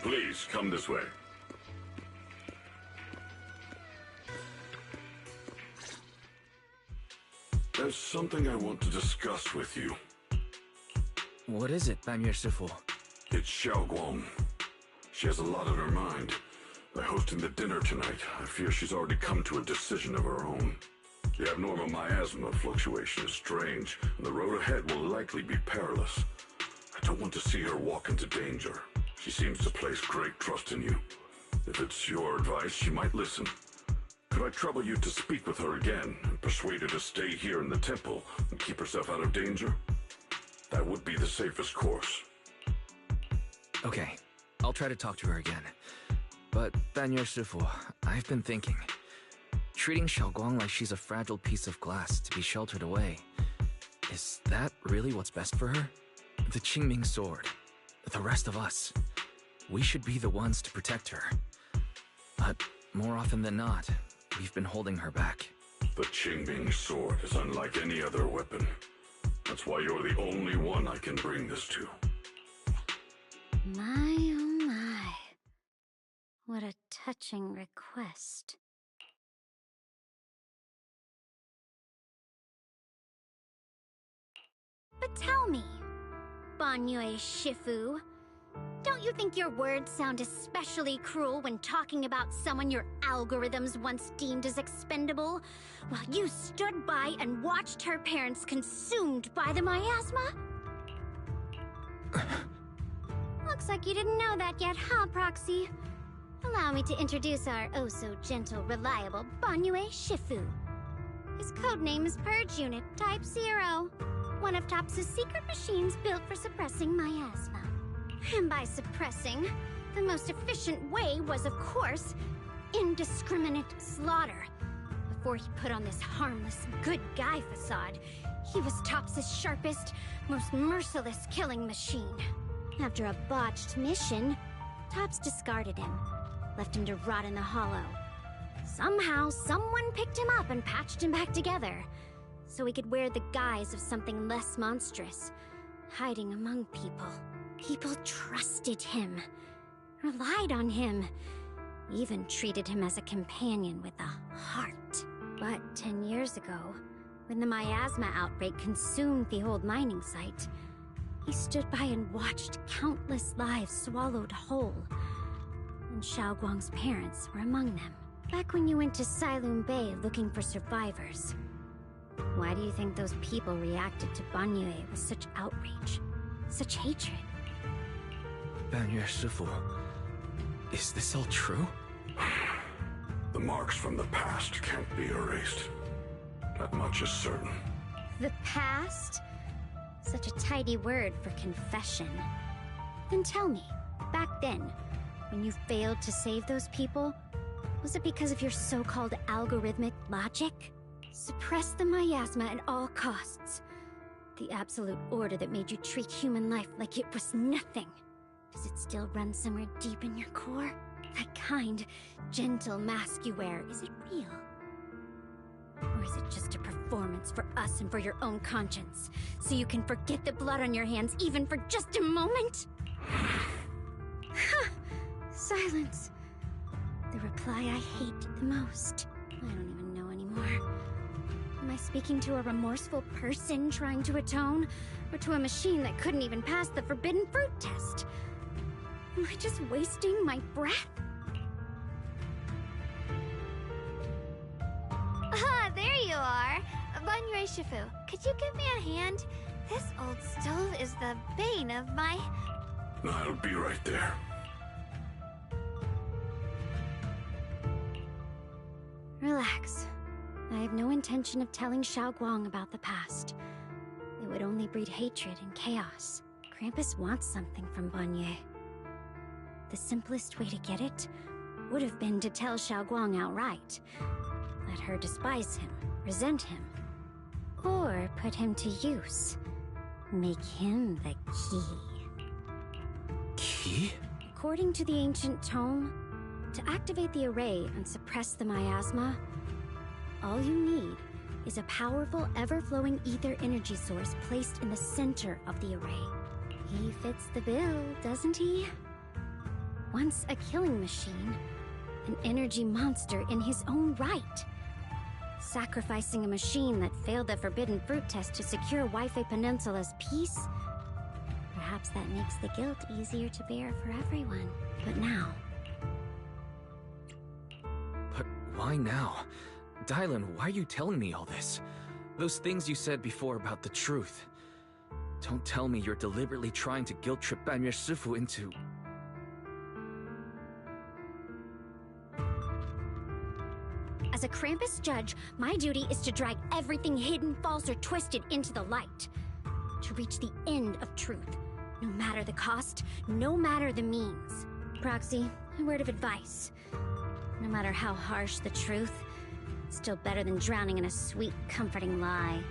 Please, come this way. There's something I want to discuss with you. What is it, Banyue Shifu? It's Xiaoguang. She has a lot on her mind. By hosting the dinner tonight, I fear she's already come to a decision of her own. The abnormal miasma fluctuation is strange, and the road ahead will likely be perilous. I don't want to see her walk into danger. She seems to place great trust in you. If it's your advice, she might listen. Could I trouble you to speak with her again and persuade her to stay here in the temple and keep herself out of danger? That would be the safest course. Okay, I'll try to talk to her again. But, Banyue Shifu, I've been thinking. Treating Xiaoguang like she's a fragile piece of glass to be sheltered away. Is that really what's best for her? The Qingming sword. The rest of us. We should be the ones to protect her. But more often than not, we've been holding her back. The Qingming sword is unlike any other weapon. That's why you're the only one I can bring this to. My, oh my. What a touching request. But tell me, Banyue Shifu, don't you think your words sound especially cruel when talking about someone your algorithms once deemed as expendable, while you stood by and watched her parents consumed by the miasma? Looks like you didn't know that yet, huh, Proxy? Allow me to introduce our oh-so-gentle, reliable Banyue Shifu. His codename is Purge Unit Type 0, one of TOPS' secret machines built for suppressing miasma. And by suppressing, the most efficient way was, of course, indiscriminate slaughter. Before he put on this harmless, good guy facade, he was TOPS' sharpest, most merciless killing machine. After a botched mission, TOPS discarded him, left him to rot in the hollow. Somehow, someone picked him up and patched him back together, so he could wear the guise of something less monstrous, hiding among people. People trusted him, relied on him, even treated him as a companion with a heart. But 10 years ago, When the miasma outbreak consumed the old mining site, he stood by and watched countless lives swallowed whole. And Xiaoguang's parents were among them. Back when you went to Silum Bay looking for survivors. Why do you think those people reacted to Banyue with such outrage? Such hatred? Banyue Shifu, is this all true? The marks from the past can't be erased. That much is certain. The past? Such a tidy word for confession. Then tell me, back then, when you failed to save those people, was it because of your so-called algorithmic logic? Suppress the miasma at all costs. The absolute order that made you treat human life like it was nothing. Does it still run somewhere deep in your core? That kind, gentle mask you wear, is it real? Or is it just a performance for us and for your own conscience? So you can forget the blood on your hands even for just a moment? Silence. The reply I hate the most. I don't even know anymore. Am I speaking to a remorseful person trying to atone? Or to a machine that couldn't even pass the forbidden fruit test? Am I just wasting my breath? Ah, there you are. Banyue Shifu, could you give me a hand? This old stove is the bane of my... I'll be right there. Relax. I have no intention of telling Xiaoguang about the past. It would only breed hatred and chaos. Krampus wants something from Banyue. The simplest way to get it would have been to tell Xiaoguang outright. Let her despise him, resent him, or put him to use. Make him the key. Key? According to the ancient tome, to activate the array and suppress the miasma, all you need is a powerful, ever-flowing ether energy source placed in the center of the array. He fits the bill, doesn't he? Once a killing machine, an energy monster in his own right. Sacrificing a machine that failed the forbidden fruit test to secure Waifei Peninsula's peace? Perhaps that makes the guilt easier to bear for everyone. But now... But why now? Dylan, why are you telling me all this? Those things you said before about the truth. Don't tell me you're deliberately trying to guilt-trip Banyue Shifu into... As a Krampus judge, my duty is to drag everything hidden, false, or twisted into the light. To reach the end of truth. No matter the cost, no matter the means. Proxy, a word of advice. No matter how harsh the truth, it's still better than drowning in a sweet, comforting lie.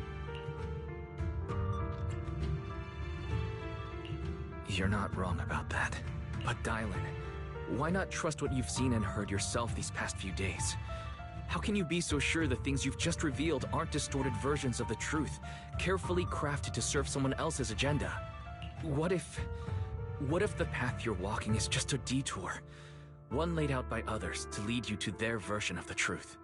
You're not wrong about that. But Dylan, why not trust what you've seen and heard yourself these past few days? How can you be so sure the things you've just revealed aren't distorted versions of the truth, carefully crafted to serve someone else's agenda? What if the path you're walking is just a detour? One laid out by others to lead you to their version of the truth.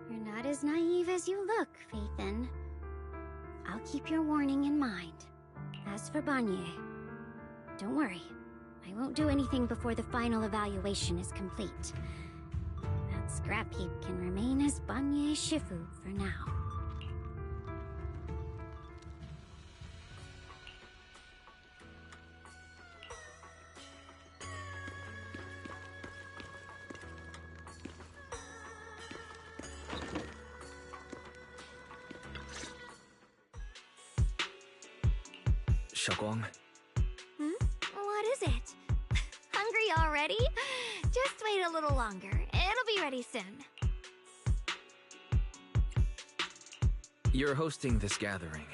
You're not as naive as you look, Phaethan. I'll keep your warning in mind. As for Banyue, don't worry. I won't do anything before the final evaluation is complete. That scrap heap can remain as Banyue Shifu for now. Xiaoguang? What is it? Hungry already? Just wait a little longer. It'll be ready soon. You're hosting this gathering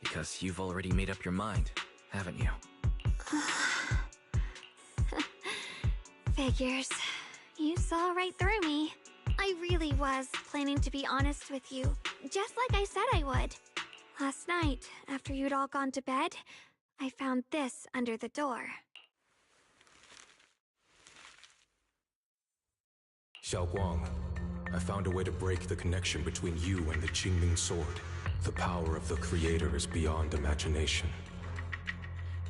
because you've already made up your mind, haven't you? Figures. You saw right through me. I really was planning to be honest with you, just like I said I would. Last night, after you'd all gone to bed, I found this under the door. Xiaoguang, I found a way to break the connection between you and the Qingming sword. The power of the Creator is beyond imagination.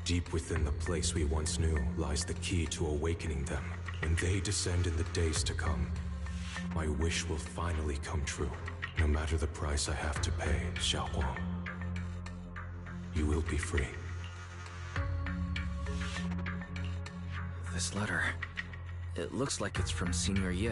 Deep within the place we once knew lies the key to awakening them. When they descend in the days to come, my wish will finally come true. No matter the price I have to pay, Xiaohuang. You will be free. This letter, it looks like it's from Senior Ye.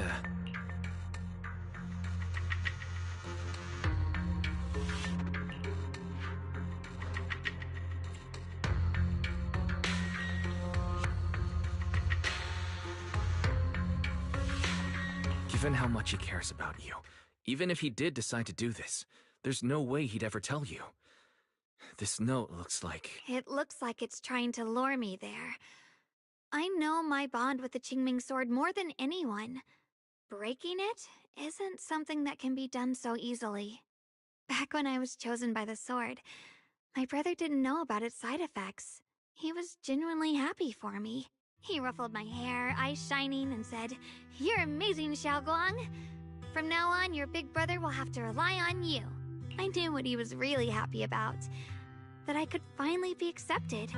Given how much he cares about you, even if he did decide to do this, there's no way he'd ever tell you. This note looks like... It looks like it's trying to lure me there. I know my bond with the Qingming sword more than anyone. Breaking it isn't something that can be done so easily. Back when I was chosen by the sword, my brother didn't know about its side effects. He was genuinely happy for me. He ruffled my hair, eyes shining, and said, "You're amazing, Xiaoguang. From now on, your big brother will have to rely on you." I knew what he was really happy about. That I could finally be accepted,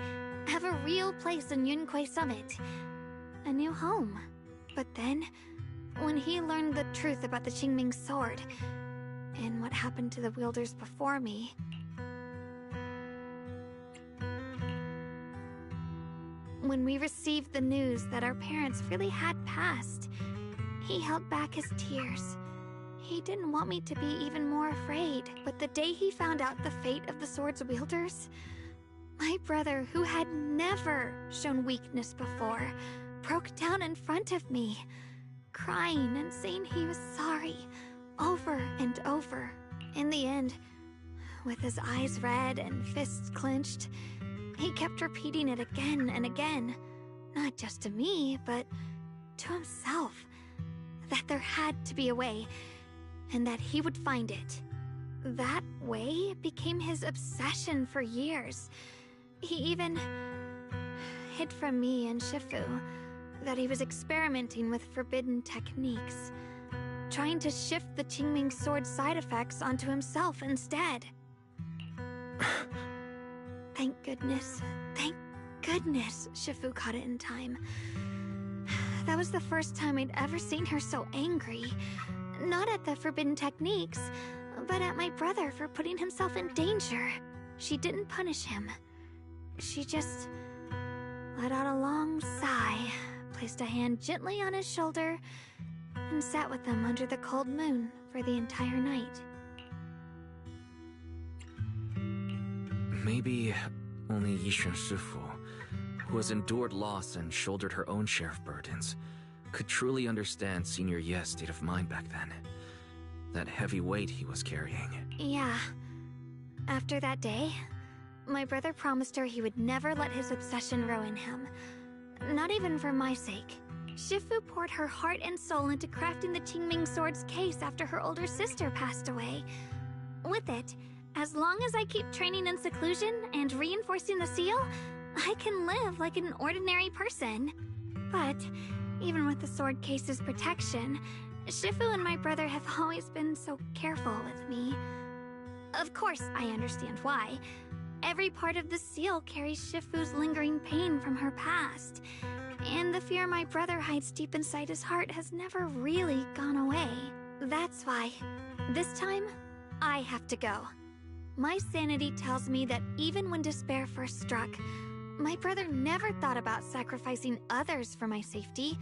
have a real place in Yunque Summit. A new home. But then, when he learned the truth about the Qingming sword, and what happened to the wielders before me... When we received the news that our parents really had passed, he held back his tears. He didn't want me to be even more afraid, but the day he found out the fate of the sword's wielders, my brother, who had never shown weakness before, broke down in front of me, crying and saying he was sorry, over and over. In the end, with his eyes red and fists clenched, he kept repeating it again and again, not just to me, but to himself, that there had to be a way, and that he would find it. That way became his obsession for years. He even hid from me and Shifu that he was experimenting with forbidden techniques, trying to shift the Qingming sword's side effects onto himself instead. Thank goodness Shifu caught it in time. That was the first time I'd ever seen her so angry. Not at the forbidden techniques, but at my brother for putting himself in danger. She didn't punish him. She just let out a long sigh, placed a hand gently on his shoulder, and sat with him under the cold moon for the entire night. Maybe only Yixuan Shifu, who has endured loss and shouldered her own share of burdens, could truly understand Senior Ye's state of mind back then. That heavy weight he was carrying. Yeah. After that day, my brother promised her he would never let his obsession ruin him. Not even for my sake. Shifu poured her heart and soul into crafting the Qingming sword's case after her older sister passed away. With it, as long as I keep training in seclusion and reinforcing the seal, I can live like an ordinary person. But even with the sword case's protection, Shifu and my brother have always been so careful with me. Of course, I understand why. Every part of the seal carries Shifu's lingering pain from her past, and the fear my brother hides deep inside his heart has never really gone away. That's why, this time, I have to go. My sanity tells me that even when despair first struck, my brother never thought about sacrificing others for my safety.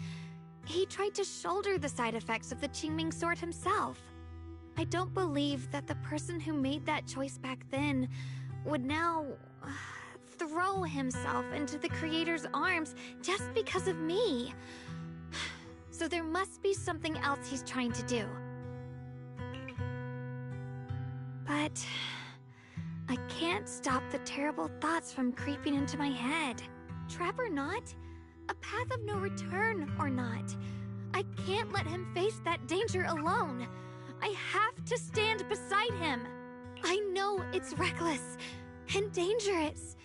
He tried to shoulder the side effects of the Qingming sword himself. I don't believe that the person who made that choice back then would now throw himself into the Creator's arms just because of me. So there must be something else he's trying to do. But I can't stop the terrible thoughts from creeping into my head. Trap or not, a path of no return or not, I can't let him face that danger alone. I have to stand beside him. I know it's reckless and dangerous.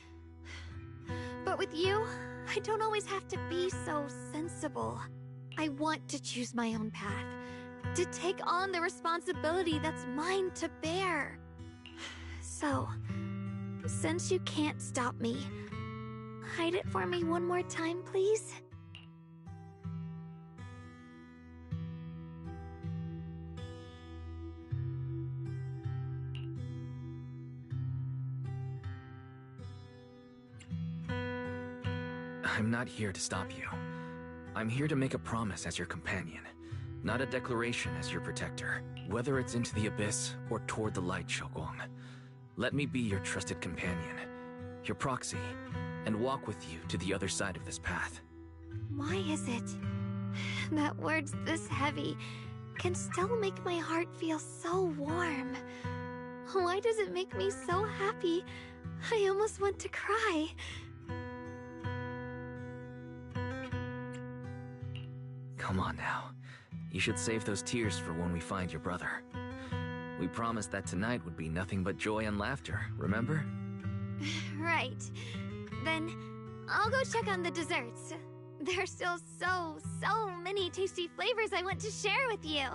But with you, I don't always have to be so sensible. I want to choose my own path, to take on the responsibility that's mine to bear. So, since you can't stop me, hide it for me one more time, please? I'm not here to stop you. I'm here to make a promise as your companion, not a declaration as your protector, whether it's into the abyss or toward the light, Xiaoguang. Let me be your trusted companion, your proxy, and walk with you to the other side of this path. Why is it that words this heavy can still make my heart feel so warm? Why does it make me so happy I almost want to cry? Come on now. You should save those tears for when we find your brother. We promised that tonight would be nothing but joy and laughter, remember? Right. Then I'll go check on the desserts. There's still so many tasty flavors I want to share with you.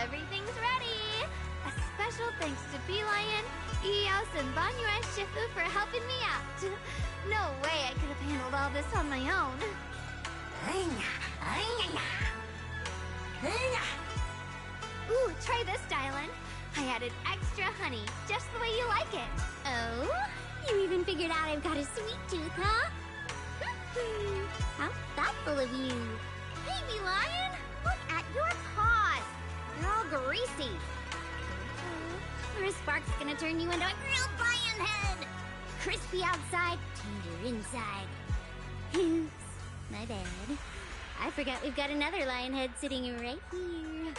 Everything's ready! A special thanks to Bee Lion, Eos, and Banyue Shifu for helping me out. No way I could have handled all this on my own. Ooh, try this, Dylan. I added extra honey, just the way you like it. Oh? You even figured out I've got a sweet tooth, huh? How thoughtful of you. Hey, Bee Lion! Look at your paws! They're all greasy. Or is Sparks gonna turn you into a grilled lion head? Crispy outside, tender inside. Oops, my bad. I forgot we've got another lion head sitting right here.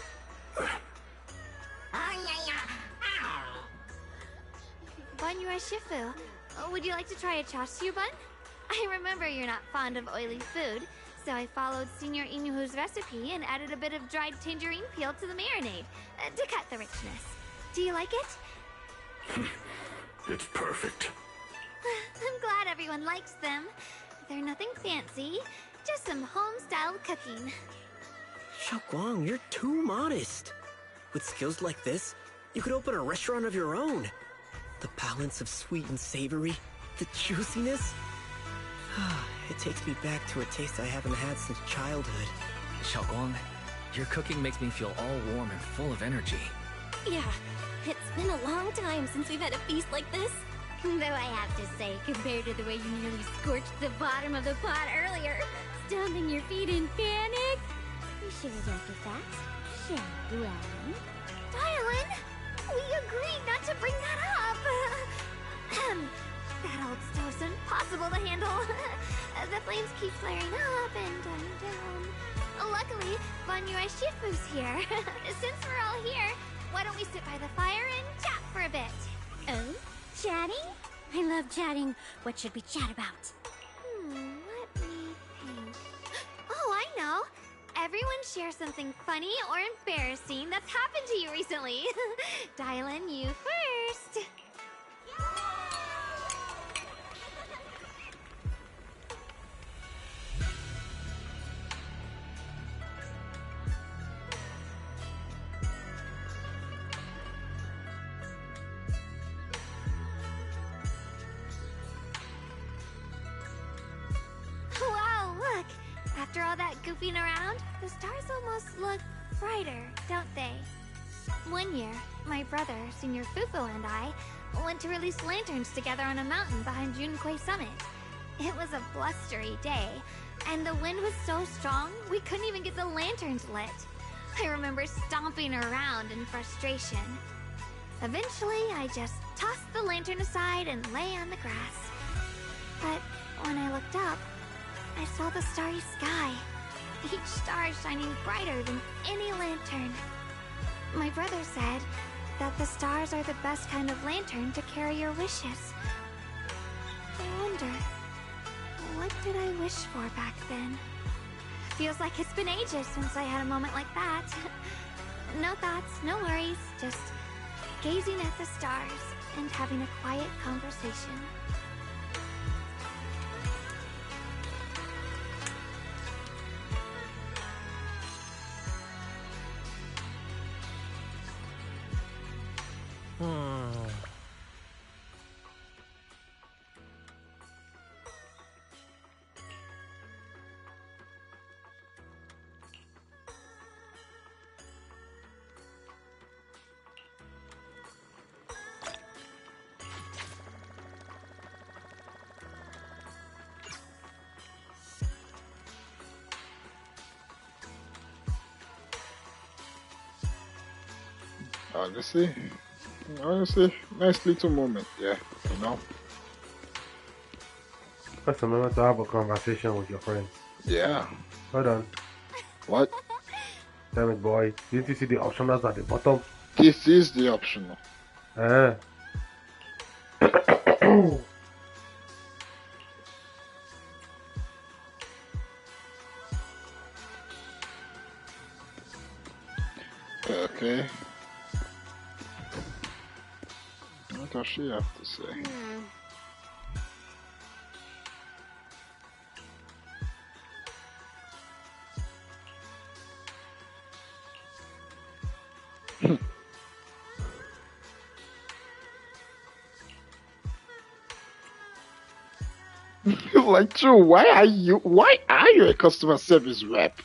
Banyue Shifu, would you like to try a chashu bun? I remember you're not fond of oily food, so I followed Senior Inuhu's recipe and added a bit of dried tangerine peel to the marinade to cut the richness. Do you like it? It's perfect. I'm glad everyone likes them. They're nothing fancy, just some home-style cooking. Xiaoguang, you're too modest. With skills like this, you could open a restaurant of your own. The balance of sweet and savory, the juiciness. It takes me back to a taste I haven't had since childhood. Xiaoguang, your cooking makes me feel all warm and full of energy. Yeah, it's been a long time since we've had a feast like this. Though I have to say, compared to the way you nearly scorched the bottom of the pot earlier, stomping your feet in panic. You sure don't get that, Xiaoguang? Dylan, we agreed not to bring that up. That old stove's impossible to handle. The flames keep flaring up and dying down. Luckily, Banyue Shifu's here. Since we're all here, why don't we sit by the fire and chat for a bit? Oh? Chatting? I love chatting. What should we chat about? Let me think. Oh, I know. Everyone share something funny or embarrassing that's happened to you recently. Dylan, you first. Wow, look! After all that goofing around, the stars almost look brighter, don't they? One year, my brother, Senior Fufu, and I went to release lanterns together on a mountain behind Junkui Summit. It was a blustery day, and the wind was so strong we couldn't even get the lanterns lit. I remember stomping around in frustration. Eventually, I just tossed the lantern aside and lay on the grass. But when I looked up, I saw the starry sky, each star shining brighter than any lantern. My brother said, that the stars are the best kind of lantern to carry your wishes. I wonder, what did I wish for back then? Feels like it's been ages since I had a moment like that. No thoughts, no worries, just gazing at the stars and having a quiet conversation. Honestly, nice little moment, yeah, you know. Just remember to have a conversation with your friends. Yeah. Hold on. What? Damn it, boy. Didn't you see the optionals at the bottom? This is the optional. Okay. What does she have to say? Like, true, why are you a customer service rep?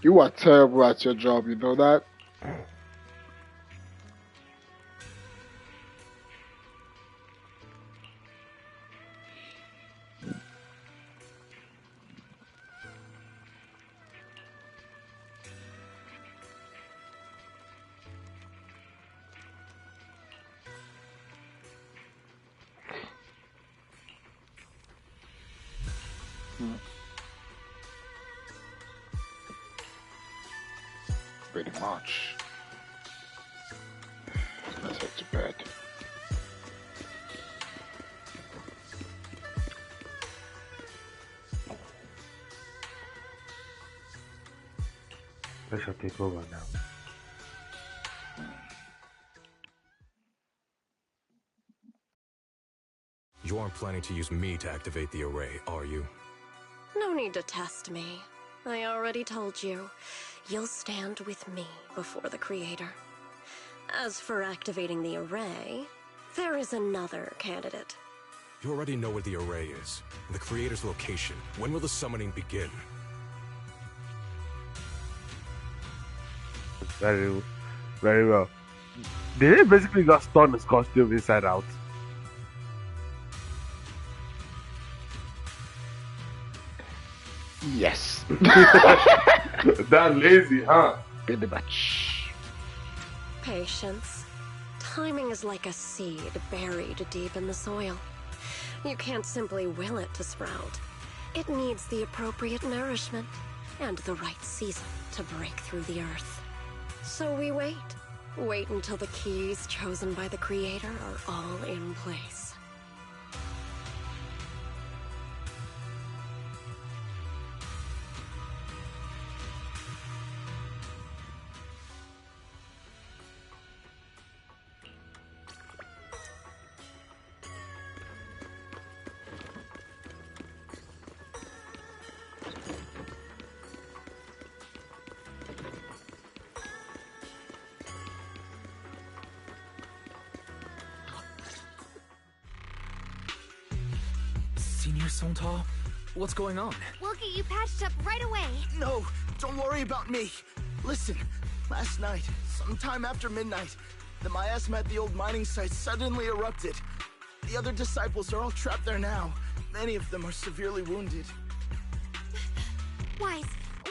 You are terrible at your job, you know that? Pretty much. Let's head to bed. I shall take over now. You aren't planning to use me to activate the array, are you? No need to test me. I already told you. You'll stand with me before the Creator. As for activating the array, there is another candidate. You already know where the array is, and the Creator's location. When will the summoning begin? Very, very well. Did they basically just turn his costume inside out? Yes. Damn lazy, huh? Pretty much. Patience. Timing is like a seed buried deep in the soil. You can't simply will it to sprout. It needs the appropriate nourishment and the right season to break through the earth. So we wait. Wait until the keys chosen by the Creator are all in place. Senior Sontal? What's going on? We'll get you patched up right away. No, don't worry about me. Listen, last night, sometime after midnight, the miasma at the old mining site suddenly erupted. The other disciples are all trapped there now. Many of them are severely wounded. Wise,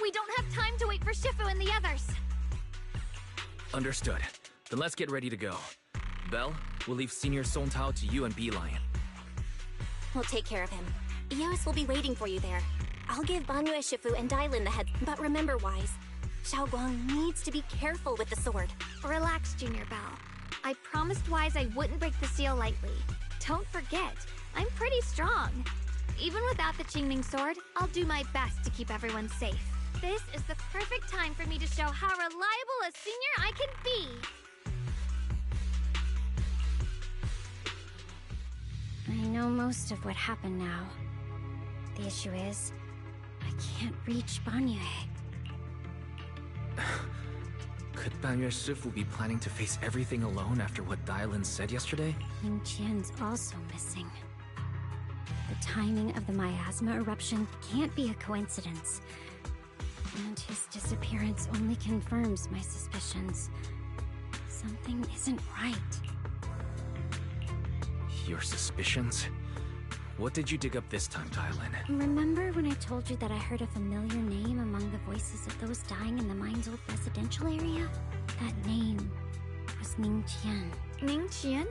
we don't have time to wait for Shifu and the others. Understood. Then let's get ready to go. Belle, we'll leave Senior Song Tao to you and Bee Lion. We'll take care of him. Eos will be waiting for you there. I'll give Banyue Shifu and Dailin the head, but remember, Wise, Xiaoguang needs to be careful with the sword. Relax, Junior Belle. I promised Wise I wouldn't break the seal lightly. Don't forget, I'm pretty strong. Even without the Qingming sword, I'll do my best to keep everyone safe. This is the perfect time for me to show how reliable a senior I can be. I know most of what happened now. The issue is, I can't reach Banyue. Could Banyue Shifu be planning to face everything alone after what Dailin said yesterday? Ning Qian's also missing. The timing of the miasma eruption can't be a coincidence. And his disappearance only confirms my suspicions. Something isn't right. Your suspicions? What did you dig up this time, Dailin? Remember when I told you that I heard a familiar name among the voices of those dying in the mine's old residential area? That name was Ning Qian. Ning Qian?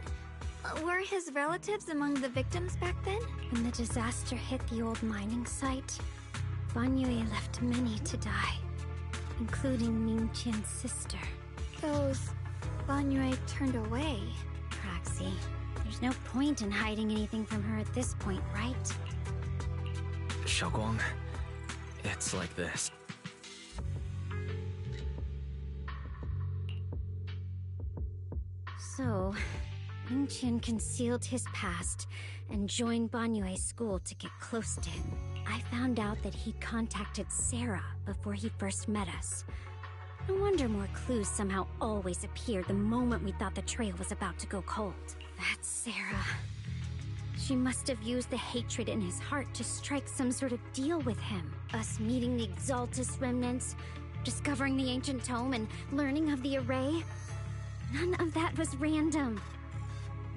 Were his relatives among the victims back then? When the disaster hit the old mining site, Banyue left many to die, including Ning Qian's sister. Those Banyue turned away. Roxy, there's no point in hiding anything from her at this point, right? Xiaoguang, it's like this. So, Ning Qian concealed his past and joined Banyue's school to get close to him. I found out that he'd contacted Sarah before he first met us. No wonder more clues somehow always appeared the moment we thought the trail was about to go cold. That's Sarah. She must have used the hatred in his heart to strike some sort of deal with him. Us meeting the Exaltus remnants, discovering the ancient tome, and learning of the array. None of that was random.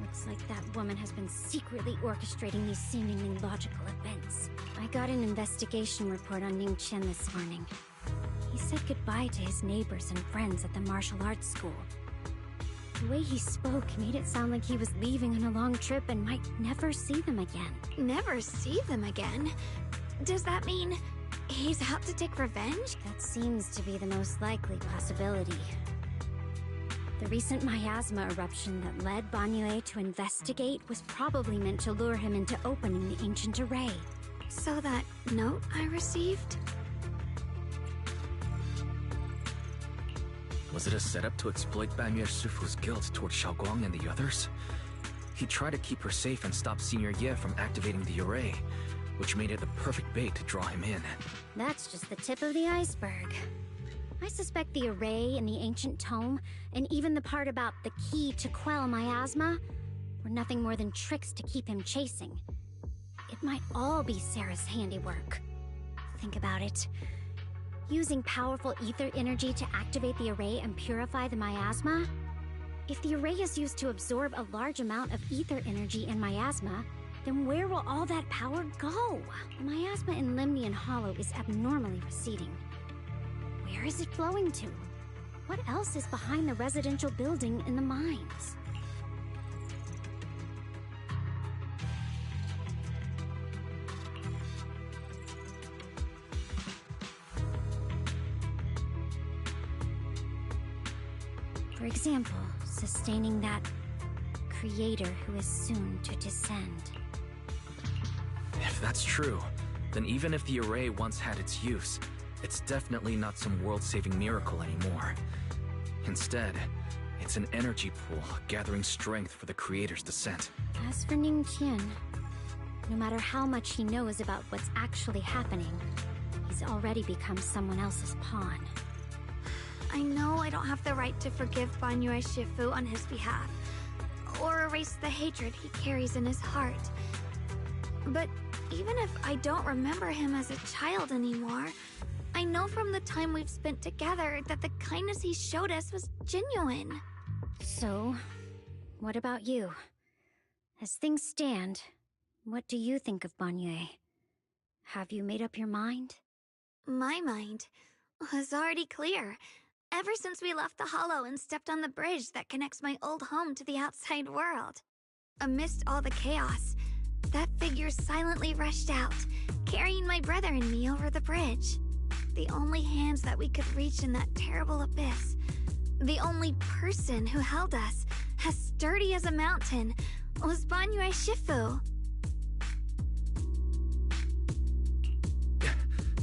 Looks like that woman has been secretly orchestrating these seemingly logical events. I got an investigation report on Ning Qian this morning. He said goodbye to his neighbors and friends at the martial arts school. The way he spoke made it sound like he was leaving on a long trip and might never see them again. Never see them again? Does that mean he's out to take revenge? That seems to be the most likely possibility. The recent miasma eruption that led Banyue to investigate was probably meant to lure him into opening the ancient array. So that note I received? Was it a setup to exploit Banyue Shifu's guilt toward Xiaoguang and the others? He tried to keep her safe and stop Senior Ye from activating the array, which made it the perfect bait to draw him in. That's just the tip of the iceberg. I suspect the array and the ancient tome, and even the part about the key to quell miasma, were nothing more than tricks to keep him chasing. It might all be Sarah's handiwork. Think about it. Using powerful ether energy to activate the array and purify the miasma? If the array is used to absorb a large amount of ether energy in miasma, then where will all that power go? The miasma in Limnian Hollow is abnormally receding. Where is it flowing to? What else is behind the residential building in the mines? For example, sustaining that creator who is soon to descend. If that's true, then even if the array once had its use, it's definitely not some world-saving miracle anymore. Instead, it's an energy pool gathering strength for the creator's descent. As for Ning Qian, no matter how much he knows about what's actually happening, he's already become someone else's pawn. I know I don't have the right to forgive Banyue Shifu on his behalf, or erase the hatred he carries in his heart. But even if I don't remember him as a child anymore, I know from the time we've spent together that the kindness he showed us was genuine. So, what about you? As things stand, what do you think of Banyue? Have you made up your mind? My mind was already clear. Ever since we left the Hollow and stepped on the bridge that connects my old home to the outside world. Amidst all the chaos, that figure silently rushed out, carrying my brother and me over the bridge. The only hands that we could reach in that terrible abyss. The only person who held us, as sturdy as a mountain, was Banyue Shifu.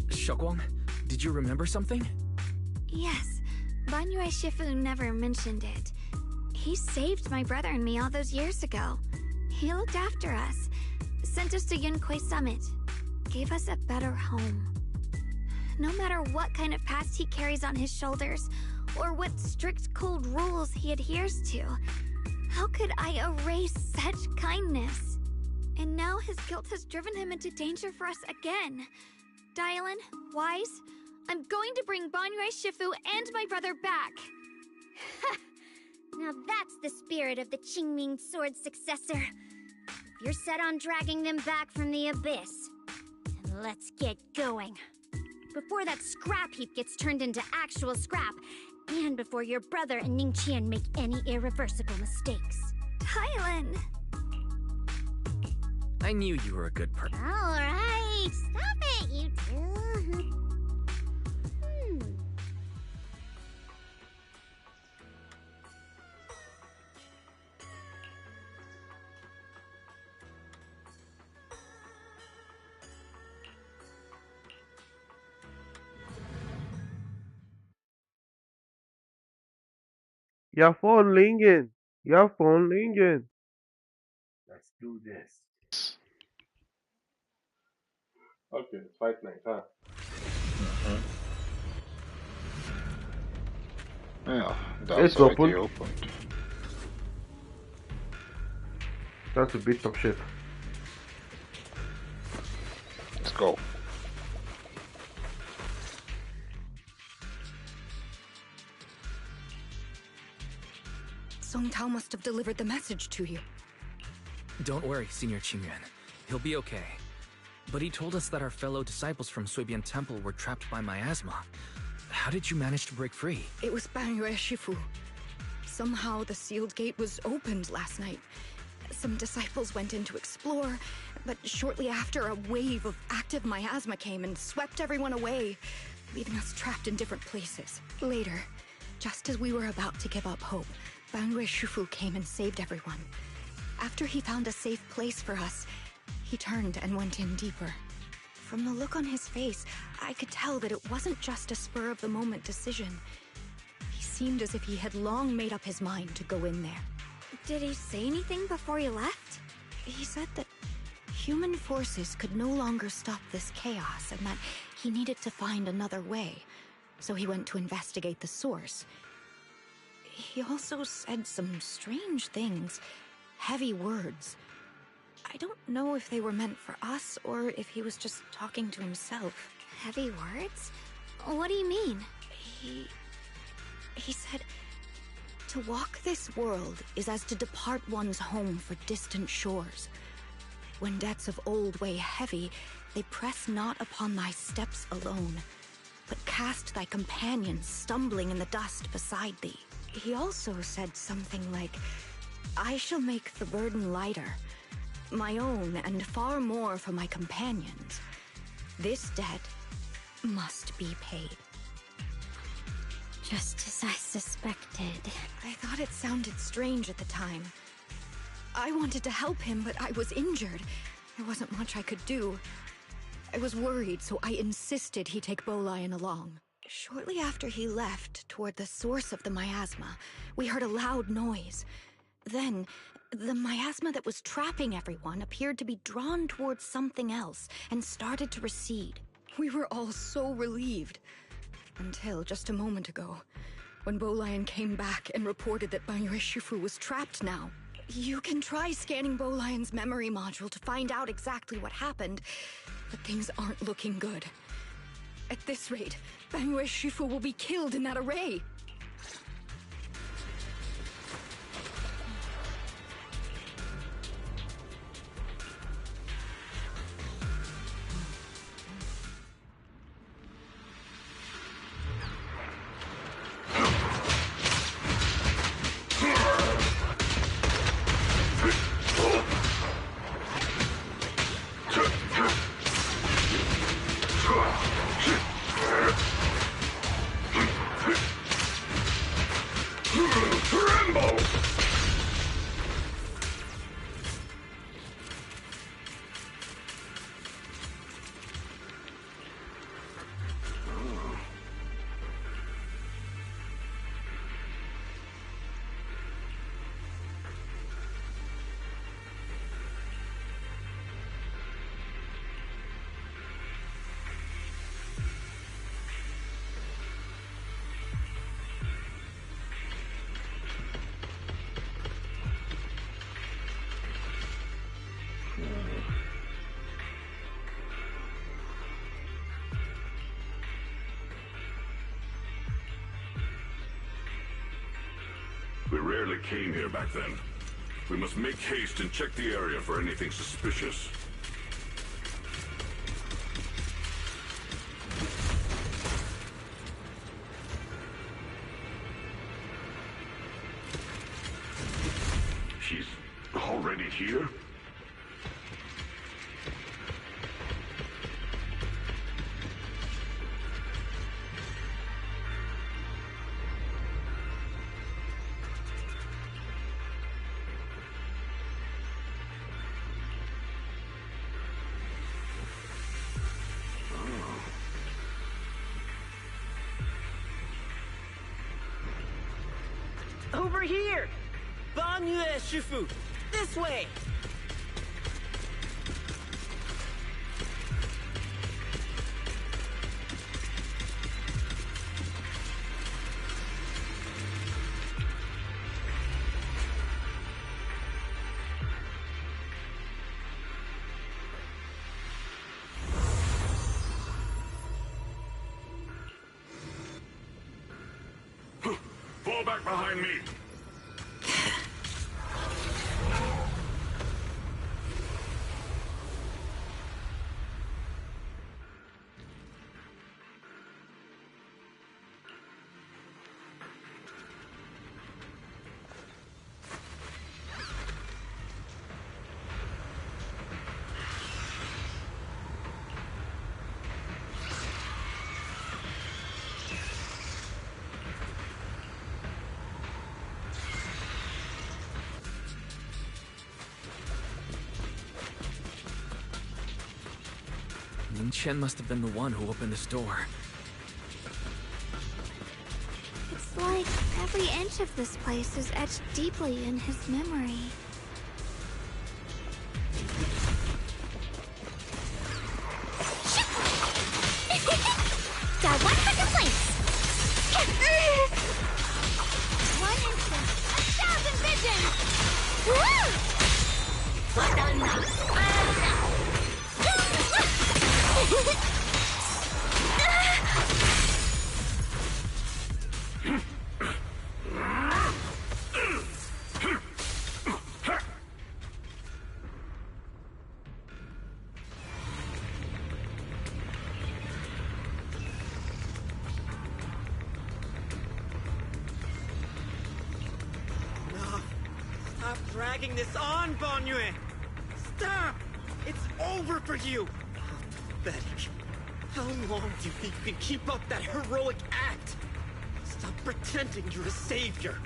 Xiaoguang, did you remember something? Yes, Banyue Shifu never mentioned it. He saved my brother and me all those years ago. He looked after us, sent us to Yunkui Summit, gave us a better home. No matter what kind of past he carries on his shoulders, or what strict cold rules he adheres to, how could I erase such kindness? And now his guilt has driven him into danger for us again. Dylan, Wise, I'm going to bring Banyue Shifu and my brother back. Now that's the spirit of the Qingming Sword's successor. If you're set on dragging them back from the abyss, then let's get going. Before that scrap heap gets turned into actual scrap, and before your brother and Ningqian make any irreversible mistakes. Dylan! I knew you were a good person. Alright, stop it, you two. Your phone ringing. Your phone ringing. Let's do this. Okay, it's fight night, huh? Yeah, It's that's already open. opened. Time to beat some shit. Let's go. Song Tao must have delivered the message to you. Don't worry, Senior Qingyuan. He'll be okay. But he told us that our fellow disciples from Suibian Temple were trapped by miasma. How did you manage to break free? It was Banyue Shifu. Somehow the sealed gate was opened last night. Some disciples went in to explore, but shortly after, a wave of active miasma came and swept everyone away, leaving us trapped in different places. Later, just as we were about to give up hope, Banyue Shifu came and saved everyone. After he found a safe place for us, he turned and went in deeper. From the look on his face, I could tell that it wasn't just a spur-of-the-moment decision. He seemed as if he had long made up his mind to go in there. Did he say anything before he left? He said that human forces could no longer stop this chaos and that he needed to find another way. So he went to investigate the source. He also said some strange things, heavy words. I don't know if they were meant for us or if he was just talking to himself. Heavy words? What do you mean? He said, to walk this world is as to depart one's home for distant shores. When debts of old weigh heavy, they press not upon thy steps alone, but cast thy companions stumbling in the dust beside thee. He also said something like, I shall make the burden lighter, my own and far more for my companions. This debt must be paid. Just as I suspected. I thought it sounded strange at the time. I wanted to help him, but I was injured. There wasn't much I could do. I was worried, so I insisted he take Bolian along. Shortly after he left, toward the source of the miasma, we heard a loud noise. Then, the miasma that was trapping everyone appeared to be drawn towards something else and started to recede. We were all so relieved. Until just a moment ago, when Bolian came back and reported that Banyue Shifu was trapped now. You can try scanning Bolian's memory module to find out exactly what happened, but things aren't looking good. At this rate, Banyue Shifu will be killed in that array. We rarely came here back then. We must make haste and check the area for anything suspicious. She's already here? Over here! Banyue Shifu! This way! Fall back behind me! Ning Chen must have been the one who opened this door. It's like every inch of this place is etched deeply in his memory. Got one for complaints. One instant, 1,000 visions! Stop dragging this on, Banyue! Stop! It's over for you! How pathetic. How long do you think you can keep up that heroic act? Stop pretending you're a savior.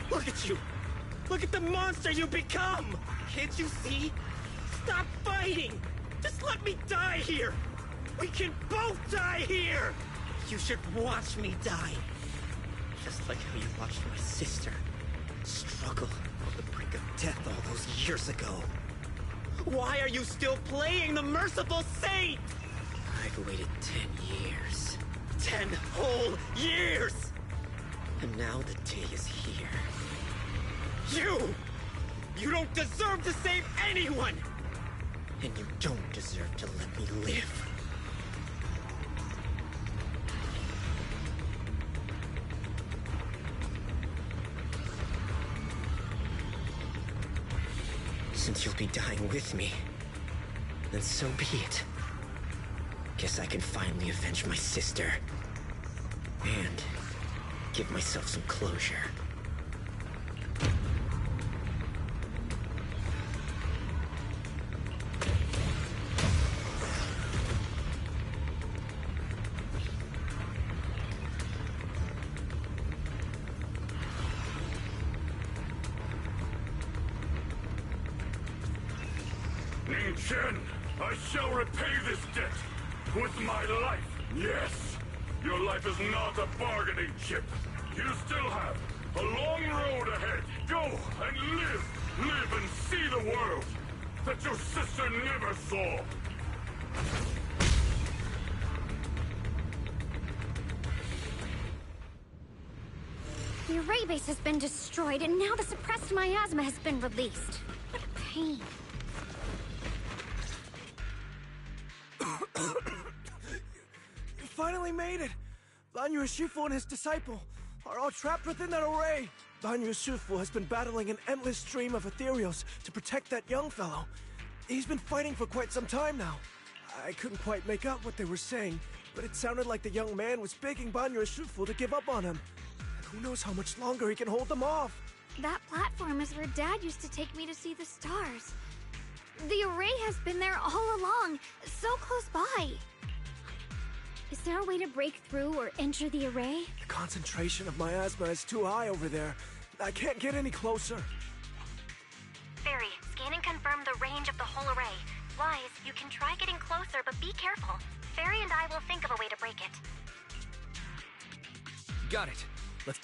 Look at you! Look at the monster you become! Can't you see? Stop fighting! Just let me die here! We can both die here! You should watch me die. Just like how you watched my sister struggle on the brink of death all those years ago. Why are you still playing the merciful saint? I've waited 10 years. 10 whole years! And now the day is here. You don't deserve to save anyone! And you don't deserve to let me live. Since you'll be dying with me, then so be it. Guess I can finally avenge my sister. And give myself some closure. Ning Chen, I shall repay this debt with my life. Yes, your life is not a bargaining chip. You still have a long road ahead. Go and live. Live and see the world that your sister never saw. The array base has been destroyed, and now the suppressed miasma has been released. What a pain. You finally made it! Lanyu Shifu and his disciple are all trapped within that array. Banyu Shufu has been battling an endless stream of ethereals to protect that young fellow. He's been fighting for quite some time now. I couldn't quite make out what they were saying, but it sounded like the young man was begging Banyu Shufu to give up on him. And who knows how much longer he can hold them off. That platform is where Dad used to take me to see the stars. The array has been there all along, so close by. Is there a way to break through or enter the array? The concentration of miasma is too high over there. I can't get any closer. Fairy, scan and confirm the range of the whole array. Wise, you can try getting closer, but be careful. Fairy and I will think of a way to break it. Got it. Let's...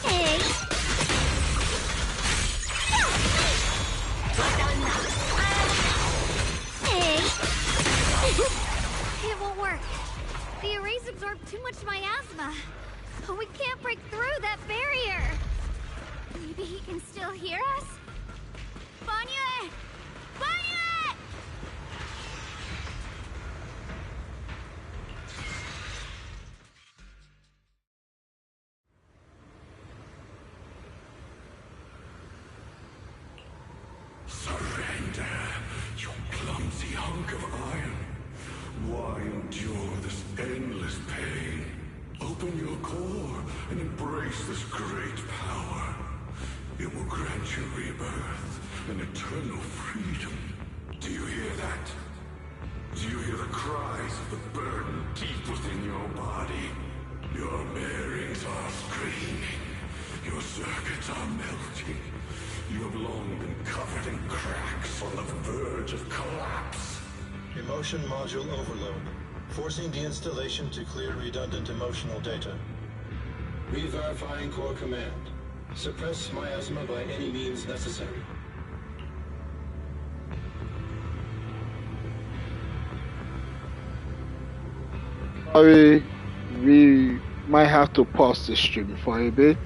Hey! Hey! It won't work. The arrays absorb too much miasma. We can't break through that barrier. Maybe he can still hear us? Banyue! Banyue! Surrender, you clumsy hunk of iron. Why endure this endless pain? Open your core and embrace this great power. It will grant you rebirth and eternal freedom. Do you hear that? Do you hear the cries of the burden deep within your body? Your bearings are screaming. Your circuits are melting. You have long been covered in cracks on the verge of collapse. Emotion module overload. Forcing deinstallation to clear redundant emotional data. Re-verifying core command. Suppress miasma by any means necessary. Sorry, we might have to pause the stream for a bit.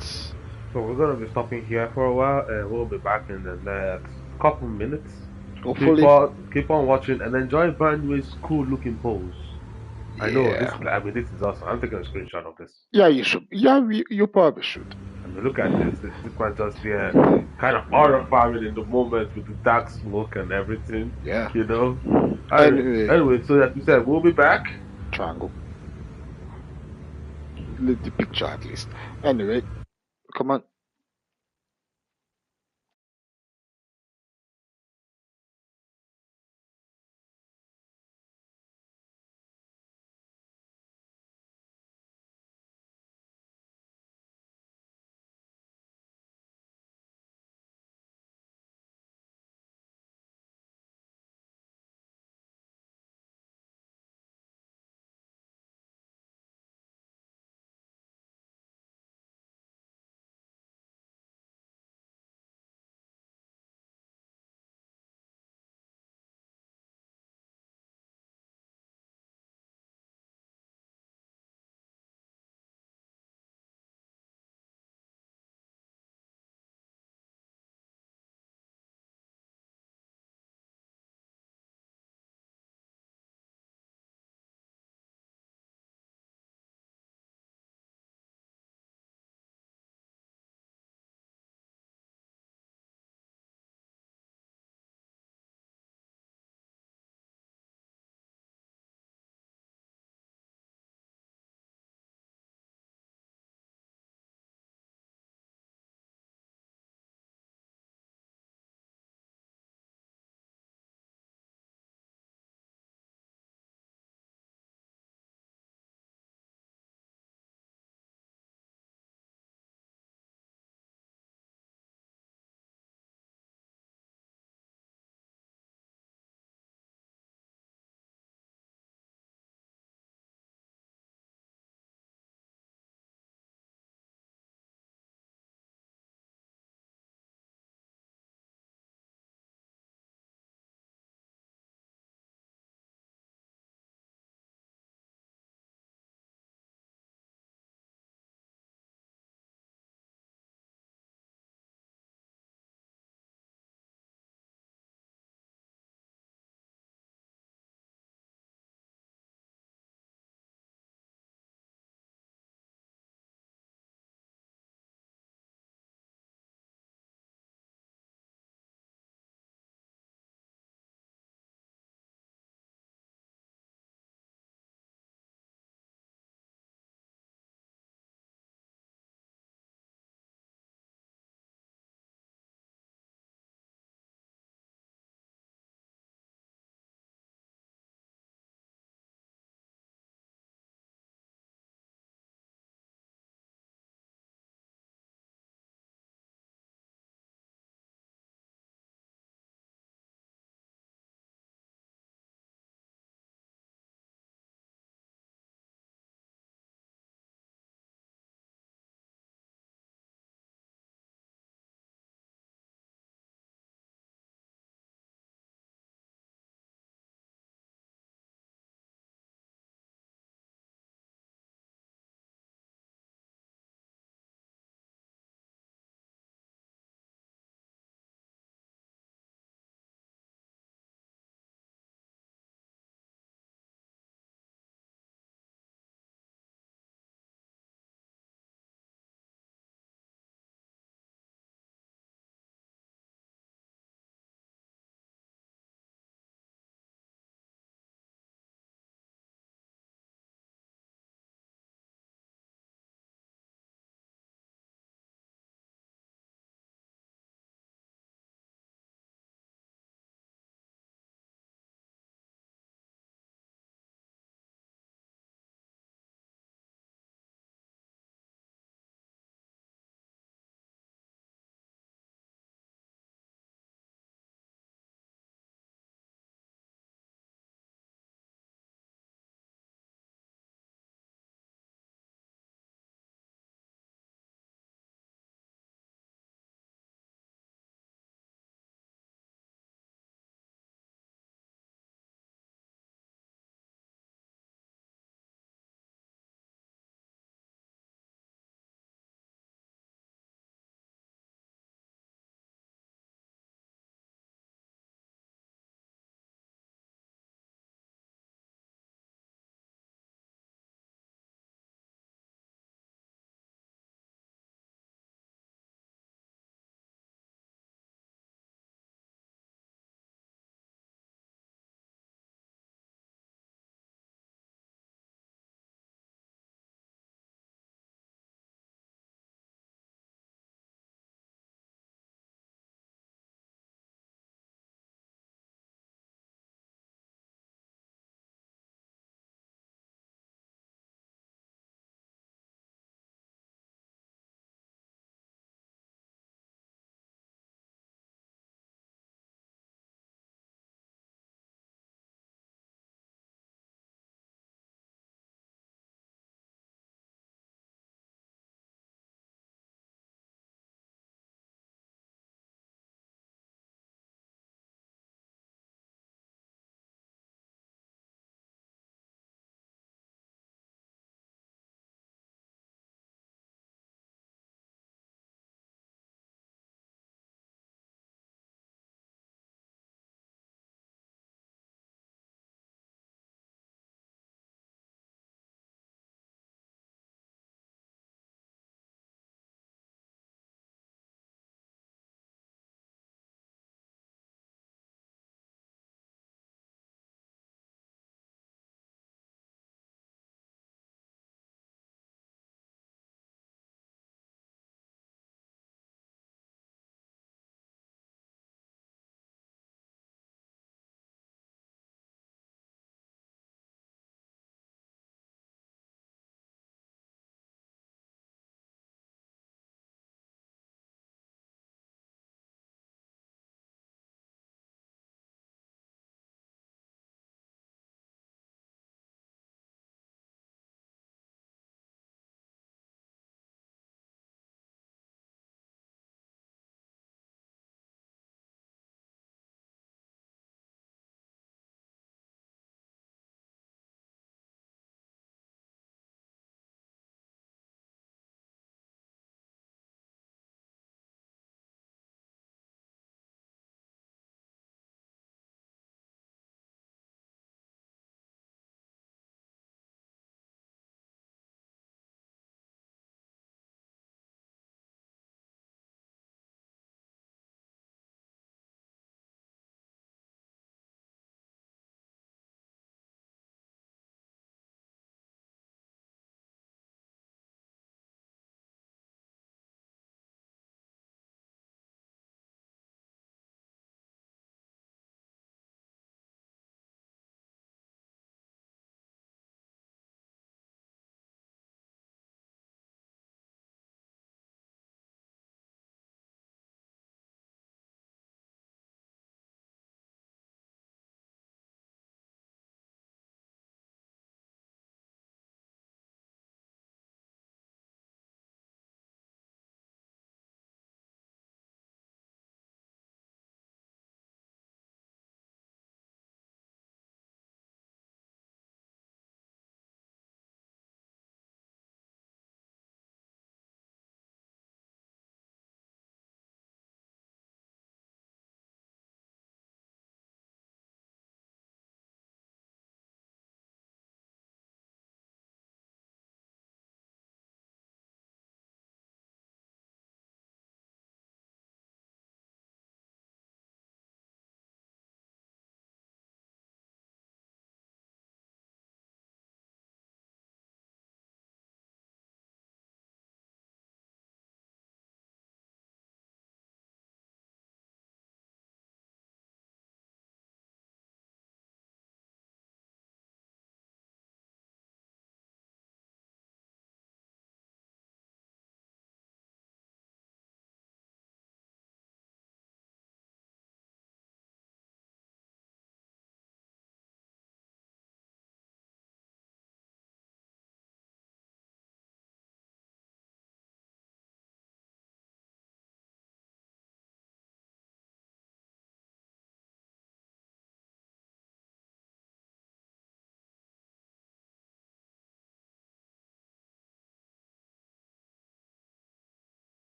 So we're gonna be stopping here for a while, and we'll be back in the next couple minutes. Hopefully. Keep on watching and enjoy Brandway's cool looking pose. I know this. I mean, this is awesome. I'm taking a screenshot of this. Yeah, you should. Yeah, you probably should. I mean, look at this. This man just there, kind of horrifying in the moment with the dark smoke and everything. Yeah. You know. Anyway, so as we said, we'll be back. Triangle. Leave the picture at least. Anyway, come on.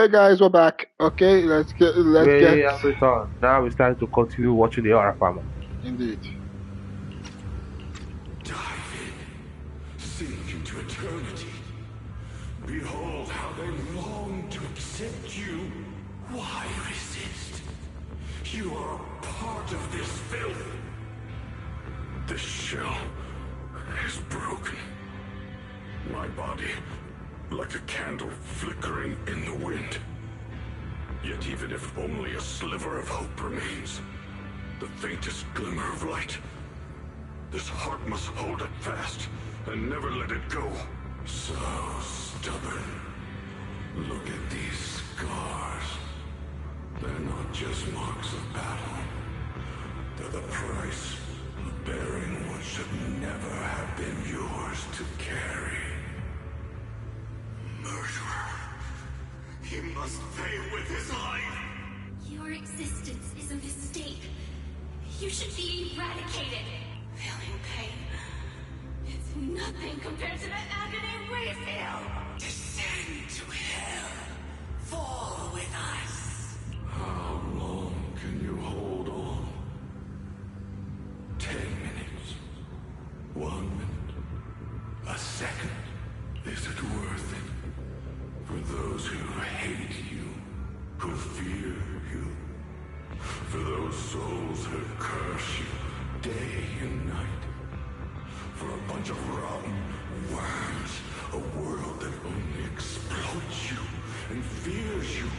Hey guys, we're back. Okay, let's get. We have returned. Now it's time to continue watching the horror family. Indeed. Dive in. Sink into eternity. Behold how they long to accept you. Why resist? You are a part of this filth. This shell is broken. My body, like a candle flickering in the wind. Yet even if only a sliver of hope remains, the faintest glimmer of light, this heart must hold it fast and never let it go. So stubborn. Look at these scars. They're not just marks of battle. They're the price of bearing what should never have been yours to carry. Murderer. He must pay with his life. Your existence is a mistake. You should be eradicated. Feeling pain. It's nothing compared to the agony we feel. Descend to hell. Fall with us. How long can you hold on? 10 minutes. 1 minute. A second. Is it worth it? For those who hate you, who fear you, for those souls who curse you day and night, for a bunch of rotten worms, a world that only exploits you and fears you,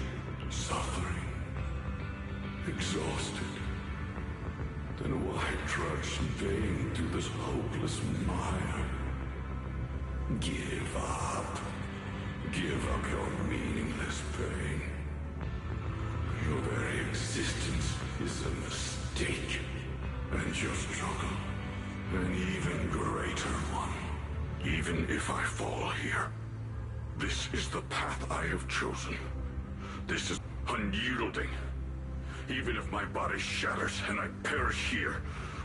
suffering, exhausted. Then why trudge in vain through this hopeless mire? Give up. Give up your meaningless pain. Your very existence is a mistake. And your struggle, an even greater one. Even if I fall here, this is the path I have chosen. This is unyielding. Even if my body shatters and I perish here,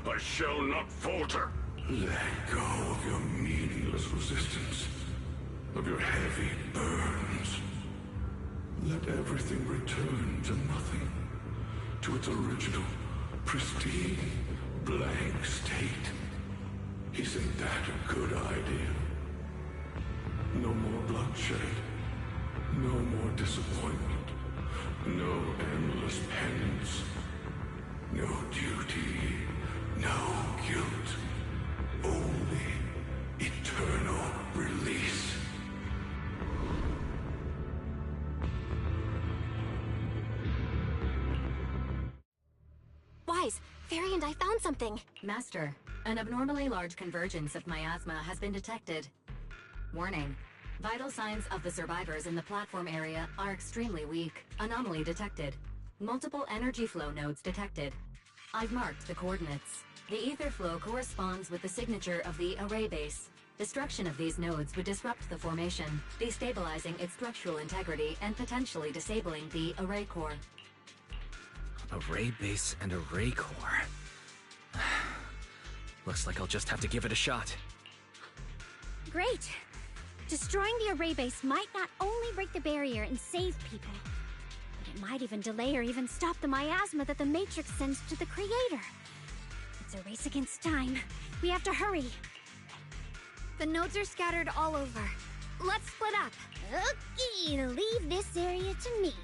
I shall not falter. Let go of your meaningless resistance, of your heavy burdens. Let everything return to nothing, to its original, pristine, blank state. Isn't that a good idea? No more bloodshed, no more disappointment, no endless penance, no duty, no guilt, only eternal release. Wise, Fairy and I found something. Master, an abnormally large convergence of miasma has been detected. Warning. Vital signs of the survivors in the platform area are extremely weak. Anomaly detected. Multiple energy flow nodes detected. I've marked the coordinates. The ether flow corresponds with the signature of the array base. Destruction of these nodes would disrupt the formation, destabilizing its structural integrity and potentially disabling the array core. Array base and array core. Looks like I'll just have to give it a shot. Great. Destroying the array base might not only break the barrier and save people, but it might even delay or even stop the miasma that the Matrix sends to the Creator. It's a race against time. We have to hurry. The nodes are scattered all over. Let's split up. Okay, leave this area to me.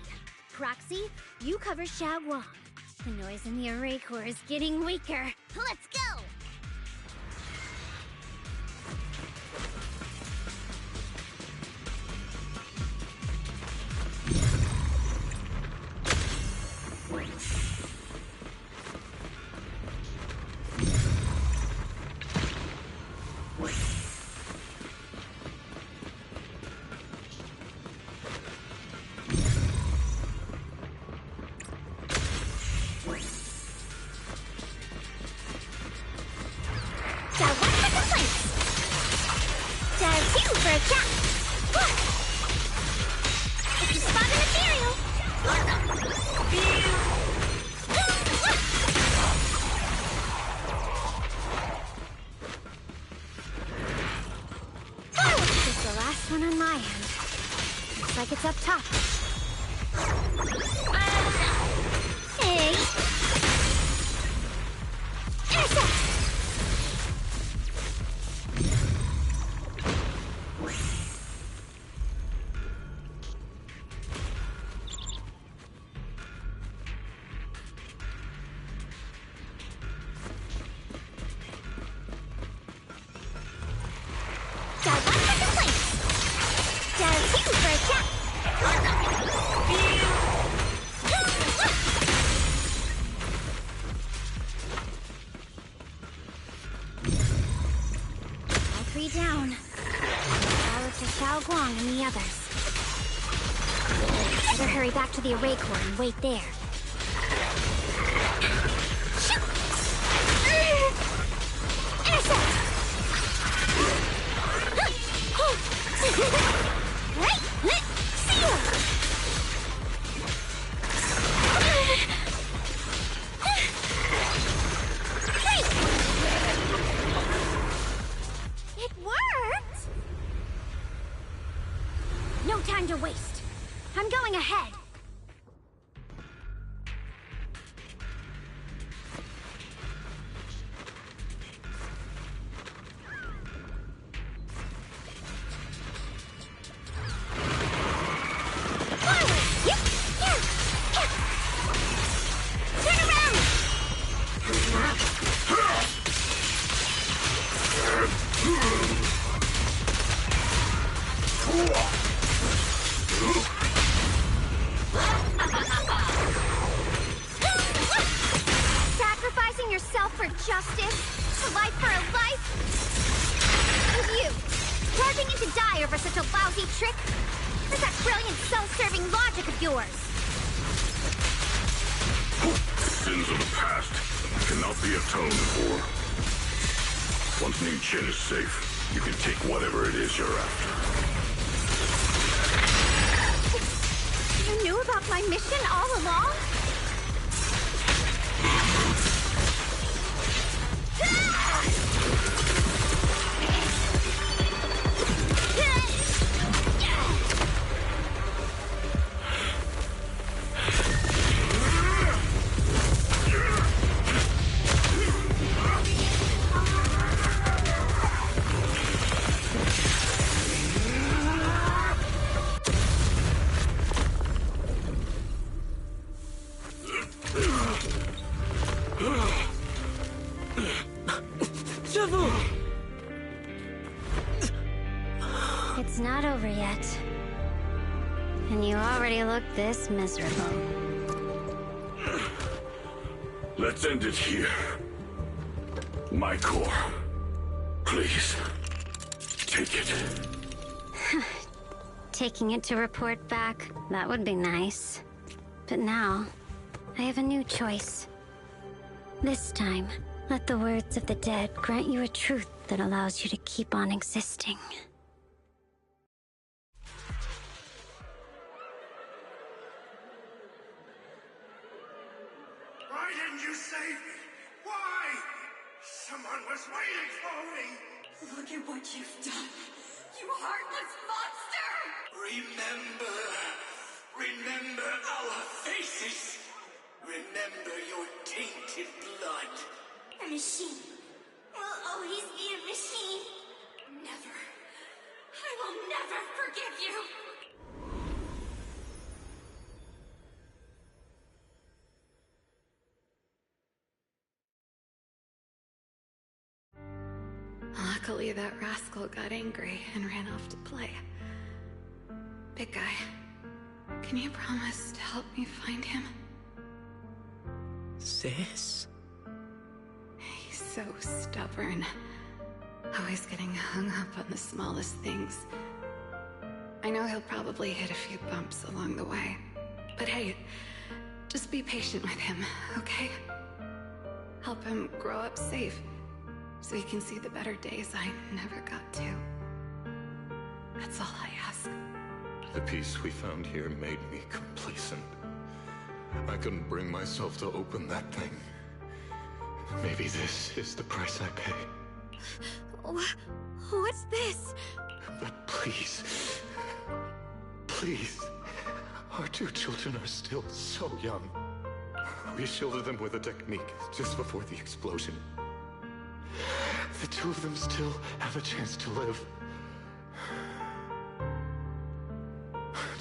Proxy, you cover Xiaoguang. The noise in the array core is getting weaker. Let's go! One on my end. Looks like it's up top. Hey! Essa! Down. Follow to Xiao Guang and the others. Better hurry back to the array core and wait there. No time to waste. I'm going ahead. Sacrificing yourself for justice? A life for a life? And you, charging into die over such a lousy trick? Where's that brilliant self-serving logic of yours? Sins of the past cannot be atoned for. Once Ning Chen is safe, you can take whatever it is you're after. You knew about my mission all along? It's not over yet. And you already look this miserable. Let's end it here. My core. Please. Take it. Taking it to report back, that would be nice. But now, I have a new choice. This time, let the words of the dead grant you a truth that allows you to keep on existing. Why didn't you save me? Why? Someone was waiting for me. Look at what you've done. You heartless monster! Remember our faces. Remember your tainted blood. A machine will always be a machine. Never. I will never forgive you. Luckily, that rascal got angry and ran off to play. Big guy, can you promise to help me find him? Sis? He's so stubborn. Always getting hung up on the smallest things. I know he'll probably hit a few bumps along the way. But hey, just be patient with him, okay? Help him grow up safe, so he can see the better days I never got to. That's all I ask. The peace we found here made me complacent. I couldn't bring myself to open that thing. Maybe this is the price I pay. What's this? But please, please, Our two children are still so young. We shielded them with a technique just before the explosion. The two of them still have a chance to live.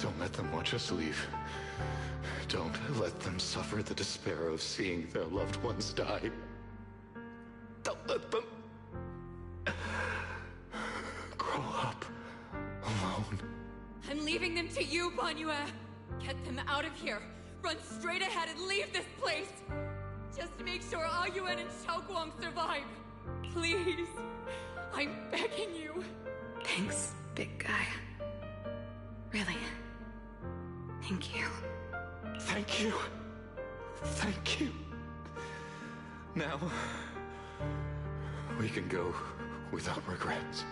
Don't let them watch us leave. Don't let them suffer the despair of seeing their loved ones die. Don't let them grow up alone. I'm leaving them to you, Banyue. Get them out of here. Run straight ahead and leave this place. Just make sure Ayuan and Xiaoguang survive. Please. I'm begging you. Thanks, big guy. Really. Thank you. Thank you. Thank you. Now, we can go without regrets.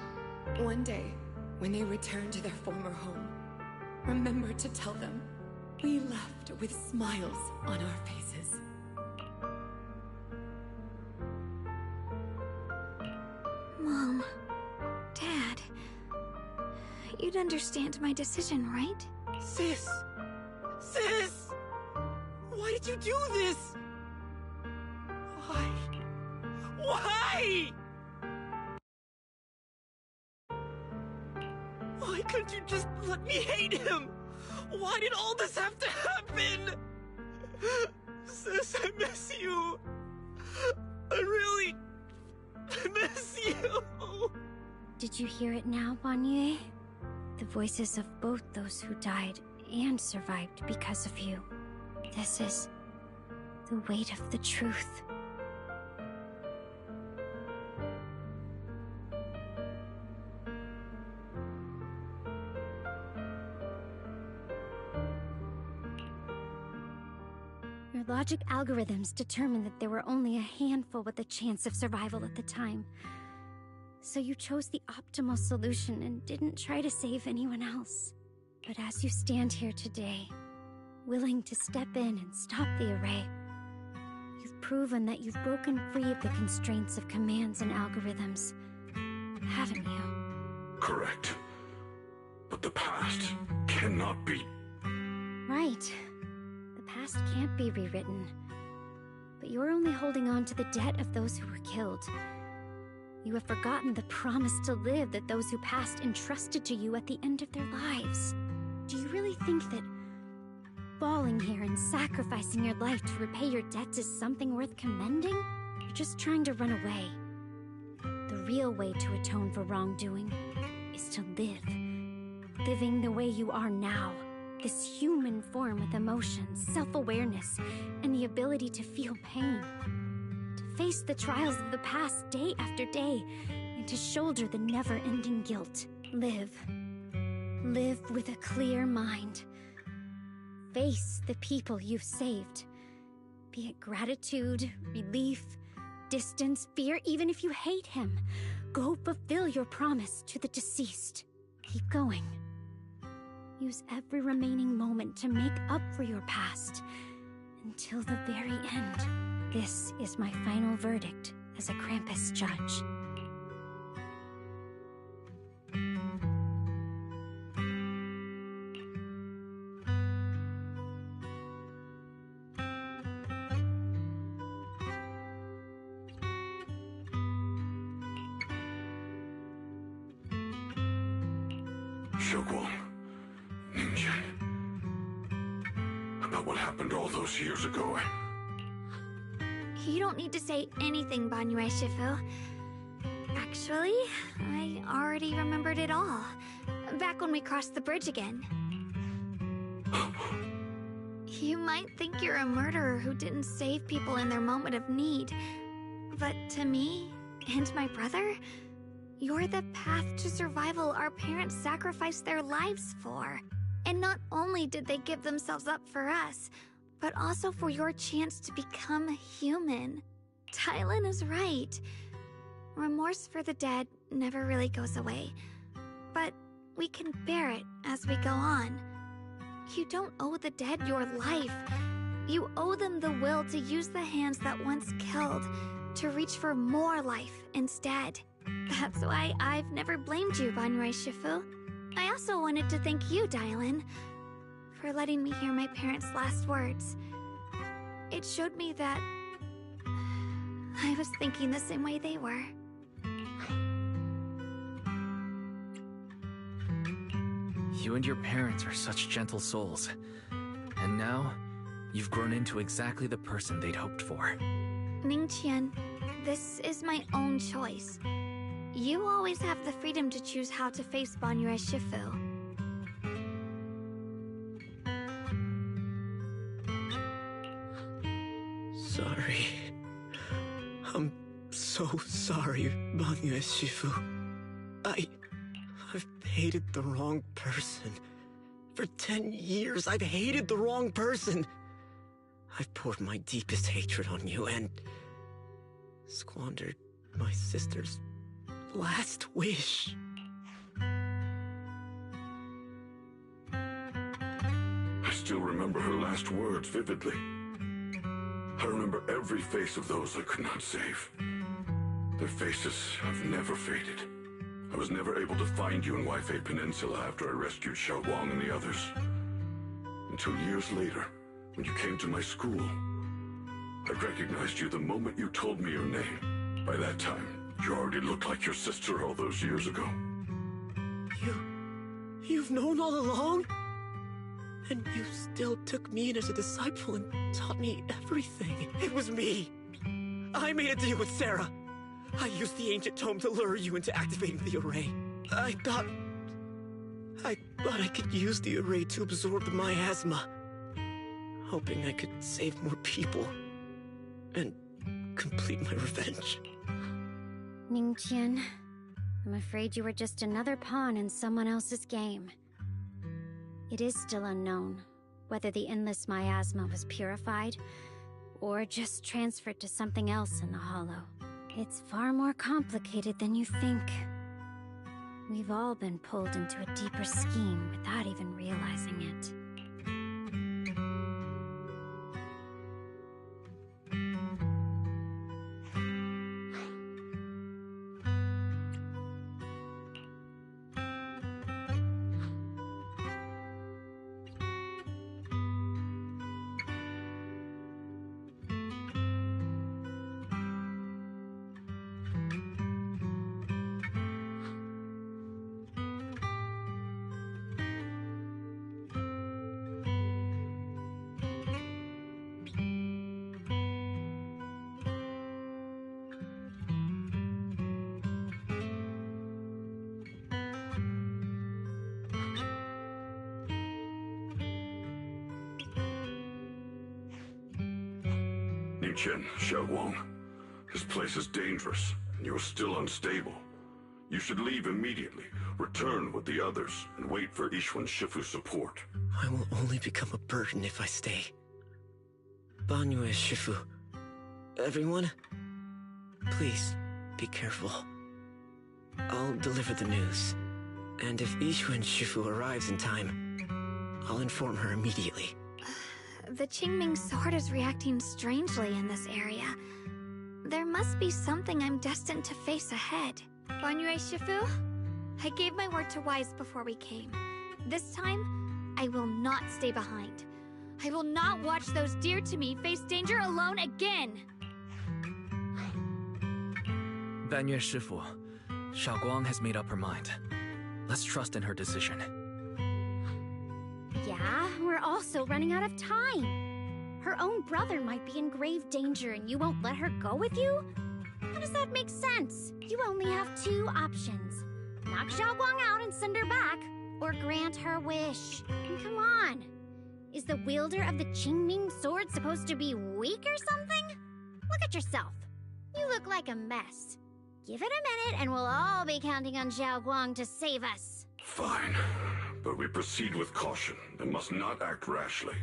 One day, when they return to their former home, remember to tell them we left with smiles on our faces. Mom, Dad, you'd understand my decision, right? Sis! Sis! Why did you do this? Why? Why? Why couldn't you just let me hate him? Why did all this have to happen? Sis, I miss you. I really miss you. Did you hear it now, Banyue? The voices of both those who died and survived because of you. This is the weight of the truth. Your logic algorithms determined that there were only a handful with a chance of survival at the time. So you chose the optimal solution and didn't try to save anyone else. But as you stand here today, willing to step in and stop the array, you've proven that you've broken free of the constraints of commands and algorithms, haven't you? Correct. But the past cannot be... Right. The past can't be rewritten. But you're only holding on to the debt of those who were killed. You have forgotten the promise to live that those who passed entrusted to you at the end of their lives. Do you really think that falling here and sacrificing your life to repay your debts is something worth commending? You're just trying to run away. The real way to atone for wrongdoing is to live. Living the way you are now. This human form with emotions, self-awareness, and the ability to feel pain. To face the trials of the past day after day, and to shoulder the never-ending guilt. Live. Live with a clear mind. Face the people you've saved. Be it gratitude, relief, distance, fear, even if you hate him. Go fulfill your promise to the deceased. Keep going. Use every remaining moment to make up for your past. Until the very end. This is my final verdict as a Krampus judge. Xiaoguang, Ninjin. About what happened all those years ago. You don't need to say anything, Banyue Shifu. Actually, I already remembered it all. Back when we crossed the bridge again. You might think you're a murderer who didn't save people in their moment of need. But to me, and my brother, you're the path to survival our parents sacrificed their lives for. And not only did they give themselves up for us, but also for your chance to become human. Tylen is right. Remorse for the dead never really goes away. But we can bear it as we go on. You don't owe the dead your life. You owe them the will to use the hands that once killed, to reach for more life instead. That's why I've never blamed you, Banyue Shifu. I also wanted to thank you, Dylan, for letting me hear my parents' last words. It showed me that I was thinking the same way they were. You and your parents are such gentle souls. And now, you've grown into exactly the person they'd hoped for. Ningqian, this is my own choice. You always have the freedom to choose how to face Banyue Shifu. Sorry. I'm so sorry, Banyue Shifu. I've hated the wrong person. For 10 years, I've hated the wrong person. I've poured my deepest hatred on you and squandered my sister's last wish. I still remember her last words vividly. I remember every face of those I could not save. Their faces have never faded. I was never able to find you in Waifei Peninsula after I rescued Xiaoguang and the others. Until years later, when you came to my school, I recognized you the moment you told me your name. By that time, you already looked like your sister all those years ago. You've known all along? And you still took me in as a disciple and taught me everything. It was me. I made a deal with Sarah. I used the ancient tome to lure you into activating the array. I thought I could use the array to absorb the miasma, hoping I could save more people and complete my revenge. Ningqian, I'm afraid you were just another pawn in someone else's game. It is still unknown whether the endless miasma was purified or just transferred to something else in the Hollow. It's far more complicated than you think. We've all been pulled into a deeper scheme without even realizing it. Ningqian, Xiaoguang, this place is dangerous, and you're still unstable. You should leave immediately, return with the others, and wait for Yixuan Shifu's support. I will only become a burden if I stay. Banyue Shifu, everyone, please be careful. I'll deliver the news, and if Yixuan Shifu arrives in time, I'll inform her immediately. The Qingming sword is reacting strangely in this area. There must be something I'm destined to face ahead. Banyue Shifu, I gave my word to Wise before we came. This time, I will not stay behind. I will not watch those dear to me face danger alone again! Banyue Shifu, Xiaoguang has made up her mind. Let's trust in her decision. Yeah, we're also running out of time. Her own brother might be in grave danger and you won't let her go with you? How does that make sense? You only have two options. Knock Xiaoguang out and send her back, or grant her wish. And come on. Is the wielder of the Qingming sword supposed to be weak or something? Look at yourself. You look like a mess. Give it a minute and we'll all be counting on Xiaoguang to save us. Fine, but we proceed with caution and must not act rashly.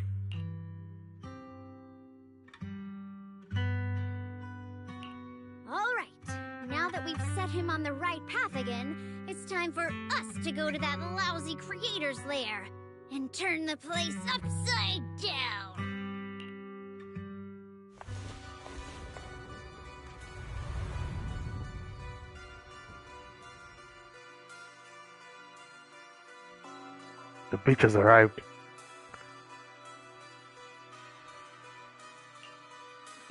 All right, now that we've set him on the right path again, it's time for us to go to that lousy creator's lair and turn the place upside down. The bitch has arrived.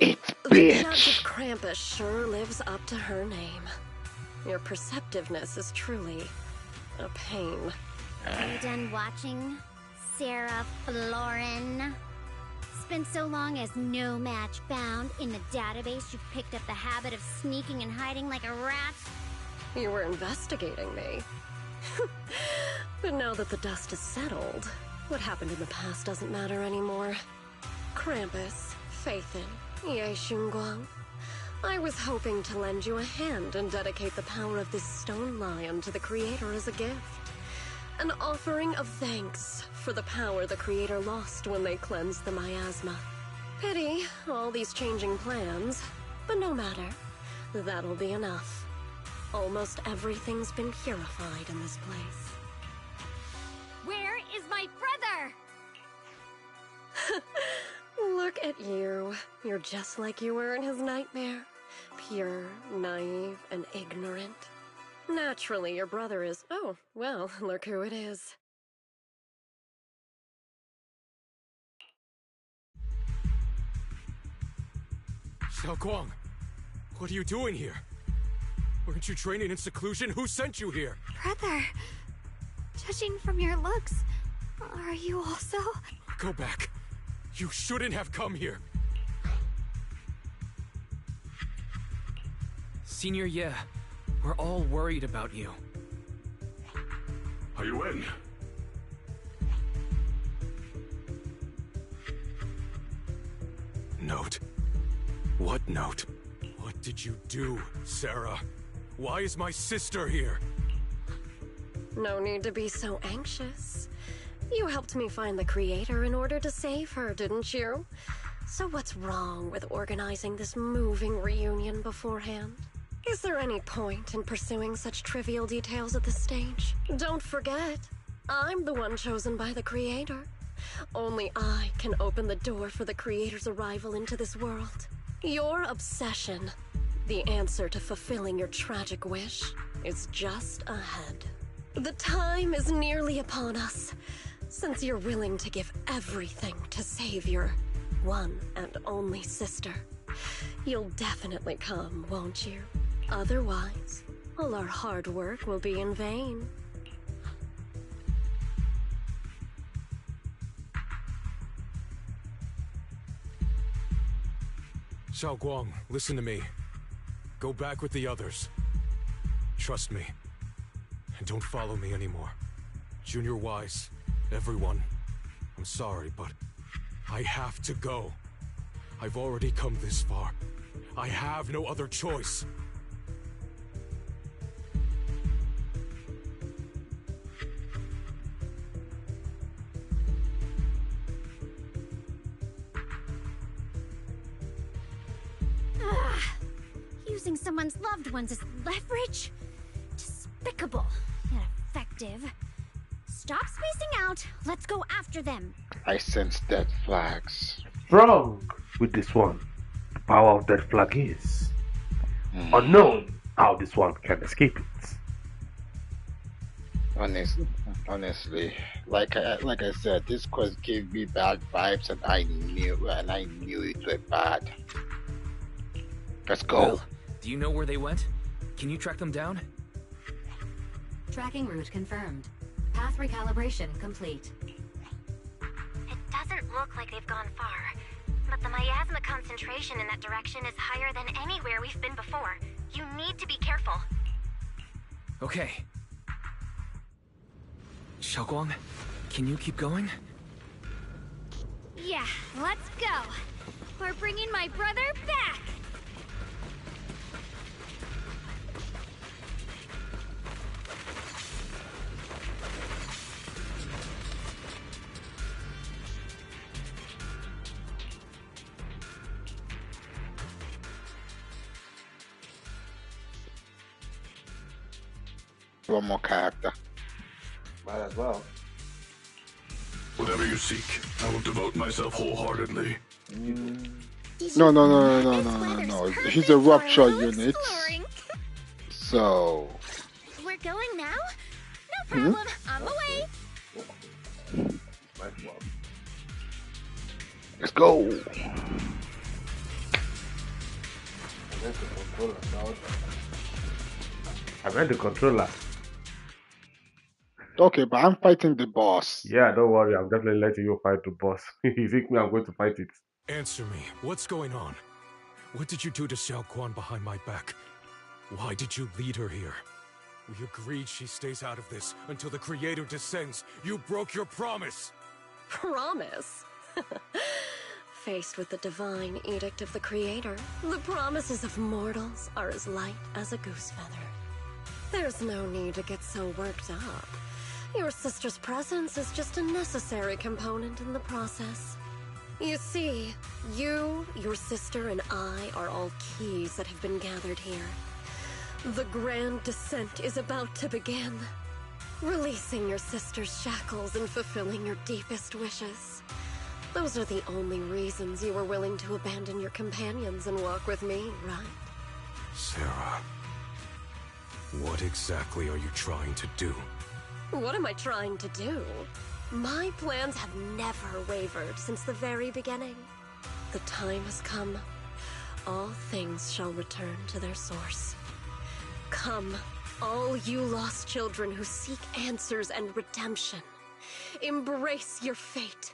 It's The Judge bitch. of Krampus sure lives up to her name. Your perceptiveness is truly a pain. Are you done watching, Sarah Florin? Spent so long as no match found in the database, you've picked up the habit of sneaking and hiding like a rat? You were investigating me. But now that the dust is settled, what happened in the past doesn't matter anymore. Krampus, Faithin, Ye Xunguang. I was hoping to lend you a hand and dedicate the power of this stone lion to the Creator as a gift. An offering of thanks for the power the Creator lost when they cleansed the miasma. Pity, all these changing plans, but no matter. That'll be enough. Almost everything's been purified in this place. Where is my brother? Look at you. You're just like you were in his nightmare. Pure, naive, and ignorant. Naturally, your brother is... Oh, well, look who it is. Xiaoguang, what are you doing here? Weren't you training in seclusion? Who sent you here? Brother, judging from your looks, are you also? Go back. You shouldn't have come here. Senior Ye, we're all worried about you. Are you in? Note. What note? What did you do, Sarah? Why is my sister here? No need to be so anxious. You helped me find the Creator in order to save her, didn't you? So what's wrong with organizing this moving reunion beforehand? Is there any point in pursuing such trivial details at this stage? Don't forget, I'm the one chosen by the Creator. Only I can open the door for the Creator's arrival into this world. Your obsession, the answer to fulfilling your tragic wish, is just ahead. The time is nearly upon us. Since you're willing to give everything to save your one and only sister, you'll definitely come, won't you? Otherwise, all our hard work will be in vain. Xiaoguang, listen to me. Go back with the others. Trust me. And don't follow me anymore. Junior Wise, everyone, I'm sorry, but I have to go. I've already come this far. I have no other choice. Using someone's loved ones as leverage? Despicable, yet effective. Stop spacing out. Let's go after them. I sense dead flags. Wrong with this one. The power of that flag is unknown how this one can escape it. Honestly, like I said, this quest gave me bad vibes, and I knew it was bad. Let's go. Well, do you know where they went? Can you track them down? Tracking route confirmed. Path recalibration complete. It doesn't look like they've gone far, but the miasma concentration in that direction is higher than anywhere we've been before. You need to be careful. Okay. Xiaoguang, can you keep going? Yeah, let's go. We're bringing my brother back. One more character. Might as well. Whatever you seek, I will devote myself wholeheartedly. No. He's a rupture unit. So. We're going now? No problem. On the way. Let's go. meant the controller. I meant the controller. Okay, but I'm fighting the boss. Yeah, don't worry. I'm definitely letting you fight the boss. You think me? I'm going to fight it. Answer me. What's going on? What did you do to Xiao Quan behind my back? Why did you lead her here? We agreed she stays out of this until the Creator descends. You broke your promise! Promise? Faced with the divine edict of the Creator, the promises of mortals are as light as a goose feather. There's no need to get so worked up. Your sister's presence is just a necessary component in the process. You see, you, your sister, and I are all keys that have been gathered here. The grand descent is about to begin. Releasing your sister's shackles and fulfilling your deepest wishes. Those are the only reasons you were willing to abandon your companions and walk with me, right? Sarah, what exactly are you trying to do? What am I trying to do? My plans have never wavered since the very beginning. The time has come. All things shall return to their source. Come, all you lost children who seek answers and redemption. Embrace your fate.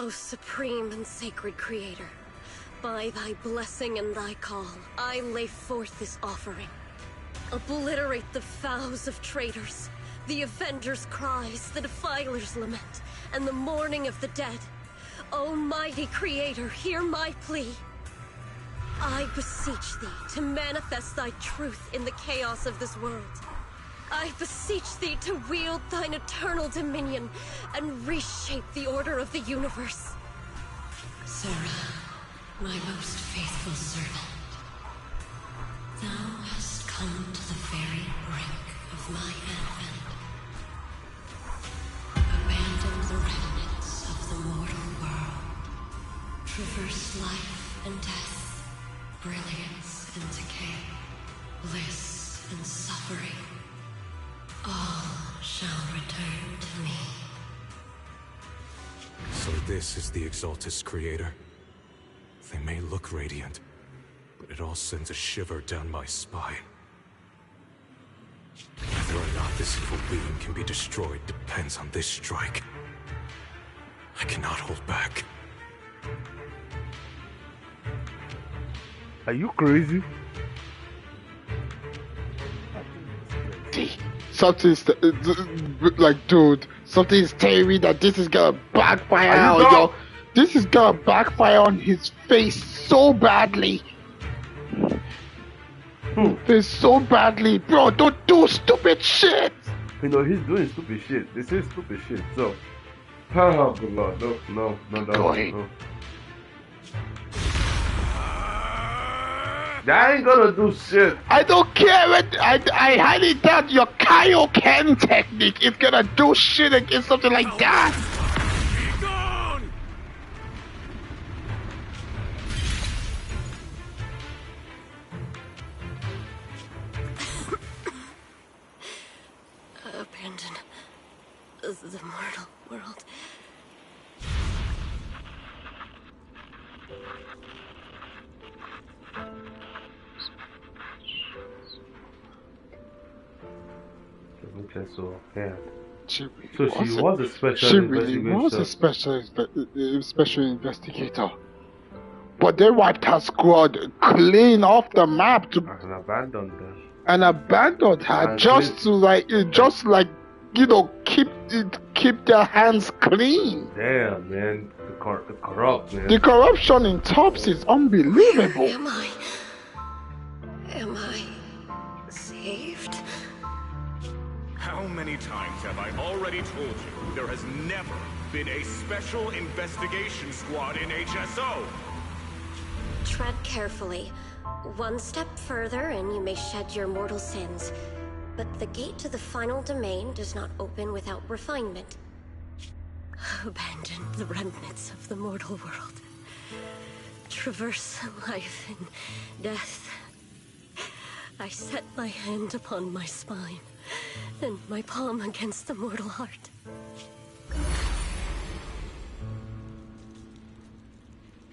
O supreme and sacred Creator, by thy blessing and thy call, I lay forth this offering. Obliterate the vows of traitors, the avengers' cries, the defiler's lament, and the mourning of the dead. Almighty Creator, hear my plea. I beseech thee to manifest thy truth in the chaos of this world. I beseech thee to wield thine eternal dominion and reshape the order of the universe. Sarah, my most faithful servant, thou hast come to the very brink of my advent. Abandon the remnants of the mortal world. Traverse life and death, brilliance and decay, bliss and suffering. All shall return to me. So this is the Exaltus Creator. They may look radiant, but it all sends a shiver down my spine. Whether or not this evil being can be destroyed depends on this strike. I cannot hold back. Are you crazy? Something's like, dude, something's telling me that this is gonna backfire on yo. This is gonna backfire on his face so badly. It's so badly, bro. Don't do stupid shit. You know he's doing stupid shit. This is stupid shit. So, oh good lord, no. That ain't gonna do shit. I don't care. I highly doubt your Kaioken technique is gonna do shit against something like that. Abandon the mortal world. So yeah. She was a special She really was a special investigator. But they wiped her squad clean off the map and abandoned them. And abandoned her just to keep their hands clean. Damn, man, the corrupt, man. The corruption in Tops is unbelievable. Am I saved? How many times have I already told you there has never been a special investigation squad in HSO? Tread carefully. One step further and you may shed your mortal sins. But the gate to the final domain does not open without refinement. Abandon the remnants of the mortal world. Traverse life and death. I set my hand upon my spine, and my palm against the mortal heart.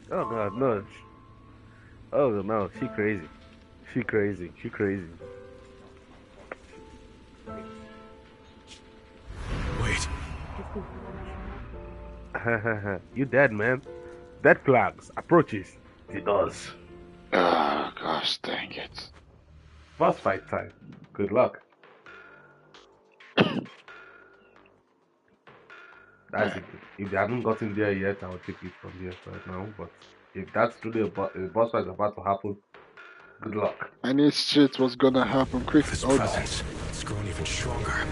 Oh god, no. Oh no, she crazy. She crazy. She crazy. Wait. You dead, man. Dead flags. Approaches. He does. Oh, gosh, dang it. Boss fight time. Good luck. That's it. If they haven't gotten there yet, I will take it from here right now. But if that's truly a boss fight is about to happen, good luck. I knew shit was gonna happen quick. This Oh, presence, it's grown even stronger.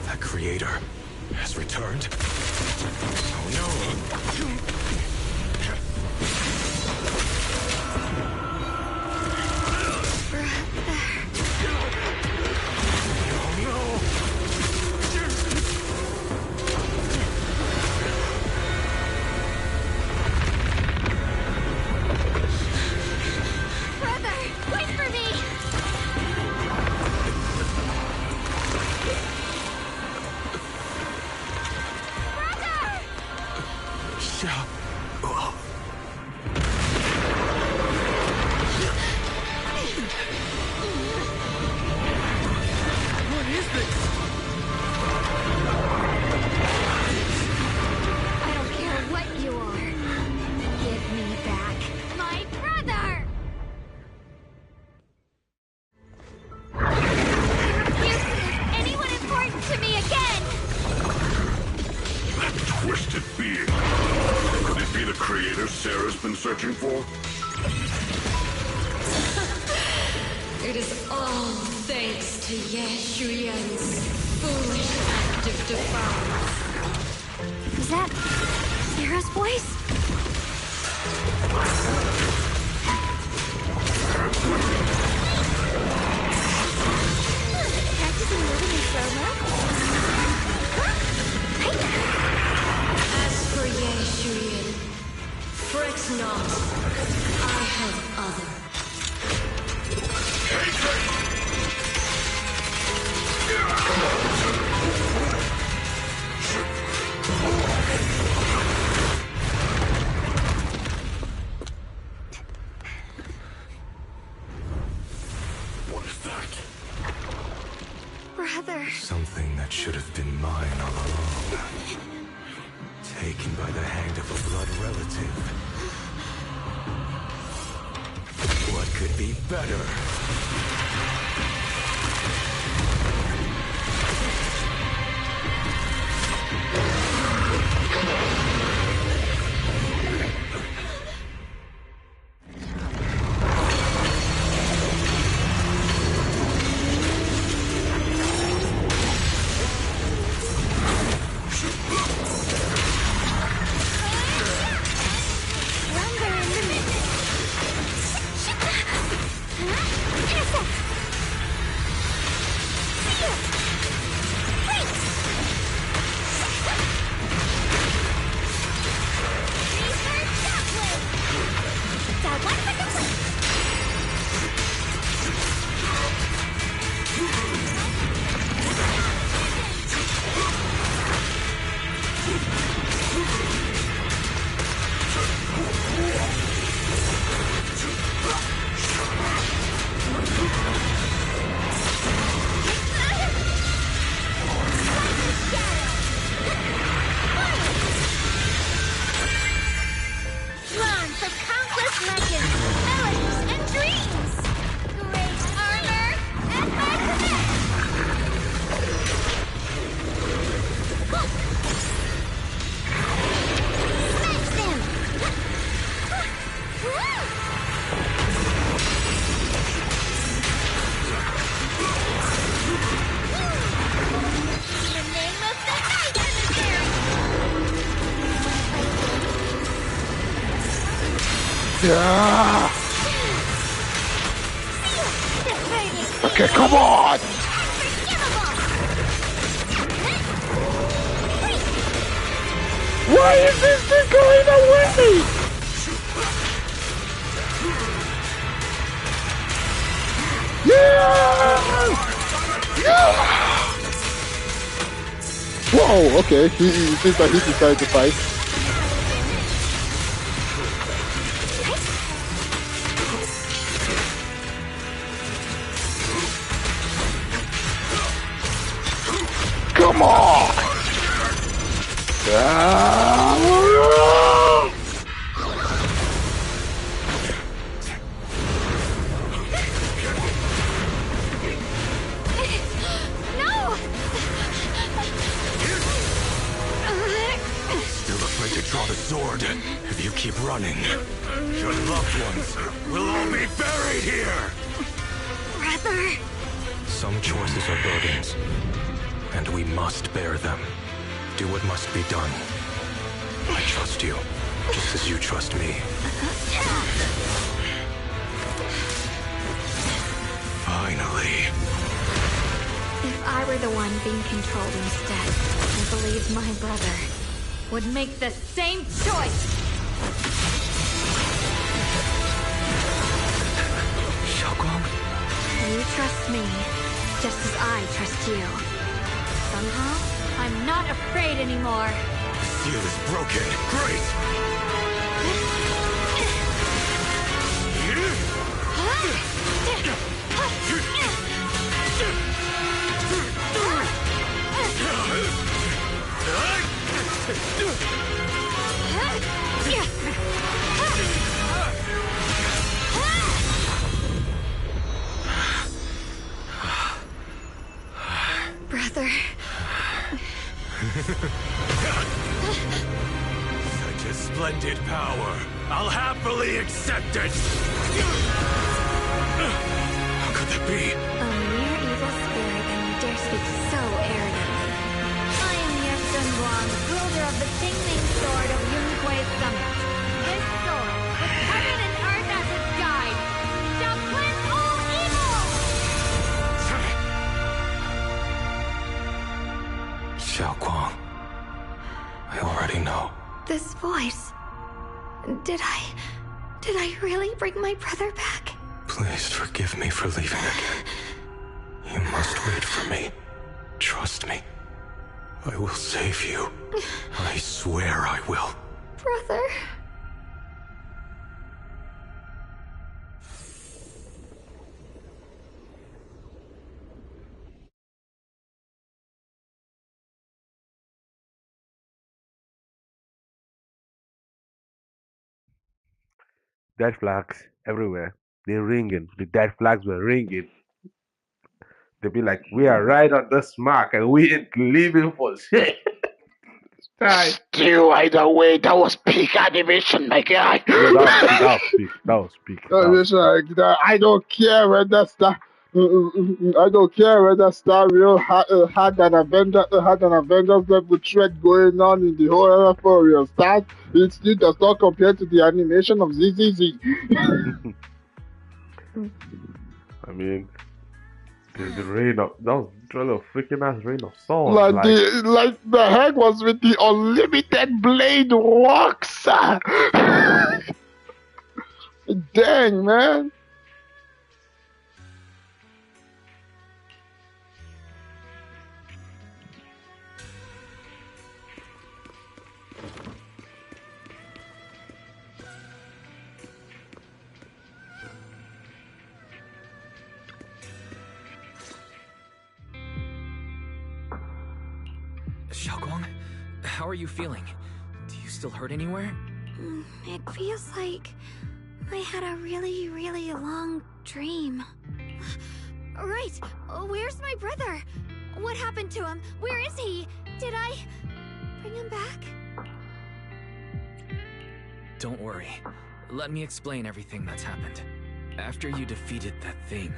That creator has returned. Oh no! Brother, wait for me! Brother! What is this? I don't care what you are. Give me back my brother! I refuse to lose anyone important to me again! That twisted being. Could it be the creator Sarah's been searching for? It is all thanks to Yeshuyan's foolish act of defiance. Is that Sarah's voice? Practicing moving in slow-mo? As for Yeshuyan, fret not. I have other. What is that? Brother. Something that should have been mine all along. Taken by the hand of a blood relative. What could be better? Drawn from countless legends, melodies, and dreams! Great armor and magnet! Smash them! In the name of the Night Emissary! yeah! Okay, come on! Why is this thing going away? Yeah! Yeah! Whoa, okay. He seems like he decided to fight. Come on! Still afraid to draw the sword. If you keep running, your loved ones will all be buried here! Brother! Some choices are burdens, and we must bear them. Do what must be done. I trust you, just as you trust me. Finally. If I were the one being controlled instead, I believe my brother would make the same choice! Xiaoguang? You trust me, just as I trust you. Somehow, I'm not afraid anymore. Seal is broken. Great! Brother. Such a splendid power. I'll happily accept it. How could that be? A mere evil spirit, and you dare speak so arrogantly. I am Ye Shenhuang, wielder of the Qingming Sword of Yunkui's summit. This sword, with heaven and earth as its guide, shall cleanse all evil! Xiaoguang, I already know. This voice... Did I really bring my brother back? Please forgive me for leaving again. You must wait for me. Trust me. I will save you. I swear I will. Brother... Dead flags everywhere. They're ringing. The dead flags were ringing. They'd be like, we are right on this mark and we ain't leaving for shit. Still, either way, that was peak animation, my guy. Yeah, that was peak. I don't care whether Star. I don't care whether Star Real had an Avengers level threat going on in the whole era for real. Star, it still does not compare to the animation of ZZZ. I mean, the rain of that was literally a freaking ass rain of swords. Like the heck was with the unlimited blade rocks. Dang, man. Xiaoguang, how are you feeling? Do you still hurt anywhere? It feels like I had a really, really long dream. Right! Where's my brother? What happened to him? Where is he? Did I bring him back? Don't worry. Let me explain everything that's happened. After you defeated that thing,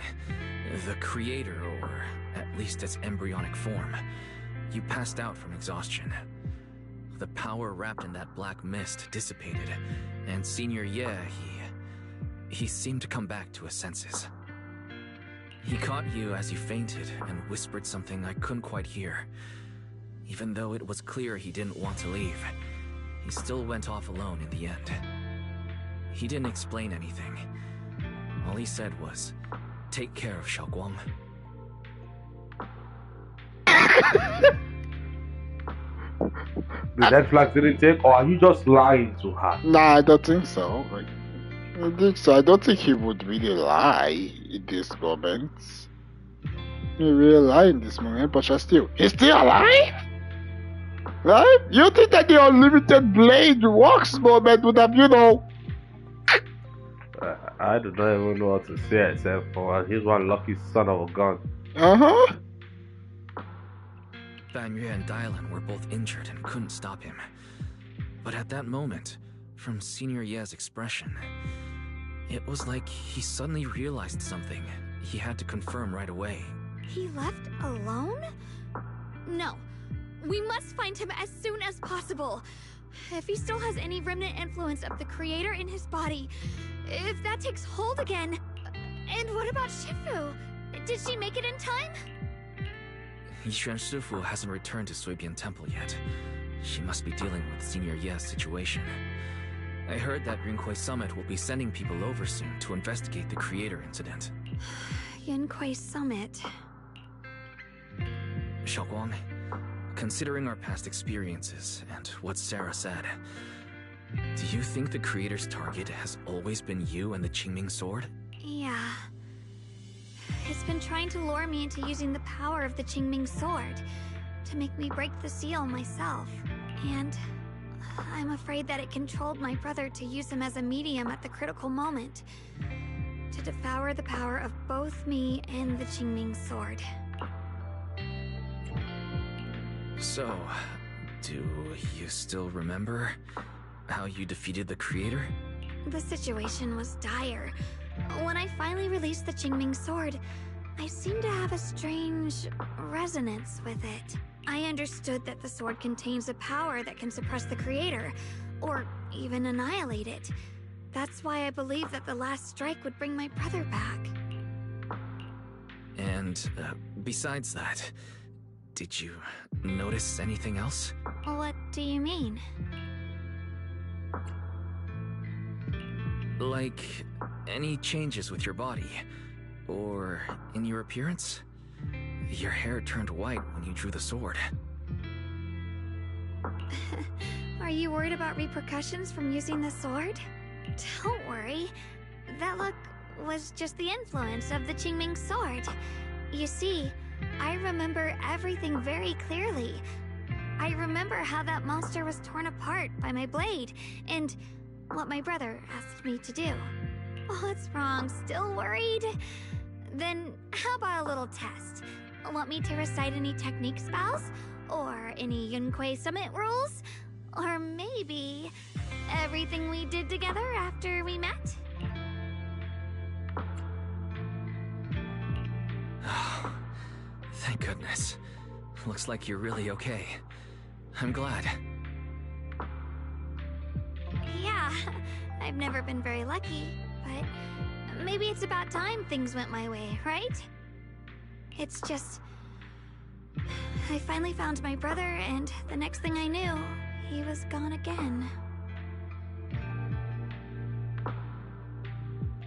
the creator, or at least its embryonic form, you passed out from exhaustion. The power wrapped in that black mist dissipated, and Senior Ye, he seemed to come back to his senses. He caught you as you fainted and whispered something I couldn't quite hear. Even though it was clear he didn't want to leave, he still went off alone in the end. He didn't explain anything. All he said was, "Take care of Xiaoguang." The dead flags didn't take, or are you just lying to her? Nah, I don't think so. I don't think he would really lie in this moment. me really lie in this moment, but he's still alive? Right? You think that the unlimited blade works moment would have, I do not even know what to say except for he's one lucky son of a gun. Uh-huh. Ban Yue and Dylan were both injured and couldn't stop him. But at that moment, from Senior Ye's expression, it was like he suddenly realized something he had to confirm right away. He left alone? No. We must find him as soon as possible. If he still has any remnant influence of the Creator in his body, if that takes hold again... And what about Shifu? Did she make it in time? Yixuan Shifu hasn't returned to Suibian Temple yet. She must be dealing with Senior Ye's situation. I heard that Yunhui Summit will be sending people over soon to investigate the Creator incident. Yunhui Summit... Xiaoguang, considering our past experiences and what Sarah said, do you think the Creator's target has always been you and the Qingming Sword? Yeah. It's been trying to lure me into using the power of the Qingming Sword to make me break the seal myself. And I'm afraid that it controlled my brother to use him as a medium at the critical moment, to devour the power of both me and the Qingming Sword. So, do you still remember how you defeated the Creator? The situation was dire. When I finally released the Qingming Sword, I seemed to have a strange resonance with it. I understood that the sword contains a power that can suppress the Creator, or even annihilate it. That's why I believed that the last strike would bring my brother back. And, besides that, did you notice anything else? What do you mean? Like, any changes with your body? Or in your appearance? Your hair turned white when you drew the sword. Are you worried about repercussions from using the sword? Don't worry. That look was just the influence of the Qingming Sword. You see, I remember everything very clearly. I remember how that monster was torn apart by my blade, and what my brother asked me to do. What's wrong? Still worried? Then how about a little test? Want me to recite any technique spells? Or any Yunhui Summit rules? Or maybe everything we did together after we met? Oh, thank goodness. Looks like you're really okay. I'm glad. Yeah, I've never been very lucky, but maybe it's about time things went my way, right? It's just... I finally found my brother, and the next thing I knew, he was gone again.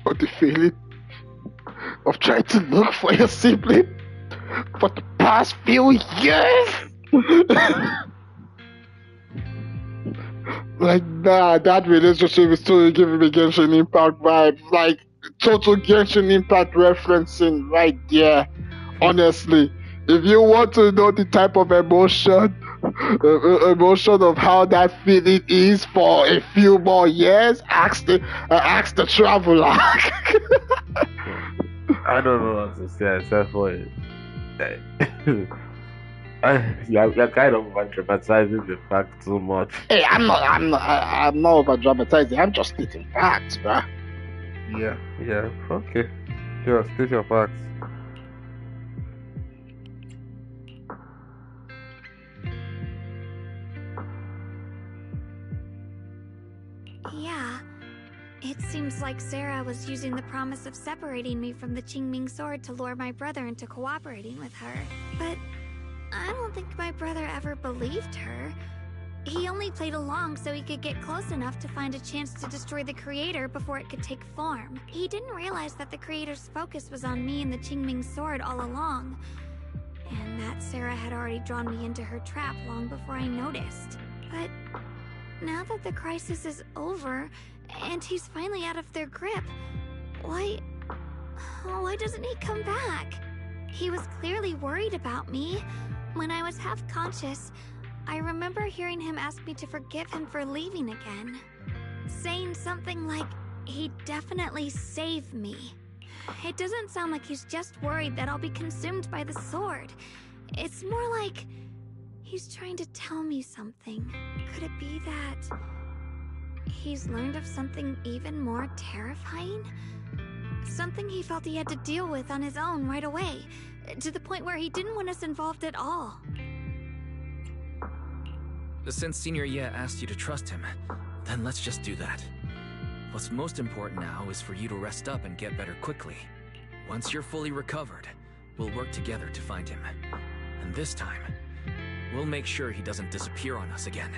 But the feeling of trying to look for your sibling for the past few years? Like, nah, that relationship is totally giving me Genshin Impact vibes. Like, total Genshin Impact referencing right there. Honestly, if you want to know the type of emotion of how that feeling is for a few more years, ask the traveler. I don't know what to say except for it. You're kind of over dramatizing the fact too much. Hey, I'm not over dramatizing. I'm just stating facts, bruh. Yeah, okay. Just state your facts. Yeah. It seems like Sarah was using the promise of separating me from the Qingming Sword to lure my brother into cooperating with her. But I don't think my brother ever believed her. He only played along so he could get close enough to find a chance to destroy the Creator before it could take form. He didn't realize that the Creator's focus was on me and the Qingming Sword all along, and that Sarah had already drawn me into her trap long before I noticed. But now that the crisis is over, and he's finally out of their grip, why doesn't he come back? He was clearly worried about me. When I was half conscious, I remember hearing him ask me to forgive him for leaving again. Saying something like, he'd definitely save me. It doesn't sound like he's just worried that I'll be consumed by the sword. It's more like he's trying to tell me something. Could it be that he's learned of something even more terrifying? Something he felt he had to deal with on his own right away, to the point where he didn't want us involved at all. Since Senior Ye asked you to trust him, then let's just do that. What's most important now is for you to rest up and get better quickly. Once you're fully recovered, we'll work together to find him. And this time, we'll make sure he doesn't disappear on us again.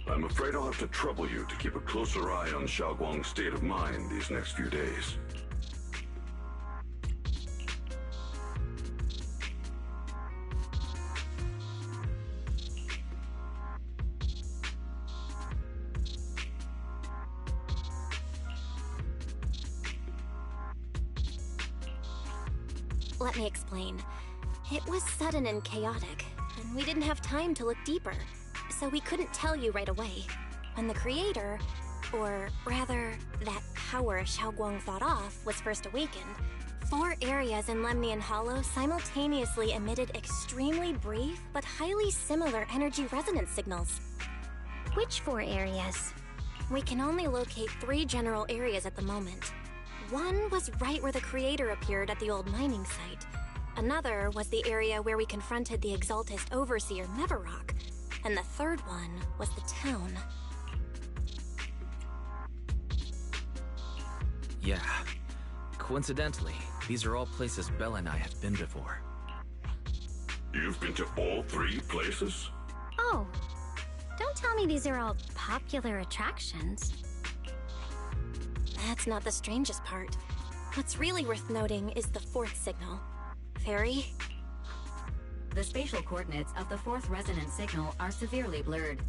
I'm afraid I'll have to trouble you to keep a closer eye on Xiaoguang's state of mind these next few days. Let me explain. It was sudden and chaotic, and we didn't have time to look deeper, so we couldn't tell you right away. When the creator, or rather, that power Xiaoguang fought off, was first awakened, 4 areas in Lemnian Hollow simultaneously emitted extremely brief but highly similar energy resonance signals. Which 4 areas? We can only locate 3 general areas at the moment. One was right where the creator appeared at the old mining site. Another was the area where we confronted the Exaltist Overseer Neverrock. And the third one was the town. Yeah. Coincidentally, these are all places Bella and I have been before. You've been to all 3 places? Oh, don't tell me these are all popular attractions. That's not the strangest part. What's really worth noting is the 4th signal. Fairy? The spatial coordinates of the 4th resonance signal are severely blurred.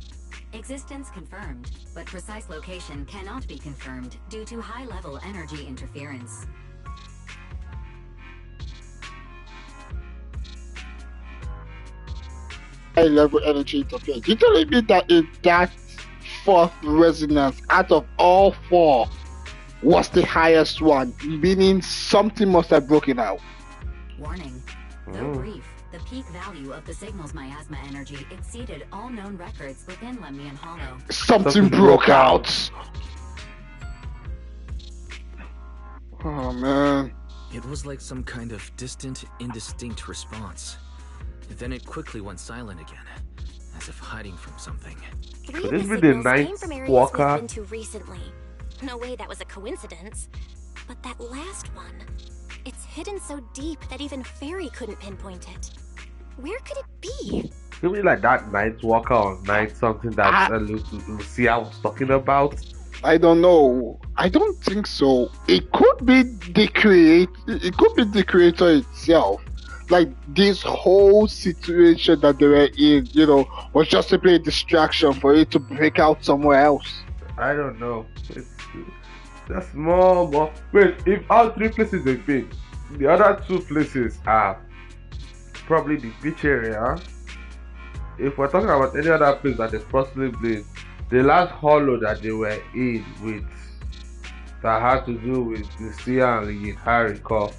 Existence confirmed, but precise location cannot be confirmed due to high-level energy interference. High-level energy interference. You telling me that in that 4th resonance, out of all 4, was the highest one, meaning something must have broken out? Warning. Though brief, the peak value of the signal's miasma energy exceeded all known records within Lemnian Hollow. Something broke out! Oh man. It was like some kind of distant, indistinct response. Then it quickly went silent again, as if hiding from something. 3 of the signals came from areas we've been to recently. No way that was a coincidence. But that last one, it's hidden so deep that even Fairy couldn't pinpoint it. Where could it be? Could be like that Night Walker or Night something that Lucia was talking about. I don't know. I don't think so. It could be the creator itself. Like this whole situation that they were in, was just simply a distraction for it to break out somewhere else. I don't know. That's small, but wait, if all 3 places they've been, the other 2 places are probably the beach area. If we're talking about any other place that they've possibly been, the last hollow that they were in with that had to do with Lucia and Yin Harry Call.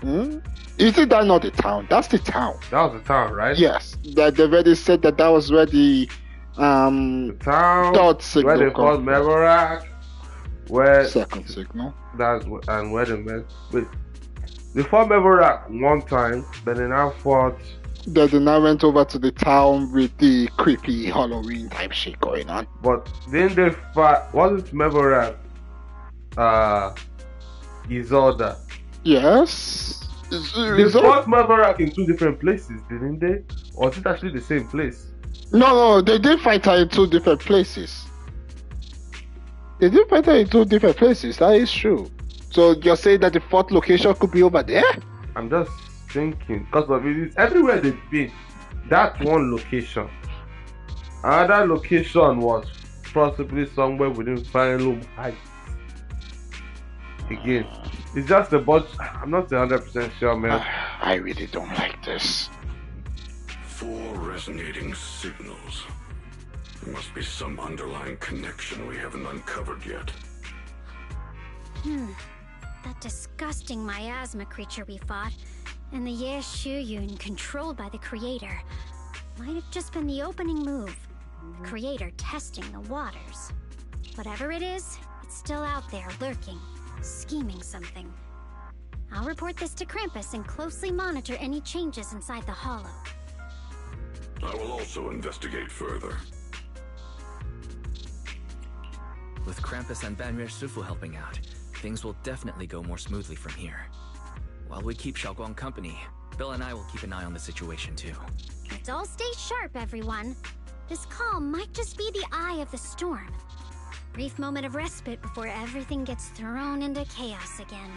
Isn't that not the town? That's the town. That was the town, right? Yes. That they already said that was where the town 3rd signal where they called Memorak, where 2nd signal. That's and where they met. Wait, they fought Memorak one time, then they now fought Then they now went over to the town with the creepy Halloween type shit going on. But then they fight. Wasn't Memorat Isolda? Yes. They fought Maverick in two different places, didn't they? Or is it actually the same place? No, they did fight her in two different places. They did fight her in two different places. That is true. So you're saying that the fourth location could be over there? I'm just thinking, because of it, it's everywhere they've been. That one location. Another location was possibly somewhere within Firelum Heights. Again, it's just a bunch. I'm not 100% sure, man. I really don't like this. 4 resonating signals. There must be some underlying connection we haven't uncovered yet. That disgusting miasma creature we fought, and the Ye Shuyun controlled by the Creator, might have just been the opening move. The Creator testing the waters. Whatever it is, it's still out there lurking, scheming something. I'll report this to Krampus and closely monitor any changes inside the hollow. I will also investigate further. With Krampus and Banrier Sufu helping out, things will definitely go more smoothly from here. While we keep Xiaoguang company, Bill and I will keep an eye on the situation too. Let's all stay sharp, everyone. This calm might just be the eye of the storm. Brief moment of respite before everything gets thrown into chaos again.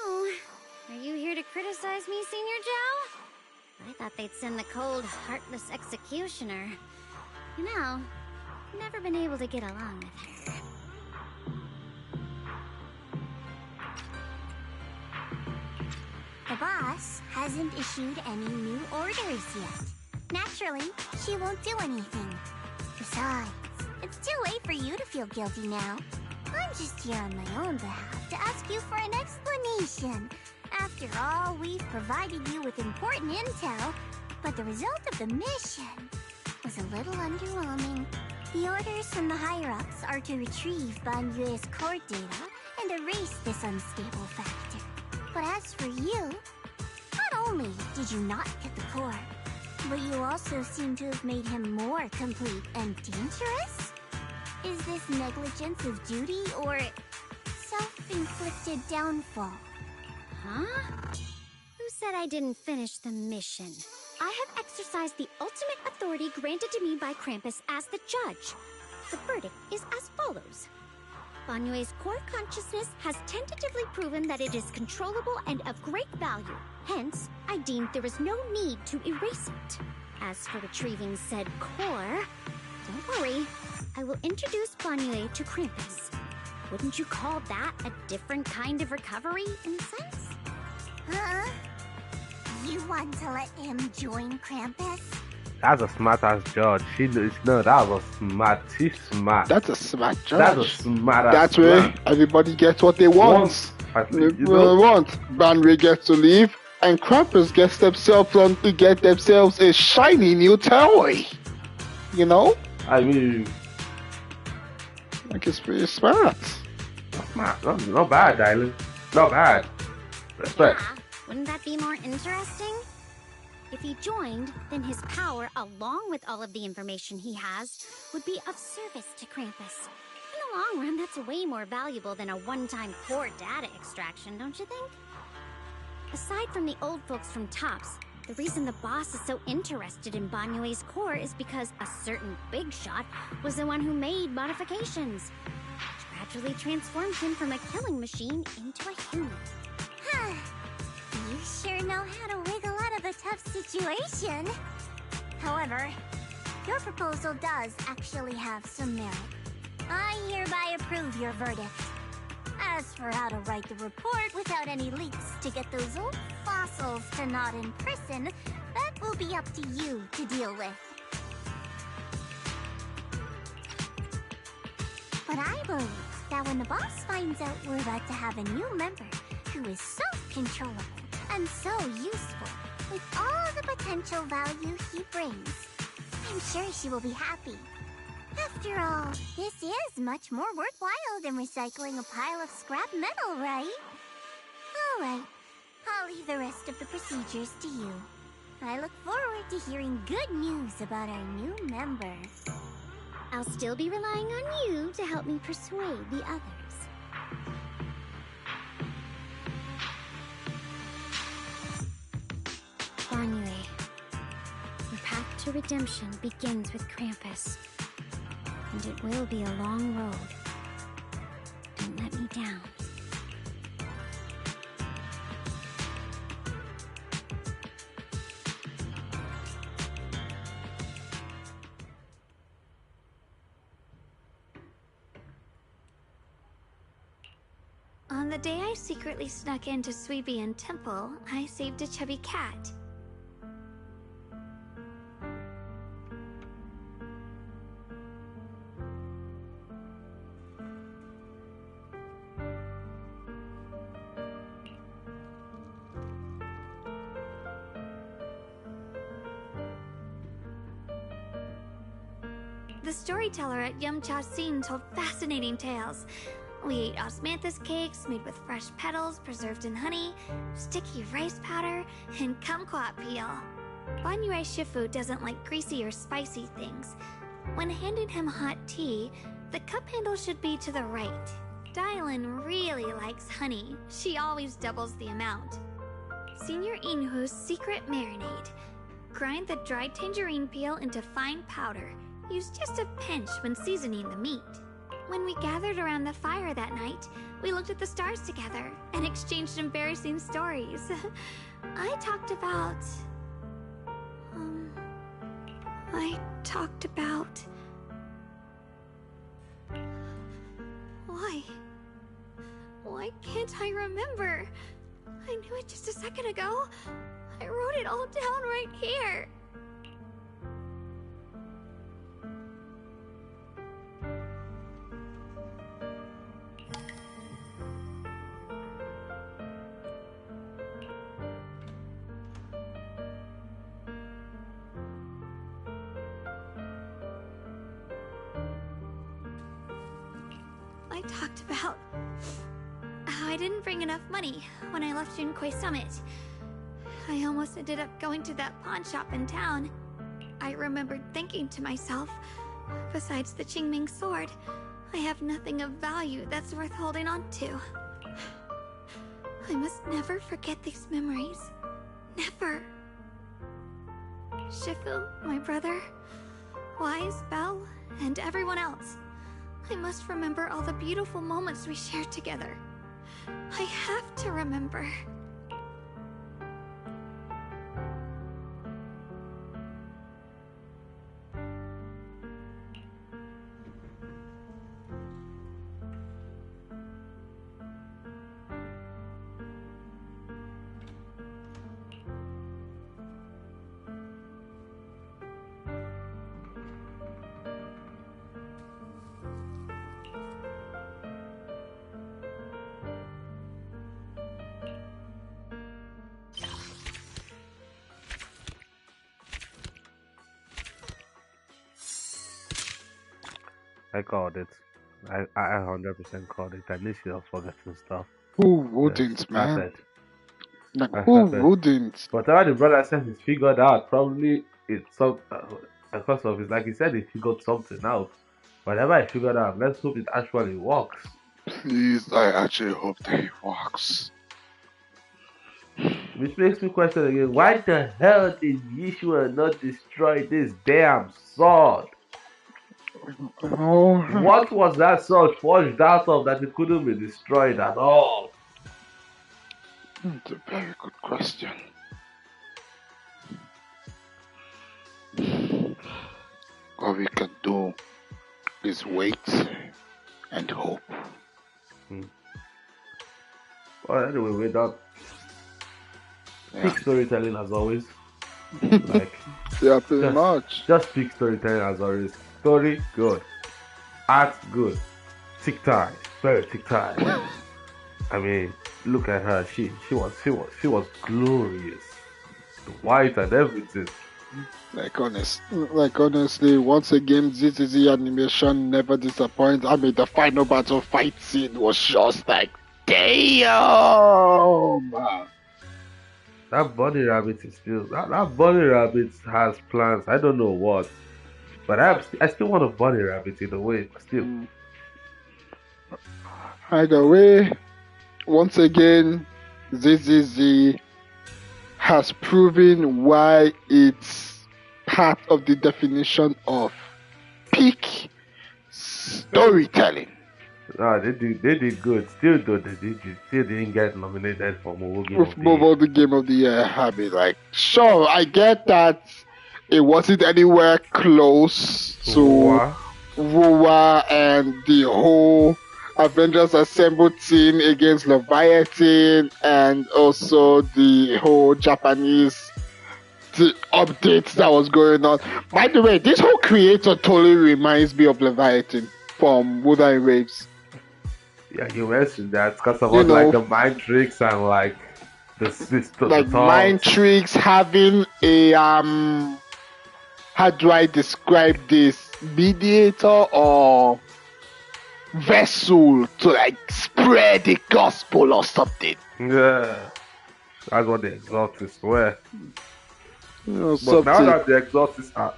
Oh, are you here to criticize me, Senior Joe? I thought they'd send the cold, heartless executioner. You know, never been able to get along with her. The boss hasn't issued any new orders yet. Naturally, she won't do anything. Besides, it's too late for you to feel guilty now. I'm just here on my own behalf to ask you for an explanation. After all, we've provided you with important intel, but the result of the mission was a little underwhelming. The orders from the higher-ups are to retrieve Banyue's core data and erase this unstable factor. But as for you, not only did you not get the core, but you also seem to have made him more complete and dangerous? Is this negligence of duty or self-inflicted downfall? Huh? Who said I didn't finish the mission? I have exercised the ultimate authority granted to me by Krampus as the judge. The verdict is as follows. Banyue's core consciousness has tentatively proven that it is controllable and of great value. Hence, I deemed there is no need to erase it. As for retrieving said core, don't worry. I will introduce Banyue to Krampus. Wouldn't you call that a different kind of recovery, in a sense? Huh? You want to let him join Krampus? That's a smart ass judge. That was smart. She's smart. That's a smart judge. That's a smart ass. That's where everybody gets what they want. Banri gets to leave, and Krampus gets themselves a shiny new toy. You know? I mean, like it's pretty smart. Not bad, Dylan. Not bad. Respect. Yeah, wouldn't that be more interesting? If he joined, then his power, along with all of the information he has, would be of service to Krampus. In the long run, that's way more valuable than a one-time core data extraction, don't you think? Aside from the old folks from Tops, the reason the boss is so interested in Banyue's core is because a certain big shot was the one who made modifications. Gradually transformed him from a killing machine into a human. Huh. You sure know how to wiggle out of a tough situation. However, your proposal does actually have some merit. I hereby approve your verdict. As for how to write the report without any leaks to get those old fossils to not in person, that will be up to you to deal with. But I believe that when the boss finds out we're about to have a new member who is so controllable and so useful, with all the potential value he brings, I'm sure she will be happy. After all, this is much more worthwhile than recycling a pile of scrap metal, right? Alright, I'll leave the rest of the procedures to you. I look forward to hearing good news about our new member. I'll still be relying on you to help me persuade the others. Banyue, your path to redemption begins with Krampus. And it will be a long road. Don't let me down. On the day I secretly snuck into Suibian Temple, I saved a chubby cat. The storyteller at Yumcha Scene told fascinating tales. We ate osmanthus cakes made with fresh petals preserved in honey, sticky rice powder, and kumquat peel. Banyue Shifu doesn't like greasy or spicy things. When handing him hot tea, the cup handle should be to the right. Dylan really likes honey. She always doubles the amount. Senior Inhu's secret marinade. Grind the dried tangerine peel into fine powder. Use just a pinch when seasoning the meat. When we gathered around the fire that night, we looked at the stars together and exchanged embarrassing stories. I talked about... Why can't I remember? I knew it just a second ago. I wrote it all down right here. I talked about how I didn't bring enough money when I left Junkoi Summit. I almost ended up going to that pawn shop in town. I remembered thinking to myself, besides the Qingming sword, I have nothing of value that's worth holding on to. I must never forget these memories. Never. Shifu, my brother, Wise, Belle, and everyone else. I must remember all the beautiful moments we shared together. I have to remember. I called it. I 100% called it. I knew she was forgetting stuff. Who wouldn't, man? Started. Like, I who started. wouldn't? Whatever the brother said he's figured out, probably it's some because of it. Like he said, he figured something out. Whatever I figured out, let's hope it actually works. Please, I actually hope that it works. Which makes me question again, why the hell did Yeshua not destroy this damn sword? Oh, What was that sword forged out of that it couldn't be destroyed at all? that's a very good question. All we can do is wait and hope. Well, anyway, we're done. Peak storytelling as always. Like, yeah, pretty much. Just peak storytelling as always. Story good, art good, tick tie, very tick tie. I mean, look at her. She was glorious, the white and everything. Like honestly, once again, ZZZ animation never disappoints. I mean, the final battle fight scene was just like, damn. That bunny rabbit is still that bunny rabbit has plans. I don't know what, but I still want a bunny rabbit in a way. But still, either way, once again, ZZZ has proven why it's part of the definition of peak storytelling. No, they did good. Still though, still didn't get nominated for Mobile Game of the Year. Mobile Game of the Year. I mean, like, sure, I get that it wasn't anywhere close to Wuwa and the whole Avengers Assemble team against Leviathan, and also the whole Japanese updates that was going on. By the way, this whole creator totally reminds me of Leviathan from Wuda and Waves. Yeah, you mentioned that because of what, like the mind tricks and like the system, like mind tricks, having a how do I describe this, mediator or vessel to like spread the gospel or something. Yeah, that's what the exaltists were. But now that the exaltists are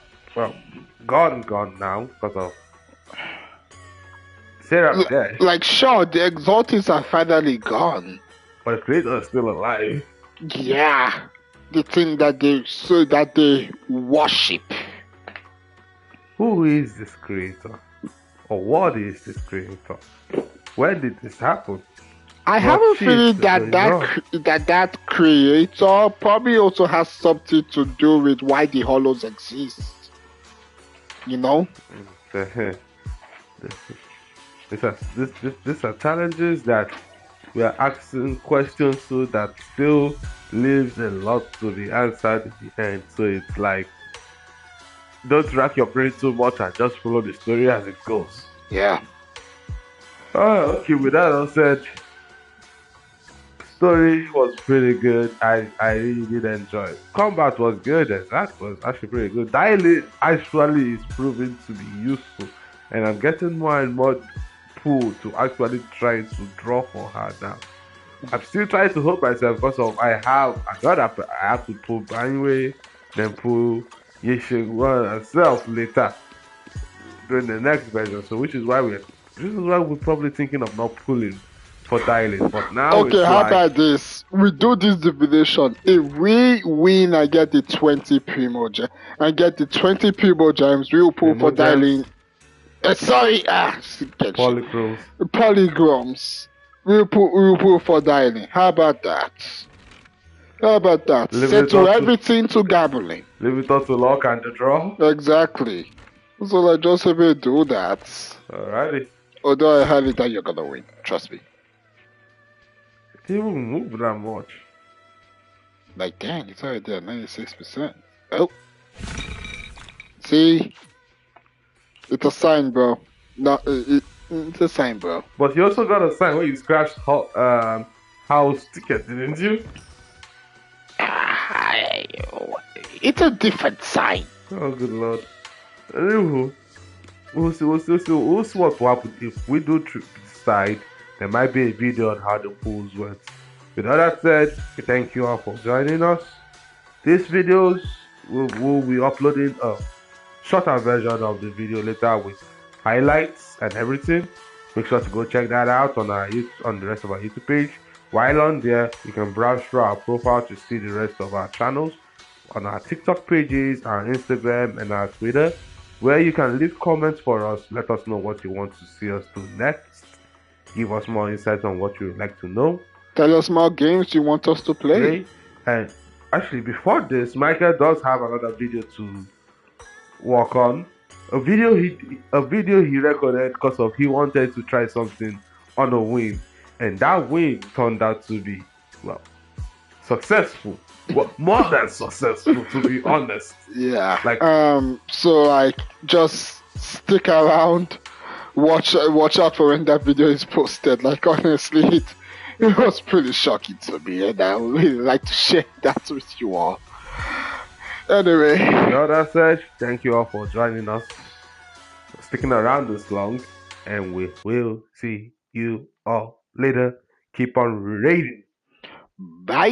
gone now because of Sarah dead. Like, sure, the exaltists are finally gone, but the creator is still alive. Yeah, the thing that they worship. Who is this creator? Or what is this creator? When did this happen? I have a feeling that creator probably also has something to do with why the hollows exist. You know? These are challenges that we are asking questions to that still leaves a lot to be answered in the end. So it's like, don't rack your brain too much and just follow the story as it goes. Yeah. Oh, okay, with that all said, story was pretty good. I really did enjoy it. Combat was good, and that was actually pretty good. Dialing actually is proving to be useful, and I'm getting more and more pull to actually try to draw for her now. I'm still trying to hold myself because of I have to pull Banway, then pull Yeshua herself later during the next version. So which is why we're probably thinking of not pulling for dialing. But now okay, how about this? We do this divination. If we win, I get the 20 Primo Gems. I get the 20 Primo Gems. We'll pull for dialing. Polygrams. We'll pull for dialing. How about that? Settle everything to gambling. Leave it up to luck and the draw. Exactly. So like just able to do that. Alrighty. Although I have it that you're gonna win. Trust me. It didn't even move that much. Like dang, it's already at 96%. Oh. See? It's a sign, bro. No, it's a sign, bro. But you also got a sign where you scratched house ticket, didn't you? It's a different sign. Oh, good lord. Anywho, we'll see what will happen if we do decide. There might be a video on how the pools went. With all that said, we thank you all for joining us. These videos will be uploading a shorter version of the video later with highlights and everything. Make sure to go check that out on the rest of our YouTube page. While on there, you can browse through our profile to see the rest of our channels on our TikTok pages, our Instagram, and our Twitter, where you can leave comments for us. Let us know what you want to see us do next. Give us more insights on what you would like to know. Tell us more games you want us to play. And actually, before this, Michael does have another video to work on. A video he recorded because of he wanted to try something on a whim, and that whim turned out to be, well, successful. Well, more than successful, to be honest. Yeah. Like, so like just stick around. Watch out for when that video is posted. Like honestly, it was pretty shocking to me, and I would really like to share that with you all. Anyway, with all that said, thank you all for joining us, sticking around this long, and we will see you all later. Keep on raiding. Bye.